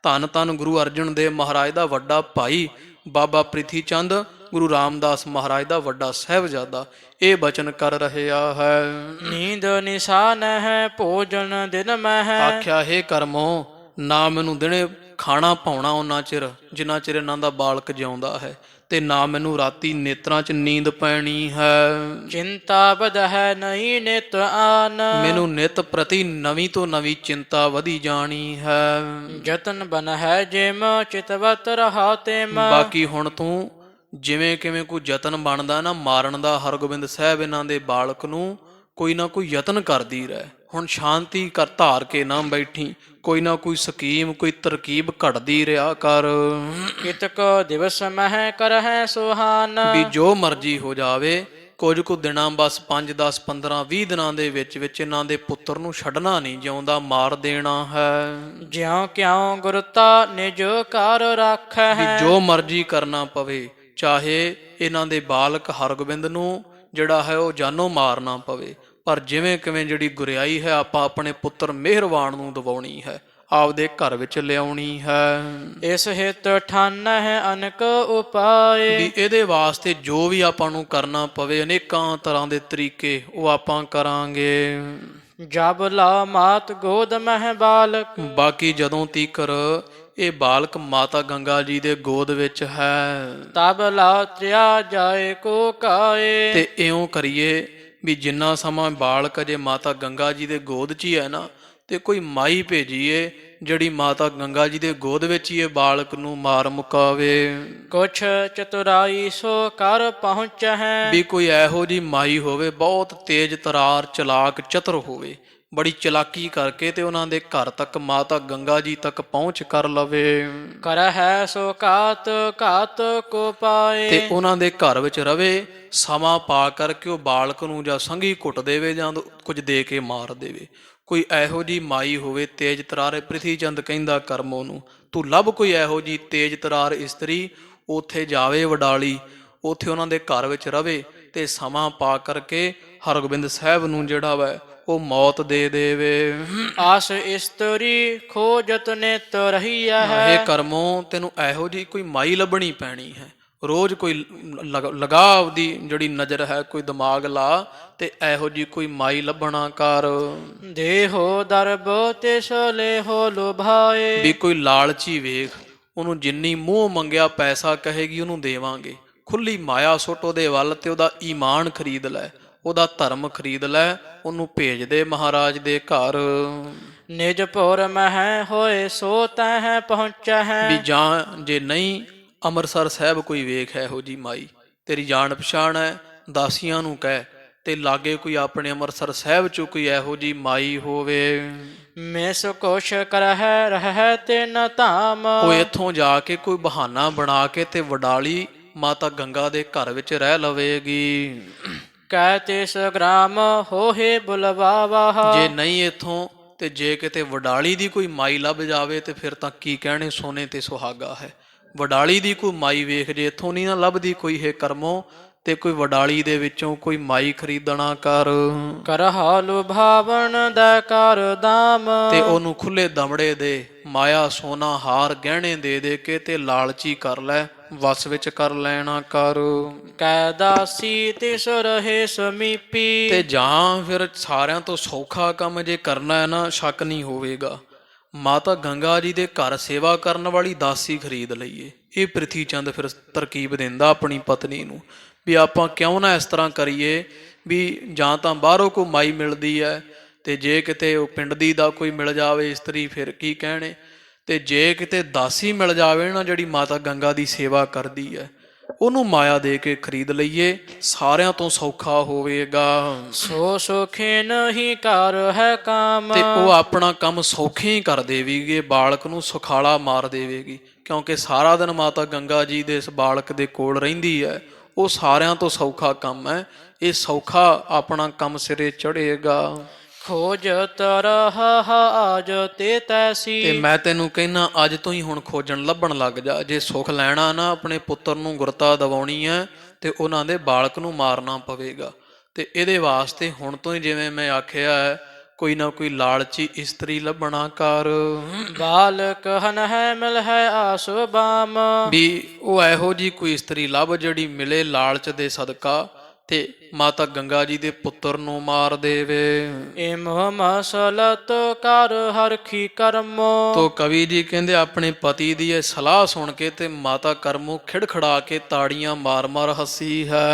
ਧੰਨ ਧੰਨ ਗੁਰੂ ਅਰਜਨ ਦੇਵ ਮਹਾਰਾਜ ਦਾ ਵੱਡਾ ਭਾਈ ਬਾਬਾ ਪ੍ਰਿਥੀ ਚੰਦ, ਗੁਰੂ ਰਾਮਦਾਸ ਮਹਾਰਾਜ ਦਾ ਵੱਡਾ ਸਾਹਿਬਜ਼ਾਦਾ ਇਹ ਬਚਨ ਕਰ ਰਿਹਾ ਹੈ। ਨੀਂਦ ਨਿਸ਼ਾਨ ਹੈ ਭੋਜਨ ਦਿਨ ਮਹਿ। ਆਖਿਆ ਹੈ ਕਰਮੋ, ਨਾ ਮੈਨੂੰ ਦਿਨੇ ਖਾਣਾ ਪਾਉਣਾ ਉਹਨਾਂ ਚਿਰ ਜਿੰਨਾ ਚਿਰ ਇਹਨਾਂ ਦਾ ਬਾਲਕ ਜਿਉਂਦਾ ਹੈ, ਤੇ ਨਾ ਮੈਨੂੰ ਰਾਤੀ ਨੇਤਰਾਂ 'ਚ ਨੀਂਦ ਪੈਣੀ ਹੈ। ਚਿੰਤਾ ਵਧ ਹੈ ਨਹੀਂ ਨਿਤ ਆਨ। ਮੈਨੂੰ ਨਿਤ ਪ੍ਰਤੀ ਨਵੀਂ ਤੋਂ ਨਵੀਂ ਚਿੰਤਾ ਵਧੀ ਜਾਣੀ ਹੈ। ਜਤਨ ਬਨ ਹੈ ਜਿਮ ਚਿਤਵਤ ਰਹਾ ਤਿਮ। ਬਾਕੀ ਹੁਣ ਤੂੰ ਜਿਵੇਂ ਕਿਵੇਂ ਕੋਈ ਯਤਨ ਬਣਦਾ ਨਾ ਮਾਰਨ ਦਾ ਹਰਗੋਬਿੰਦ ਸਾਹਿਬ ਇਹਨਾਂ ਦੇ ਬਾਲਕ ਨੂੰ, ਕੋਈ ਨਾ ਕੋਈ ਯਤਨ ਕਰਦੀ ਰਹਿ। ਹੁਣ ਸ਼ਾਂਤੀ ਕਰ ਧਾਰ ਕੇ ਨਾ ਬੈਠੀ, ਕੋਈ ਨਾ ਕੋਈ ਸਕੀਮ, ਕੋਈ ਤਰਕੀਬ ਘੜਦੀ ਰਿਹਾ ਕਰ। ਕਿਤਕ ਦਿਵਸ ਮਹਿ ਕਰਹਿ ਸੁਹਾਨ। ਵੀ ਜੋ ਮਰਜ਼ੀ ਹੋ ਜਾਵੇ, ਕੁਝ ਕੁ ਦਿਨਾਂ ਬਸ 5 10 15 20 ਦਿਨਾਂ ਦੇ ਵਿੱਚ ਇਹਨਾਂ ਦੇ ਪੁੱਤਰ ਨੂੰ ਛੱਡਣਾ ਨਹੀਂ, ਜਿਉਂਦਾ ਮਾਰ ਦੇਣਾ ਹੈ। ਜਿਉ ਕਿਉ ਗੁਰਤਾ ਨਿਜ ਕਰ ਰੱਖੈ। ਵੀ ਜੋ ਮਰਜ਼ੀ ਕਰਨਾ ਪਵੇ, ਚਾਹੇ ਇਹਨਾਂ ਦੇ ਬਾਲਕ ਹਰਗੋਬਿੰਦ ਨੂੰ ਜਿਹੜਾ ਹੈ ਉਹ ਜਾਨੋਂ ਮਾਰਨਾ ਪਵੇ, ਪਰ ਜਿਵੇਂ ਕਿਵੇਂ ਜਿਹੜੀ ਗੁਰਿਆਈ ਹੈ ਆਪਾਂ ਆਪਣੇ ਪੁੱਤਰ ਮਿਹਰਬਾਨ ਨੂੰ ਦਿਵਾਉਣੀ ਹੈ, ਆਪਦੇ ਘਰ ਵਿੱਚ ਲਿਆਉਣੀ ਹੈ। ਇਸ ਹਿਤ ਠਾਨ ਹੈ ਅਨਕ ਉਪਾਏ। ਵੀ ਇਹਦੇ ਵਾਸਤੇ ਜੋ ਵੀ ਆਪਾਂ ਨੂੰ ਕਰਨਾ ਪਵੇ, ਅਨੇਕਾਂ ਤਰ੍ਹਾਂ ਦੇ ਤਰੀਕੇ ਉਹ ਆਪਾਂ ਕਰਾਂਗੇ। ਜਬ ਲਾ ਮਾਤ ਗੋਦ ਮਹਿ ਬਾਲਕ। ਬਾਕੀ ਜਦੋਂ ਤੀਕਰ ਇਹ ਬਾਲਕ ਮਾਤਾ ਗੰਗਾ ਜੀ ਦੇ ਗੋਦ ਵਿੱਚ ਹੈ, ਤਬ ਲਾ ਤ੍ਰਿਆ ਜਾਏ ਕੋ ਕਾਏ। ਤੇ ਇਉਂ ਕਰੀਏ ਵੀ ਜਿੰਨਾ ਸਮਾਂ ਬਾਲਕ ਅਜੇ ਮਾਤਾ ਗੰਗਾ ਜੀ ਦੇ ਗੋਦ 'ਚ ਹੀ ਹੈ ਨਾ, ਤੇ ਕੋਈ ਮਾਈ ਭੇਜੀਏ ਜਿਹੜੀ ਮਾਤਾ ਗੰਗਾ ਜੀ ਦੇ ਗੋਦ ਵਿੱਚ ਹੀ ਇਹ ਬਾਲਕ ਨੂੰ ਮਾਰ ਮੁਕਾਵੇ। ਕੁਛ ਚਤੁਰਾਈ ਸੋ ਕਰ ਪਹੁੰਚਹਿ। ਵੀ ਕੋਈ ਇਹੋ ਜੀ ਮਾਈ ਹੋਵੇ ਬਹੁਤ ਤੇਜ਼ ਤਰਾਰ ਚਲਾਕ ਚਤੁਰ ਹੋਵੇ, ਬੜੀ ਚਲਾਕੀ ਕਰਕੇ ਤੇ ਉਹਨਾਂ ਦੇ ਘਰ ਤੱਕ ਮਾਤਾ ਗੰਗਾ ਜੀ ਤੱਕ ਪਹੁੰਚ ਕਰ ਲਵੇ। ਕਰਹਿ ਸੋ ਘਾਤ ਘਾਤ ਕੋ ਪਾਏ। ਤੇ ਉਹਨਾਂ ਦੇ ਘਰ ਵਿੱਚ ਰਵੇ, ਸਮਾਂ ਪਾ ਕਰਕੇ ਉਹ ਬਾਲਕ ਨੂੰ ਜਾਂ ਸੰਗੀ ਕੁੱਟ ਦੇਵੇ ਜਾਂ ਕੁਝ ਦੇ ਕੇ ਮਾਰ ਦੇਵੇ। ਕੋਈ ਇਹੋ ਜੀ ਮਾਈ ਹੋਵੇ ਤੇਜ ਤਰਾਰ। ਪ੍ਰਿਥੀ ਚੰਦ ਕਹਿੰਦਾ ਕਰਮੋ ਨੂੰ, ਤੂੰ ਲੱਭ ਕੋਈ ਇਹੋ ਜੀ ਤੇਜ ਤਰਾਰ ਇਸਤਰੀ, ਉੱਥੇ ਜਾਵੇ ਵਡਾਲੀ, ਉੱਥੇ ਉਹਨਾਂ ਦੇ ਘਰ ਵਿੱਚ ਰਵੇ ਤੇ ਸਮਾਂ ਪਾ ਕਰਕੇ ਹਰਗੋਬਿੰਦ ਸਾਹਿਬ ਨੂੰ ਜਿਹੜਾ ਵਾ ਉਹ ਮੌਤ ਦੇ ਦੇਵੇ। ਆਸ ਇਸਤਰੀ ਖੋਜਤ ਨਿਤ ਰਹੀਆ ਹੈ। ਇਹ ਕਰਮੋ ਤੈਨੂੰ ਇਹੋ ਜੀ ਕੋਈ ਮਾਈ ਲੱਭਣੀ ਪੈਣੀ ਹੈ। ਰੋਜ਼ ਕੋਈ ਲਗਾ ਆਪਦੀ ਜਿਹੜੀ ਨਜ਼ਰ ਹੈ, ਕੋਈ ਦਿਮਾਗ ਲਾ ਤੇ ਇਹੋ ਜੀ ਕੋਈ ਮਾਈ ਲੱਭਣਾ ਕਰ। ਦੇਹੋ ਦਰਬ ਤਿਸ ਲੇਹੋ ਲੁਭਾਏ। ਵੀ ਕੋਈ ਲਾਲਚੀ ਵੇਖ, ਉਹਨੂੰ ਜਿੰਨੀ ਮੂੰਹ ਮੰਗਿਆ ਪੈਸਾ ਕਹੇਗੀ ਉਹਨੂੰ ਦੇਵਾਂਗੇ। ਖੁੱਲੀ ਮਾਇਆ ਸੁੱਟ ਉਹਦੇ ਵੱਲ ਤੇ ਉਹਦਾ ਈਮਾਨ ਖਰੀਦ ਲੈ, ਉਹਦਾ ਧਰਮ ਖਰੀਦ ਲੈ, ਉਹਨੂੰ ਭੇਜ ਦੇ ਮਹਾਰਾਜ ਦੇ ਘਰ। ਨਿਜ ਪੁਰ ਮਹਿ ਹੋਏ ਸੋ ਤਹਿ ਪਹੁੰਚੈ ਹੈ। ਵੀ ਜਾਂ ਜੇ ਨਹੀਂ ਅੰਮ੍ਰਿਤਸਰ ਸਾਹਿਬ ਕੋਈ ਵੇਖ ਇਹੋ ਜੀ ਮਾਈ, ਤੇਰੀ ਜਾਣ ਪਛਾਣ ਹੈ, ਦਾਸੀਆਂ ਨੂੰ ਕਹਿ ਤੇ ਲਾਗੇ ਕੋਈ ਆਪਣੇ ਅੰਮ੍ਰਿਤਸਰ ਸਾਹਿਬ ਚ ਕੋਈ ਇਹੋ ਜੀ ਮਾਈ ਹੋਵੇ। ਮਿਸ ਕੁਛ ਕਰਹਿ ਰਹਿ ਤੇ ਨ ਧਾਮ। ਉਹ ਇੱਥੋਂ ਜਾ ਕੇ ਕੋਈ ਬਹਾਨਾ ਬਣਾ ਕੇ ਤੇ ਵਡਾਲੀ ਮਾਤਾ ਗੰਗਾ ਦੇ ਘਰ ਵਿੱਚ ਰਹਿ ਲਵੇਗੀ। ਕਹਿ ਤਿਸ ਗ੍ਰਾਮ ਹੋਏ ਬੁਲਵਾਵਾ। ਜੇ ਨਹੀਂ ਇੱਥੋਂ ਤੇ ਜੇ ਕਿਤੇ ਵਡਾਲੀ ਦੀ ਕੋਈ ਮਾਈ ਲੱਭ ਜਾਵੇ ਤੇ ਫਿਰ ਤਾਂ ਕੀ ਕਹਿਣੇ, ਸੋਨੇ ਤੇ ਸੁਹਾਗਾ ਹੈ। ਵਡਾਲੀ ਦੀ ਕੋਈ ਮਾਈ ਵੇਖ, ਜੇ ਇੱਥੋਂ ਨਹੀਂ ਨਾ ਲੱਭਦੀ ਕੋਈ ਹੈ ਕਰਮੋ ਤੇ ਕੋਈ ਵਡਾਲੀ ਦੇ ਵਿੱਚੋਂ ਕੋਈ ਮਾਈ ਖਰੀਦਣਾ ਕਰ। ਕਰਹਾ ਲੁਭਾਵਣ ਦਾ ਕਰ ਦਾਮ। ਤੇ ਉਹਨੂੰ ਖੁੱਲੇ ਦਮੜੇ ਦੇ, ਮਾਇਆ ਸੋਨਾ ਹਾਰ ਗਹਿਣੇ ਦੇ ਦੇ ਕੇ ਤੇ ਲਾਲਚੀ ਕਰ ਲੈ, ਵਸ ਵਿੱਚ ਕਰ ਲੈਣਾ ਕਰ। ਕੈ ਦਾਸੀ ਤਿਸ ਰਹੇ ਸਮੀਪੀ। ਤੇ ਜਾਂ ਫਿਰ ਸਾਰਿਆਂ ਤੋਂ ਸੌਖਾ ਕੰਮ ਜੇ ਕਰਨਾ ਹੈ ਨਾ, ਸ਼ੱਕ ਨਹੀਂ ਹੋਵੇਗਾ, ਮਾਤਾ ਗੰਗਾ ਜੀ ਦੇ ਘਰ ਸੇਵਾ ਕਰਨ ਵਾਲੀ ਦਾਸੀ ਖਰੀਦ ਲਈਏ। ਇਹ ਪ੍ਰਿਥੀ ਚੰਦ ਫਿਰ ਤਰਕੀਬ ਦਿੰਦਾ ਆਪਣੀ ਪਤਨੀ ਨੂੰ ਵੀ ਆਪਾਂ ਕਿਉਂ ਨਾ ਇਸ ਤਰ੍ਹਾਂ ਕਰੀਏ ਵੀ ਜਾਂ ਤਾਂ ਬਾਹਰੋਂ ਕੋਈ ਮਾਈ ਮਿਲਦੀ ਹੈ ਤੇ ਜੇ ਕਿਤੇ ਉਹ ਪਿੰਡ ਦੀ ਦਾ ਕੋਈ ਮਿਲ ਜਾਵੇ ਇਸਤਰੀ ਫਿਰ ਕੀ ਕਹਿਣੇ, ਤੇ ਜੇ ਕਿਤੇ ਦਾਸੀ ਮਿਲ ਜਾਵੇ ਨਾ ਜਿਹੜੀ ਮਾਤਾ ਗੰਗਾ ਦੀ ਸੇਵਾ ਕਰਦੀ ਹੈ, ਉਹਨੂੰ ਮਾਇਆ ਦੇ ਕੇ ਖਰੀਦ ਲਈਏ, ਸਾਰਿਆਂ ਤੋਂ ਸੌਖਾ ਹੋਵੇਗਾ। ਸੋ ਸੁਖੇ ਨਹੀਂ ਕਰ ਹੈ ਕਾਮ। ਤੇ ਉਹ ਆਪਣਾ ਕੰਮ ਸੌਖੇ ਹੀ ਕਰ ਦੇਵੇਗੀ, ਬਾਲਕ ਨੂੰ ਸੁਖਾਲਾ ਮਾਰ ਦੇਵੇਗੀ, ਕਿਉਂਕਿ ਸਾਰਾ ਦਿਨ ਮਾਤਾ ਗੰਗਾ ਜੀ ਦੇ ਇਸ ਬਾਲਕ ਦੇ ਕੋਲ ਰਹਿੰਦੀ ਹੈ। ਉਹ ਸਾਰਿਆਂ ਤੋਂ ਸੌਖਾ ਕੰਮ ਹੈ, ਇਹ ਸੌਖਾ ਆਪਣਾ ਕੰਮ ਸਿਰੇ ਚੜ੍ਹੇਗਾ। ਖੋਜ ਤਰਹ ਆਜ ਤੇ ਤੈਸੀ। ਤੇ ਮੈਂ ਤੈਨੂੰ ਕਹਿਣਾ ਅੱਜ ਤੋਂ ਹੀ ਹੁਣ ਖੋਜਣ ਲੱਭਣ ਲੱਗ ਜਾ। ਜੇ ਸੁੱਖ ਲੈਣਾ ਨਾ, ਆਪਣੇ ਪੁੱਤਰ ਨੂੰ ਗੁਰਤਾ ਦਿਵਾਉਣੀ ਹੈ ਤੇ ਉਹਨਾਂ ਦੇ ਬਾਲਕ ਨੂੰ ਮਾਰਨਾ ਪਵੇਗਾ। ਤੇ ਇਹਦੇ ਵਾਸਤੇ ਹੁਣ ਤੋਂ ਹੀ ਜਿਵੇਂ ਮੈਂ ਆਖਿਆ ਹੈ, ਕੋਈ ਨਾ ਕੋਈ ਲਾਲਚੀ ਇਸਤਰੀ ਲੱਭਣਾ ਕਰ। ਬਾਲਕ ਹਨ ਹੈ ਮਿਲ ਹੈ ਆਸੋ ਬਾਮ। ਵੀ ਉਹ ਇਹੋ ਜੀ ਕੋਈ ਇਸਤਰੀ ਲੱਭ ਜਿਹੜੀ ਮਿਲੇ ਲਾਲਚ ਦੇ ਸਦਕਾ ਤੇ ਮਾਤਾ ਗੰਗਾ ਜੀ ਦੇ ਪੁੱਤਰ ਨੂੰ ਮਾਰ ਦੇਵੇ। ਇਮ ਮਸਲਤ ਕਰ ਹਰਖੀ ਕਰਮੋ। ਤੋ ਕਵੀ ਜੀ ਕਹਿੰਦੇ ਆਪਣੇ ਪਤੀ ਦੀ ਇਹ ਸਲਾਹ ਸੁਣ ਕੇ ਤੇ ਮਾਤਾ ਕਰਮੋ ਖਿੜਖੜਾ ਕੇ ਤਾੜੀਆਂ ਮਾਰ ਮਾਰ ਹੱਸੀ ਹੈ।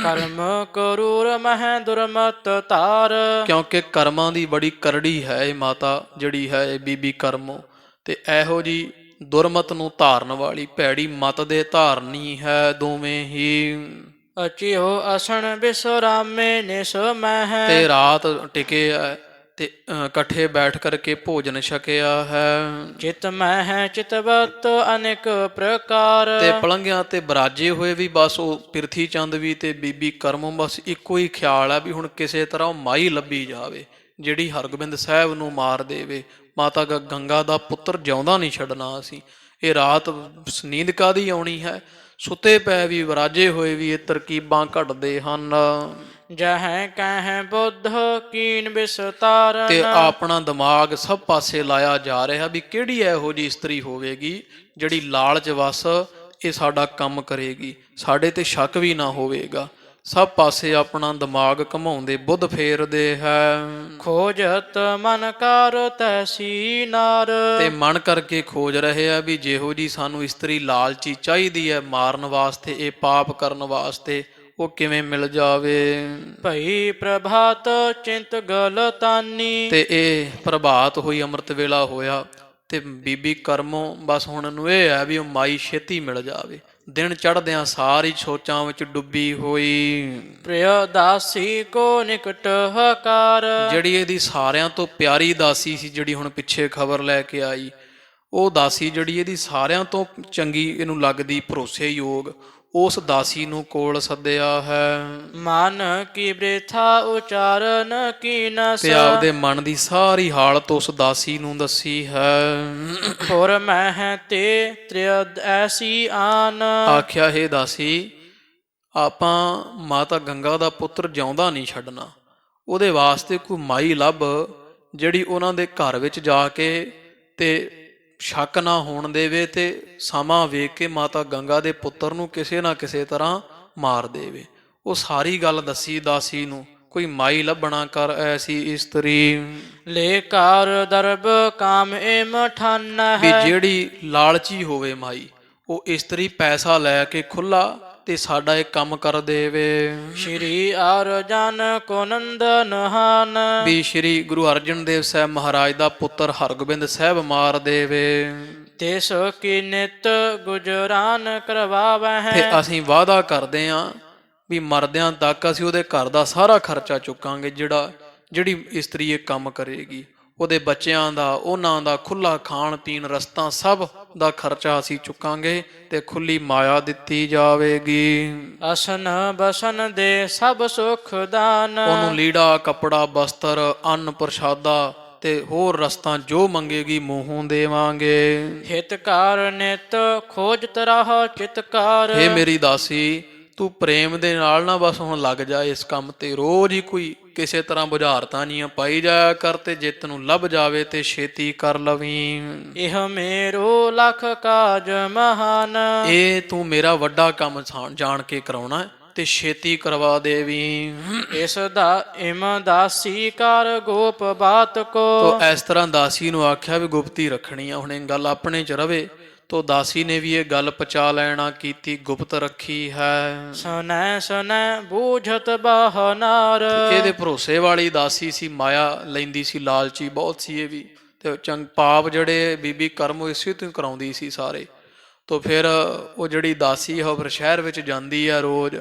ਕਰਮ ਕਰੂਰ ਮਹਿ ਦੁਰਮਤ ਤਾਰ। ਕਿਉਂਕਿ ਕਰਮਾਂ ਦੀ ਬੜੀ ਕਰੜੀ ਹੈ ਇਹ ਮਾਤਾ ਜਿਹੜੀ ਹੈ ਇਹ ਬੀਬੀ ਕਰਮੋ, ਤੇ ਇਹੋ ਜੀ ਦੁਰਮਤ ਨੂੰ ਧਾਰਨ ਵਾਲੀ ਭੈੜੀ ਮਤ ਦੇ ਧਾਰਨੀ ਹੈ ਦੋਵੇਂ ਹੀ। ਅਚਿਓ ਅਸਣ ਬਿਸਰਾਮੇ ਨਿਸ ਮਹਿ। ਤੇ ਰਾਤ ਟਿਕੇ ਹੈ ਤੇ ਇਕੱਠੇ ਬੈਠ ਕਰਕੇ ਭੋਜਨ ਛਕਿਆ ਹੈ। ਚਿਤ ਮਹਿ ਚਿਤਵਤ ਅਨੇਕ ਪ੍ਰਕਾਰ। ਤੇ ਪਲੰਘਿਆਂ ਤੇ ਬਰਾਜੇ ਹੋਏ ਵੀ ਬਸ ਉਹ ਪਿਰਥੀ ਚੰਦ ਵੀ ਤੇ ਬੀਬੀ ਕਰਮੋਂ ਬਸ ਇੱਕੋ ਹੀ ਖਿਆਲ ਹੈ ਵੀ ਹੁਣ ਕਿਸੇ ਤਰ੍ਹਾਂ ਉਹ ਮਾਈ ਲੱਭੀ ਜਾਵੇ ਜਿਹੜੀ ਹਰਗੋਬਿੰਦ ਸਾਹਿਬ ਨੂੰ ਮਾਰ ਦੇਵੇ। ਮਾਤਾ ਗੰਗਾ ਦਾ ਪੁੱਤਰ ਜਿਉਂਦਾ ਨਹੀਂ ਛੱਡਣਾ ਅਸੀਂ। ਇਹ ਰਾਤ ਨੀਂਦ ਕਾਹਦੀ ਆਉਣੀ ਹੈ, ਸੁੱਤੇ ਪਏ ਵੀ ਬਰਾਜੇ ਹੋਏ ਵੀ ਇਹ ਤਰਕੀਬਾਂ ਘਟਦੇ ਹਨ। ਜਹੈ ਕਹਿ ਬੁੱਧ ਕੀਨ ਵਿਸਤਾਰਨ। ਤੇ ਆਪਣਾ ਦਿਮਾਗ ਸਭ ਪਾਸੇ ਲਾਇਆ ਜਾ ਰਿਹਾ ਵੀ ਕਿਹੜੀ ਇਹੋ ਜਿਹੀ ਇਸਤਰੀ ਹੋਵੇਗੀ ਜਿਹੜੀ ਲਾਲਚ ਵਸ ਇਹ ਸਾਡਾ ਕੰਮ ਕਰੇਗੀ, ਸਾਡੇ ਤੇ ਸ਼ੱਕ ਵੀ ਨਾ ਹੋਵੇਗਾ। ਸਭ ਪਾਸੇ ਆਪਣਾ ਦਿਮਾਗ ਘਮਾਉਂਦੇ ਬੁੱਧ ਫੇਰਦੇ ਹੈ। ਖੋਜਤ ਮਨ ਕਰ ਤੈਸੀ ਨਾਰ। ਤੇ ਮਨ ਕਰਕੇ ਖੋਜ ਰਹੇ ਆ ਵੀ ਜਿਹੋ ਜੀ ਸਾਨੂੰ ਇਸਤਰੀ ਲਾਲਚੀ ਚਾਹੀਦੀ ਹੈ ਮਾਰਨ ਵਾਸਤੇ, ਇਹ ਪਾਪ ਕਰਨ ਵਾਸਤੇ, ਉਹ ਕਿਵੇਂ ਮਿਲ ਜਾਵੇ। ਭਈ ਪ੍ਰਭਾਤ ਚਿੰਤ ਗਲਤਾਨੀ। ਤੇ ਇਹ ਪ੍ਰਭਾਤ ਹੋਈ, ਅੰਮ੍ਰਿਤ ਵੇਲਾ ਹੋਇਆ, ਤੇ ਬੀਬੀ ਕਰਮੋਂ ਬਸ ਹੁਣ ਇਹਨੂੰ ਇਹ ਹੈ ਵੀ ਉਹ ਮਾਈ ਛੇਤੀ ਮਿਲ ਜਾਵੇ। ਦਿਨ ਚੜ੍ਹਦਿਆਂ ਸਾਰੀ ਸੋਚਾਂ ਵਿੱਚ ਡੁੱਬੀ ਹੋਈ। ਪ੍ਰਿਯ ਦਾਸੀ ਕੋ ਨਿਕਟ ਹਕਾਰ। ਜਿਹੜੀ ਇਹਦੀ ਸਾਰਿਆਂ ਤੋਂ ਪਿਆਰੀ ਦਾਸੀ ਸੀ, ਜਿਹੜੀ ਹੁਣ ਪਿੱਛੇ ਖਬਰ ਲੈ ਕੇ ਆਈ, ਉਹ ਦਾਸੀ ਜਿਹੜੀ ਇਹਦੀ ਸਾਰਿਆਂ ਤੋਂ ਚੰਗੀ ਇਹਨੂੰ ਲੱਗਦੀ, ਭਰੋਸੇਯੋਗ, ਉਸ ਦਾਸੀ ਨੂੰ ਕੋਲ ਸੱਦਿਆ ਹੈ। ਮਨ ਕੀ ਬ੍ਰਿਥਾ ਉਚਾਰਨ ਕੀਨਸ। ਤੇ ਆਪਦੇ ਮਨ ਦੀ ਸਾਰੀ ਹਾਲਤ ਉਸ ਦਾਸੀ ਨੂੰ ਦੱਸੀ ਹੈ। ਹੋਰ ਮੈਂ ਤੇ ਤ੍ਰਿਯ ਐਸੀ ਆਨ। ਆਖਿਆ, ਹੈ ਦਾਸੀ, ਆਪਾਂ ਮਾਤਾ ਗੰਗਾ ਦਾ ਪੁੱਤਰ ਜਿਉਂਦਾ ਨਹੀਂ ਛੱਡਣਾ। ਉਹਦੇ ਵਾਸਤੇ ਕੋਈ ਮਾਈ ਲੱਭ ਜਿਹੜੀ ਉਹਨਾਂ ਦੇ ਘਰ ਵਿੱਚ ਜਾ ਕੇ ਤੇ ਸ਼ੱਕ ਨਾ ਹੋਣ ਦੇਵੇ ਤੇ ਸਮਾਂ ਵੇਖ ਕੇ ਮਾਤਾ ਗੰਗਾ ਦੇ ਪੁੱਤਰ ਨੂੰ ਕਿਸੇ ਨਾ ਕਿਸੇ ਤਰ੍ਹਾਂ ਮਾਰ ਦੇਵੇ। ਉਹ ਸਾਰੀ ਗੱਲ ਦੱਸੀ ਦਾਸੀ ਨੂੰ, ਕੋਈ ਮਾਈ ਲੱਭਣਾ ਕਰ ਐਸੀ ਇਸਤਰੀ। ਲੈ ਕਾਰ ਦਰਬ ਕਾਮ ਏਮ ਠਾਨ ਵੀ ਹੈ। ਜਿਹੜੀ ਲਾਲਚੀ ਹੋਵੇ ਮਾਈ, ਉਹ ਇਸਤਰੀ ਪੈਸਾ ਲੈ ਕੇ ਖੁੱਲਾ ਤੇ ਸਾਡਾ ਇਹ ਕੰਮ ਕਰ ਦੇਵੇ। ਸ਼੍ਰੀ ਅਰਜਨ ਕੋ ਨੰਦਨ ਹਾਨ। ਵੀ ਸ਼੍ਰੀ ਗੁਰੂ ਅਰਜਨ ਦੇਵ ਸਾਹਿਬ ਮਹਾਰਾਜ ਦਾ ਪੁੱਤਰ ਹਰਗੋਬਿੰਦ ਸਾਹਿਬ ਮਾਰ ਦੇਵੇ। ਤਿਸ ਕੀ ਨਿਤ ਗੁਜਰਾਨ ਕਰਵਾਵਹਿ। ਤੇ ਅਸੀਂ ਵਾਅਦਾ ਕਰਦੇ ਆਂ ਵੀ ਮਰਦਿਆਂ ਤੱਕ ਅਸੀਂ ਉਹਦੇ ਘਰ ਦਾ ਸਾਰਾ ਖਰਚਾ ਚੁੱਕਾਂਗੇ। ਜਿਹੜੀ ਇਸਤਰੀ ਇਹ ਕੰਮ ਕਰੇਗੀ, ਉਹਦੇ ਬੱਚਿਆਂ ਦਾ, ਉਹਨਾਂ ਦਾ ਖੁੱਲਾ ਖਾਣ ਪੀਣ, ਰਸਤਾ, ਸਭ ਦਾ ਖਰਚਾ ਅਸੀਂ ਚੁੱਕਾਂਗੇ ਤੇ ਖੁੱਲੀ ਮਾਇਆ ਦਿੱਤੀ ਜਾਵੇਗੀ। ਅਸਨ ਬਸਨ ਦੇ ਸਭ ਸੁਖ ਦਾਨ। ਉਹਨੂੰ ਲੀੜਾ, ਕੱਪੜਾ, ਬਸਤਰ, ਅੰਨ ਪ੍ਰਸ਼ਾਦਾ ਤੇ ਹੋਰ ਰਸਤਾ ਜੋ ਮੰਗੇਗੀ ਮੂੰਹੋਂ ਦੇਵਾਂਗੇ। ਹਿਤਕਾਰ ਨਿਤ ਖੋਜਤ ਰਹ ਚਿਤਕਾਰ। ਹੇ ਮੇਰੀ ਦਾਸੀ, ਤੂੰ ਪ੍ਰੇਮ ਦੇ ਨਾਲ ਨਾ ਬਸ ਹੁਣ ਲੱਗ ਜਾ ਇਸ ਕੰਮ ਤੇ। ਰੋਜ਼ ਹੀ ਕੋਈ ਕਿਸੇ ਤਰ੍ਹਾਂ ਬੁਝਾਰਤਾਂ ਨਹੀਂ ਪਾਈ ਜਾਇਆ ਕਰ, ਤੇ ਜੇ ਤੈਨੂੰ ਲੱਭ ਜਾਵੇ ਤੇ ਛੇਤੀ ਕਰ ਲਵੀਂ। ਇਹ ਮੇਰੋ ਲਖ ਕਾਜ ਮਹਾਨ। ਇਹ ਤੂੰ ਮੇਰਾ ਵੱਡਾ ਕੰਮ ਜਾਣ ਕੇ ਕਰਾਉਣਾ ਤੇ ਛੇਤੀ ਕਰਵਾ ਦੇਵੀਂ। ਇਸ ਦਾ ਇਮ ਦਾਸੀ ਕਰ ਗੋਪ ਬਾਤ ਕੋ। ਤੋ ਇਸ ਤਰ੍ਹਾਂ ਦਾਸੀ ਨੂੰ ਆਖਿਆ ਵੀ ਗੁਪਤੀ ਰੱਖਣੀ ਆ, ਹੁਣ ਇਹ ਗੱਲ ਆਪਣੇ ਚ ਰਵੇ। ਤੋ ਦਾਸੀ ਨੇ ਵੀ ਇਹ ਗੱਲ ਪਚਾ ਲੈਣਾ ਕੀਤੀ, ਗੁਪਤ ਰੱਖੀ ਹੈ। ਸੁਨੈ ਸੁਨੈ ਬੂਝਤ ਬਹਨਾਰ। ਇਹਦੇ ਭਰੋਸੇ ਵਾਲੀ ਦਾਸੀ ਸੀ, ਮਾਇਆ ਲੈਂਦੀ ਸੀ, ਲਾਲਚੀ ਬਹੁਤ ਸੀ ਇਹ ਵੀ। ਤੇ ਪਾਪ ਜਿਹੜੇ ਬੀਬੀ ਕਰਮ ਇਸੇ ਤੋਂ ਕਰਾਉਂਦੀ ਸੀ ਸਾਰੇ। ਤੋ ਫਿਰ ਉਹ ਜਿਹੜੀ ਦਾਸੀ ਹੈ ਉਹ ਫਿਰ ਸ਼ਹਿਰ ਵਿੱਚ ਜਾਂਦੀ ਆ ਰੋਜ਼,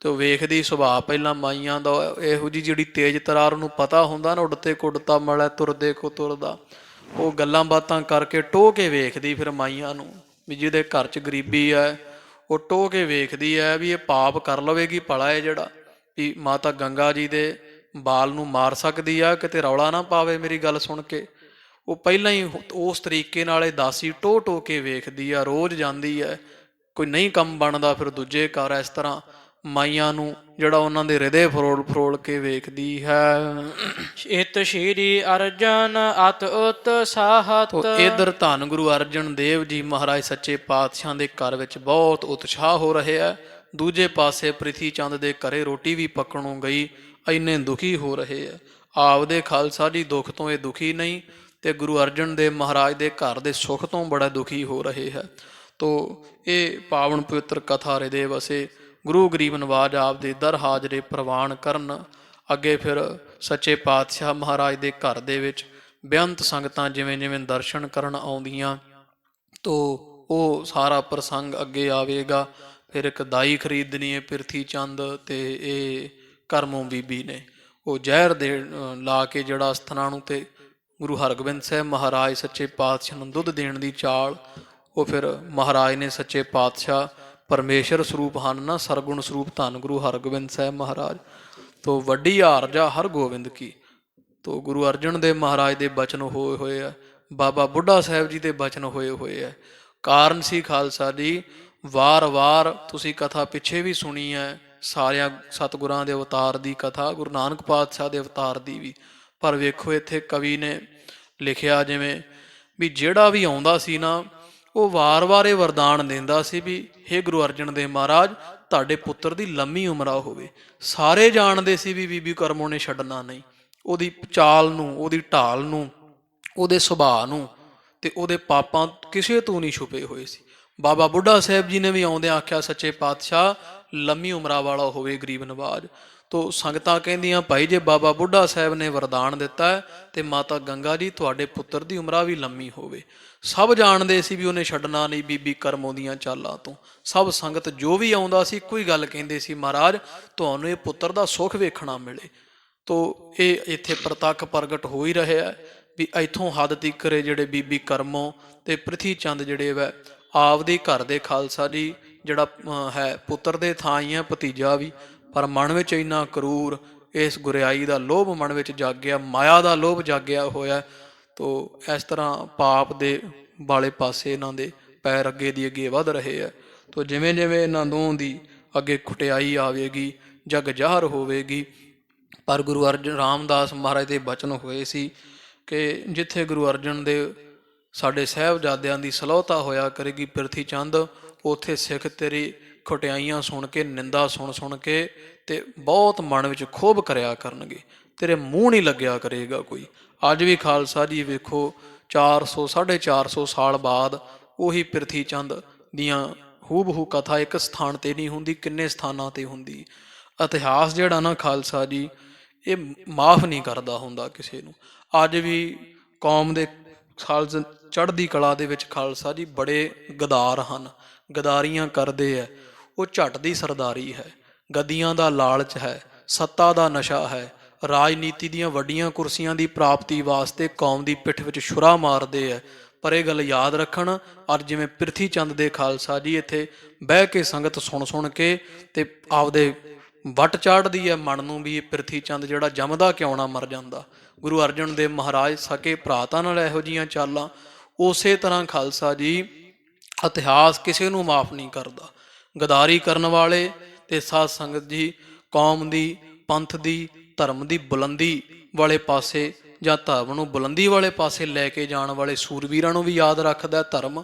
ਤੇ ਉਹ ਵੇਖਦੀ ਸੁਭਾਅ ਪਹਿਲਾਂ ਮਾਈਆਂ ਦਾ ਇਹੋ ਜਿਹੀ ਜਿਹੜੀ ਤੇਜ਼ ਤਰਾਰ ਨੂੰ ਪਤਾ ਹੁੰਦਾ ਨਾ, ਉੱਡਤੇ ਕੁੱਡਤਾ ਮਲੇ ਤੁਰਦੇ ਕੋ ਤੁਰਦਾ। ਉਹ ਗੱਲਾਂ ਬਾਤਾਂ ਕਰਕੇ ਟੋਹ ਕੇ ਵੇਖਦੀ ਫਿਰ ਮਾਈਆਂ ਨੂੰ, ਵੀ ਜਿਹਦੇ ਘਰ 'ਚ ਗਰੀਬੀ ਹੈ ਉਹ ਟੋਹ ਕੇ ਵੇਖਦੀ ਹੈ ਵੀ ਇਹ ਪਾਪ ਕਰ ਲਵੇਗੀ ਭਲਾ, ਇਹ ਜਿਹੜਾ ਵੀ ਮਾਤਾ ਗੰਗਾ ਜੀ ਦੇ ਬਾਲ ਨੂੰ ਮਾਰ ਸਕਦੀ ਆ, ਕਿਤੇ ਰੌਲਾ ਨਾ ਪਾਵੇ ਮੇਰੀ ਗੱਲ ਸੁਣ ਕੇ। ਉਹ ਪਹਿਲਾਂ ਹੀ ਉਸ ਤਰੀਕੇ ਨਾਲ ਇਹ ਦਾਸੀ ਟੋਹ ਕੇ ਵੇਖਦੀ ਆ, ਰੋਜ਼ ਜਾਂਦੀ ਹੈ। ਕੋਈ ਨਹੀਂ ਕੰਮ ਬਣਦਾ ਫਿਰ ਦੂਜੇ ਘਰ ਇਸ ਤਰ੍ਹਾਂ ਮਾਈਆਂ ਨੂੰ ਜਿਹੜਾ ਉਹਨਾਂ ਦੇ ਹਿਰਦੇ ਫਰੋਲ ਕੇ ਵੇਖਦੀ ਹੈ। ਇਤ ਸ਼੍ਰੀ ਅਰਜਨ ਅਤ ਉਤਸਾਹਤ। ਇਧਰ ਧੰਨ ਗੁਰੂ ਅਰਜਨ ਦੇਵ ਜੀ ਮਹਾਰਾਜ ਸੱਚੇ ਪਾਤਸ਼ਾਹ ਦੇ ਘਰ ਵਿੱਚ ਬਹੁਤ ਉਤਸ਼ਾਹ ਹੋ ਰਿਹਾ ਹੈ। ਦੂਜੇ ਪਾਸੇ ਪ੍ਰਿਥੀ ਚੰਦ ਦੇ ਘਰੇ ਰੋਟੀ ਵੀ ਪੱਕਣੋਂ ਗਈ, ਇੰਨੇ ਦੁਖੀ ਹੋ ਰਹੇ ਹੈ। ਆਪਦੇ ਖਾਲਸਾ ਜੀ ਦੁੱਖ ਤੋਂ ਇਹ ਦੁਖੀ ਨਹੀਂ, ਤੇ ਗੁਰੂ ਅਰਜਨ ਦੇਵ ਮਹਾਰਾਜ ਦੇ ਘਰ ਦੇ ਸੁੱਖ ਤੋਂ ਬੜਾ ਦੁਖੀ ਹੋ ਰਹੇ ਹੈ। ਤੋ ਇਹ ਪਾਵਨ ਪਵਿੱਤਰ ਕਥਾ ਹਿਰਦੇ ਵਸੇ ਗੁਰੂ ਗਰੀਬ ਨਵਾਜ ਆਪ ਦੇ ਦਰ ਹਾਜ਼ਰੇ ਪ੍ਰਵਾਨ ਕਰਨ। ਅੱਗੇ ਫਿਰ ਸੱਚੇ ਪਾਤਸ਼ਾਹ ਮਹਾਰਾਜ ਦੇ ਘਰ ਦੇ ਵਿੱਚ ਬੇਅੰਤ ਸੰਗਤਾਂ ਜਿਵੇਂ ਜਿਵੇਂ ਦਰਸ਼ਨ ਕਰਨ ਆਉਂਦੀਆਂ, ਤੋ ਉਹ ਸਾਰਾ ਪ੍ਰਸੰਗ ਅੱਗੇ ਆਵੇਗਾ। ਫਿਰ ਇੱਕ ਦਾਈ ਖਰੀਦਣੀ ਹੈ ਪ੍ਰਿਥੀ ਚੰਦ ਤੇ ਇਹ ਕਰਮੋਂ ਬੀਬੀ ਨੇ ਉਹ ਜ਼ਹਿਰ ਦੇ ਲਾ ਕੇ ਜਿਹੜਾ ਅਸਥਾਨਾਂ ਨੂੰ ਤੇ ਗੁਰੂ ਹਰਗੋਬਿੰਦ ਸਾਹਿਬ ਮਹਾਰਾਜ ਸੱਚੇ ਪਾਤਸ਼ਾਹ ਨੂੰ ਦੁੱਧ ਦੇਣ ਦੀ ਚਾਲ। ਉਹ ਫਿਰ ਮਹਾਰਾਜ ਨੇ ਸੱਚੇ ਪਾਤਸ਼ਾਹ ਪਰਮੇਸ਼ਰ ਸਰੂਪ ਹਨ ਨਾ, ਸਰਗੁਣ ਸਰੂਪ ਧੰਨ ਗੁਰੂ ਹਰਗੋਬਿੰਦ ਸਾਹਿਬ ਮਹਾਰਾਜ। ਤੋ ਵੱਡੀ ਆਰਜਾ ਹਰਗੋਬਿੰਦ ਕੀ। ਤੋ ਗੁਰੂ ਅਰਜਨ ਦੇਵ ਮਹਾਰਾਜ ਦੇ ਬਚਨ ਹੋਏ ਹੋਏ ਆ, ਬਾਬਾ ਬੁੱਢਾ ਸਾਹਿਬ ਜੀ ਦੇ ਬਚਨ ਹੋਏ ਹੋਏ ਆ। ਕਾਰਨ ਸੀ ਖਾਲਸਾ ਜੀ, ਵਾਰ-ਵਾਰ ਤੁਸੀਂ ਕਥਾ ਪਿੱਛੇ ਵੀ ਸੁਣੀ ਹੈ, ਸਾਰਿਆਂ ਸਤਿਗੁਰਾਂ ਦੇ ਅਵਤਾਰ ਦੀ ਕਥਾ, ਗੁਰੂ ਨਾਨਕ ਪਾਤਸ਼ਾਹ ਦੇ ਅਵਤਾਰ ਦੀ ਵੀ। ਪਰ ਵੇਖੋ ਇੱਥੇ ਕਵੀ ਨੇ ਲਿਖਿਆ ਜਿਵੇਂ ਵੀ ਜਿਹੜਾ ਵੀ ਆਉਂਦਾ ਸੀ ਨਾ, ਉਹ ਵਾਰ-ਵਾਰ ਇਹ ਵਰਦਾਨ ਦਿੰਦਾ ਸੀ ਵੀ ਹੇ ਗੁਰੂ ਅਰਜਨ ਦੇਵ ਮਹਾਰਾਜ, ਤੁਹਾਡੇ ਪੁੱਤਰ ਦੀ ਲੰਮੀ ਉਮਰਾ ਹੋਵੇ। ਸਾਰੇ ਜਾਣਦੇ ਸੀ ਵੀ ਬੀਬੀ ਕਰਮੋਂ ਨੇ ਛੱਡਣਾ ਨਹੀਂ, ਉਹਦੀ ਚਾਲ ਨੂੰ, ਉਹਦੀ ਢਾਲ ਨੂੰ, ਉਹਦੇ ਸੁਭਾਅ ਨੂੰ ਤੇ ਉਹਦੇ ਪਾਪਾਂ ਕਿਸੇ ਤੋਂ ਨਹੀਂ ਛੁਪੇ ਹੋਏ ਸੀ। ਬਾਬਾ ਬੁੱਢਾ ਸਾਹਿਬ ਜੀ ਨੇ ਵੀ ਆਉਂਦਿਆਂ ਆਖਿਆ ਸੱਚੇ ਪਾਤਸ਼ਾਹ ਲੰਮੀ ਉਮਰਾਂ ਵਾਲਾ ਹੋਵੇ ਗਰੀਬ ਨਵਾਜ। ਤੋ ਸੰਗਤਾਂ ਕਹਿੰਦੀਆਂ ਭਾਈ ਜੇ ਬਾਬਾ ਬੁੱਢਾ ਸਾਹਿਬ ਨੇ ਵਰਦਾਨ ਦਿੱਤਾ ਹੈ ਤੇ ਮਾਤਾ ਗੰਗਾ ਜੀ ਤੁਹਾਡੇ ਪੁੱਤਰ ਦੀ ਉਮਰਾਂ ਵੀ ਲੰਮੀ ਹੋਵੇ। ਸਭ ਜਾਣਦੇ ਸੀ ਵੀ ਉਹਨੇ ਛੱਡਣਾ ਨਹੀਂ ਬੀਬੀ ਕਰਮੋਂ ਦੀਆਂ ਚਾਲਾਂ ਤੋਂ। ਸਭ ਸੰਗਤ ਜੋ ਵੀ ਆਉਂਦਾ ਸੀ ਇੱਕੋ ਹੀ ਗੱਲ ਕਹਿੰਦੇ ਸੀ, ਮਹਾਰਾਜ ਤੁਹਾਨੂੰ ਇਹ ਪੁੱਤਰ ਦਾ ਸੁੱਖ ਵੇਖਣਾ ਮਿਲੇ। ਤੋ ਇਹ ਇੱਥੇ ਪ੍ਰਤੱਖ ਪ੍ਰਗਟ ਹੋ ਹੀ ਰਿਹਾ ਹੈ ਵੀ ਇੱਥੋਂ ਹੱਦ ਤੀਕਰ ਜਿਹੜੇ ਬੀਬੀ ਕਰਮੋਂ ਤੇ ਪ੍ਰਿਥੀ ਚੰਦ ਜਿਹੜੇ ਵੈ ਆਪਦੇ ਘਰ ਦੇ ਖਾਲਸਾ ਜੀ ਜਿਹੜਾ ਹੈ ਪੁੱਤਰ ਦੇ ਥਾਂ ਹੀ ਹੈ, ਭਤੀਜਾ ਵੀ, ਪਰ ਮਨ ਵਿੱਚ ਇੰਨਾ ਕਰੂਰ ਇਸ ਗੁਰਿਆਈ ਦਾ ਲੋਭ ਮਨ ਵਿੱਚ ਜਾਗਿਆ, ਮਾਇਆ ਦਾ ਲੋਭ ਜਾਗਿਆ ਹੋਇਆ। ਤੋ ਇਸ ਤਰ੍ਹਾਂ ਪਾਪ ਦੇ ਵਾਲੇ ਪਾਸੇ ਇਹਨਾਂ ਦੇ ਪੈਰ ਅੱਗੇ ਦੀ ਅੱਗੇ ਵੱਧ ਰਹੇ ਆ। ਤੋ ਜਿਵੇਂ ਜਿਵੇਂ ਇਹਨਾਂ ਦੋਹਾਂ ਦੀ ਅੱਗੇ ਖੁਟਿਆਈ ਆਵੇਗੀ, ਜਗ ਜ਼ਾਹਰ ਹੋਵੇਗੀ। ਪਰ ਗੁਰੂ ਅਰਜਨ ਰਾਮਦਾਸ ਮਹਾਰਾਜ ਦੇ ਬਚਨ ਹੋਏ ਸੀ ਕਿ ਜਿੱਥੇ ਗੁਰੂ ਅਰਜਨ ਦੇ ਸਾਡੇ ਸਾਹਿਬਜ਼ਾਦਿਆਂ ਦੀ ਸਲੋਤਾ ਹੋਇਆ ਕਰੇਗੀ ਪ੍ਰਿਥੀ ਚੰਦ, ਉੱਥੇ ਸਿੱਖ ਤੇਰੀ ਖੁਟਿਆਈਆਂ ਸੁਣ ਕੇ, ਨਿੰਦਾ ਸੁਣ ਸੁਣ ਕੇ ਤੇ ਬਹੁਤ ਮਨ ਵਿੱਚ ਖੋਭ ਕਰਿਆ ਕਰਨਗੇ, ਤੇਰੇ ਮੂੰਹ ਨਹੀਂ ਲੱਗਿਆ ਕਰੇਗਾ ਕੋਈ। ਅੱਜ ਵੀ ਖਾਲਸਾ ਜੀ ਵੇਖੋ 400 450 ਸਾਲ ਬਾਅਦ ਉਹੀ ਪ੍ਰਿਥੀ ਚੰਦ ਦੀਆਂ ਹੂਬਹੂ ਕਥਾ ਇੱਕ ਸਥਾਨ ਤੇ ਨਹੀਂ ਹੁੰਦੀ, ਕਿੰਨੇ ਸਥਾਨਾਂ ਤੇ ਹੁੰਦੀ। ਇਤਿਹਾਸ ਜਿਹੜਾ ਨਾ ਖਾਲਸਾ ਜੀ ਇਹ ਮਾਫ ਨਹੀਂ ਕਰਦਾ ਹੁੰਦਾ ਕਿਸੇ ਨੂੰ। ਅੱਜ ਵੀ ਕੌਮ ਦੇ ਖਾਲਸ ਚੜ੍ਹਦੀ ਕਲਾ ਦੇ ਵਿੱਚ ਖਾਲਸਾ ਜੀ ਬੜੇ ਗਦਾਰ ਹਨ, ਗਦਾਰੀਆਂ ਕਰਦੇ ਹੈ। ਉਹ ਝੱਟ ਦੀ ਸਰਦਾਰੀ ਹੈ, ਗੱਦੀਆਂ ਦਾ ਲਾਲਚ ਹੈ, ਸੱਤਾ ਦਾ ਨਸ਼ਾ ਹੈ, ਰਾਜਨੀਤੀ ਦੀਆਂ ਵੱਡੀਆਂ ਕੁਰਸੀਆਂ ਦੀ ਪ੍ਰਾਪਤੀ ਵਾਸਤੇ ਕੌਮ ਦੀ ਪਿੱਠ ਵਿੱਚ ਛੁਰਾ ਮਾਰਦੇ ਹੈ। ਪਰ ਇਹ ਗੱਲ ਯਾਦ ਰੱਖਣ, ਅੱਜ ਜਿਵੇਂ ਪ੍ਰਿਥੀ ਚੰਦ ਦੇ ਖਾਲਸਾ ਜੀ ਇੱਥੇ ਬਹਿ ਕੇ ਸੰਗਤ ਸੁਣ ਸੁਣ ਕੇ ਤੇ ਆਪਦੇ ਵੱਟ ਚਾੜਦੀ ਹੈ ਮਨ ਨੂੰ ਵੀ ਇਹ ਪ੍ਰਿਥੀ ਚੰਦ ਜਿਹੜਾ ਜੰਮਦਾ ਕਿਉਂ ਨਾ ਮਰ ਜਾਂਦਾ। ਗੁਰੂ ਅਰਜਨ ਦੇਵ ਮਹਾਰਾਜ ਸਕੇ ਭਰਾਤਾਂ ਨਾਲ ਇਹੋ ਜਿਹੀਆਂ ਚਾਲਾਂ। ਉਸੇ ਤਰ੍ਹਾਂ ਖਾਲਸਾ ਜੀ ਇਤਿਹਾਸ ਕਿਸੇ ਨੂੰ ਮਾਫ ਨਹੀਂ ਕਰਦਾ। ਗਦਾਰੀ ਕਰਨ ਵਾਲੇ ਤੇ ਸਾਧ ਸੰਗਤ ਜੀ ਕੌਮ ਦੀ, ਪੰਥ ਦੀ, ਧਰਮ ਦੀ ਬੁਲੰਦੀ ਵਾਲੇ ਪਾਸੇ ਜਾਂ ਧਰਮ ਨੂੰ ਬੁਲੰਦੀ ਵਾਲੇ ਪਾਸੇ ਲੈ ਕੇ ਜਾਣ ਵਾਲੇ ਸੂਰਵੀਰਾਂ ਨੂੰ ਵੀ ਯਾਦ ਰੱਖਦਾ ਧਰਮ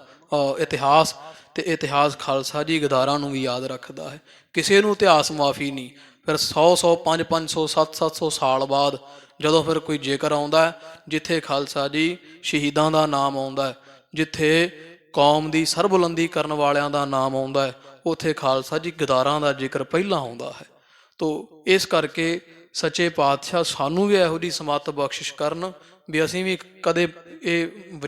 ਇਤਿਹਾਸ, ਤੇ ਇਤਿਹਾਸ ਖਾਲਸਾ ਜੀ ਗਦਾਰਾਂ ਨੂੰ ਵੀ ਯਾਦ ਰੱਖਦਾ ਹੈ। ਕਿਸੇ ਨੂੰ ਇਤਿਹਾਸ ਮਾਫੀ ਨਹੀਂ। ਫਿਰ 100 500 500 700 ਸਾਲ ਬਾਅਦ ਜਦੋਂ ਫਿਰ ਕੋਈ ਜੇਕਰ ਆਉਂਦਾ ਜਿੱਥੇ ਖਾਲਸਾ ਜੀ ਸ਼ਹੀਦਾਂ ਦਾ ਨਾਮ ਆਉਂਦਾ, ਜਿੱਥੇ ਕੌਮ ਦੀ ਸਰਬੁਲੰਦੀ ਕਰਨ ਵਾਲਿਆਂ ਦਾ ਨਾਮ ਆਉਂਦਾ ਹੈ, ਉੱਥੇ ਖਾਲਸਾ ਜੀ ਗਦਾਰਾਂ ਦਾ ਜ਼ਿਕਰ ਪਹਿਲਾਂ ਆਉਂਦਾ ਹੈ। ਤੋ ਇਸ ਕਰਕੇ ਸੱਚੇ ਪਾਤਸ਼ਾਹ ਸਾਨੂੰ ਵੀ ਇਹੋ ਜਿਹੀ ਸਮੱਤ ਬਖਸ਼ਿਸ਼ ਕਰਨ ਵੀ ਅਸੀਂ ਵੀ ਕਦੇ ਇਹ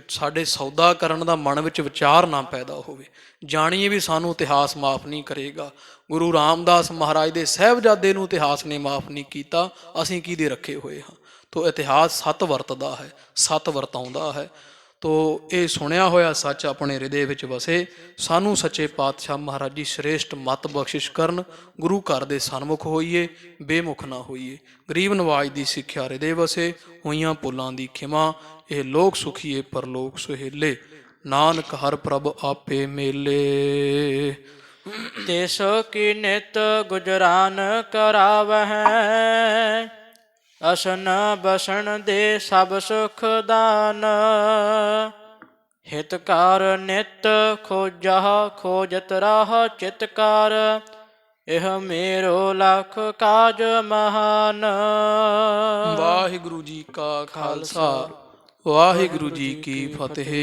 ਸਾਡੇ ਸੌਦਾ ਕਰਨ ਦਾ ਮਨ ਵਿੱਚ ਵਿਚਾਰ ਨਾ ਪੈਦਾ ਹੋਵੇ। ਜਾਣੀਏ ਵੀ ਸਾਨੂੰ ਇਤਿਹਾਸ ਮਾਫ ਨਹੀਂ ਕਰੇਗਾ। ਗੁਰੂ ਰਾਮਦਾਸ ਮਹਾਰਾਜ ਦੇ ਸਾਹਿਬਜ਼ਾਦੇ ਨੂੰ ਇਤਿਹਾਸ ਨੇ ਮਾਫ ਨਹੀਂ ਕੀਤਾ, ਅਸੀਂ ਕਿਹਦੇ ਰੱਖੇ ਹੋਏ ਹਾਂ। ਤੋ ਇਤਿਹਾਸ ਸੱਤ ਵਰਤਦਾ ਹੈ, ਸੱਤ ਵਰਤਾਉਂਦਾ ਹੈ। ਤੋ ਇਹ ਸੁਣਿਆ ਹੋਇਆ ਸੱਚ ਆਪਣੇ ਹਿਰਦੇ ਵਿੱਚ ਵਸੇ। ਸਾਨੂੰ ਸੱਚੇ ਪਾਤਸ਼ਾਹ ਮਹਾਰਾਜ ਜੀ ਸ੍ਰੇਸ਼ਟ ਮੱਤ ਬਖਸ਼ਿਸ਼ ਕਰਨ। ਗੁਰੂ ਘਰ ਦੇ ਸਨਮੁਖ ਹੋਈਏ, ਬੇਮੁਖ ਨਾ ਹੋਈਏ। ਗਰੀਬ ਨਵਾਜ ਦੀ ਸਿੱਖਿਆ ਹਿਰਦੇ ਵਸੇ, ਹੋਈਆਂ ਭੁੱਲਾਂ ਦੀ ਖਿਮਾ। ਇਹ ਲੋਕ ਸੁਖੀਏ ਪਰਲੋਕ ਸੁਹੇਲੇ, ਨਾਨਕ ਹਰ ਪ੍ਰਭ ਆਪੇ ਮੇਲੇ। ਤਿਸ ਕੀ ਨਿਤ ਗੁਜਰਾਨ ਕਰਾਵਹਿ, ਅਸਨ ਬਸਣ ਦੇ ਸਭ ਸੁਖ ਦਾਨ। ਹਿਤਕਾਰ ਨਿਤ ਖੋਜਹ ਖੋਜਤ ਰਾਹ ਚਿਤਕਾਰ, ਇਹ ਮੇਰੋ ਲਖ ਕਾਜ ਮਹਾਨ। ਵਾਹਿਗੁਰੂ ਜੀ ਕਾ ਖਾਲਸਾ, ਵਾਹਿਗੁਰੂ ਜੀ ਕੀ ਫਤਿਹ।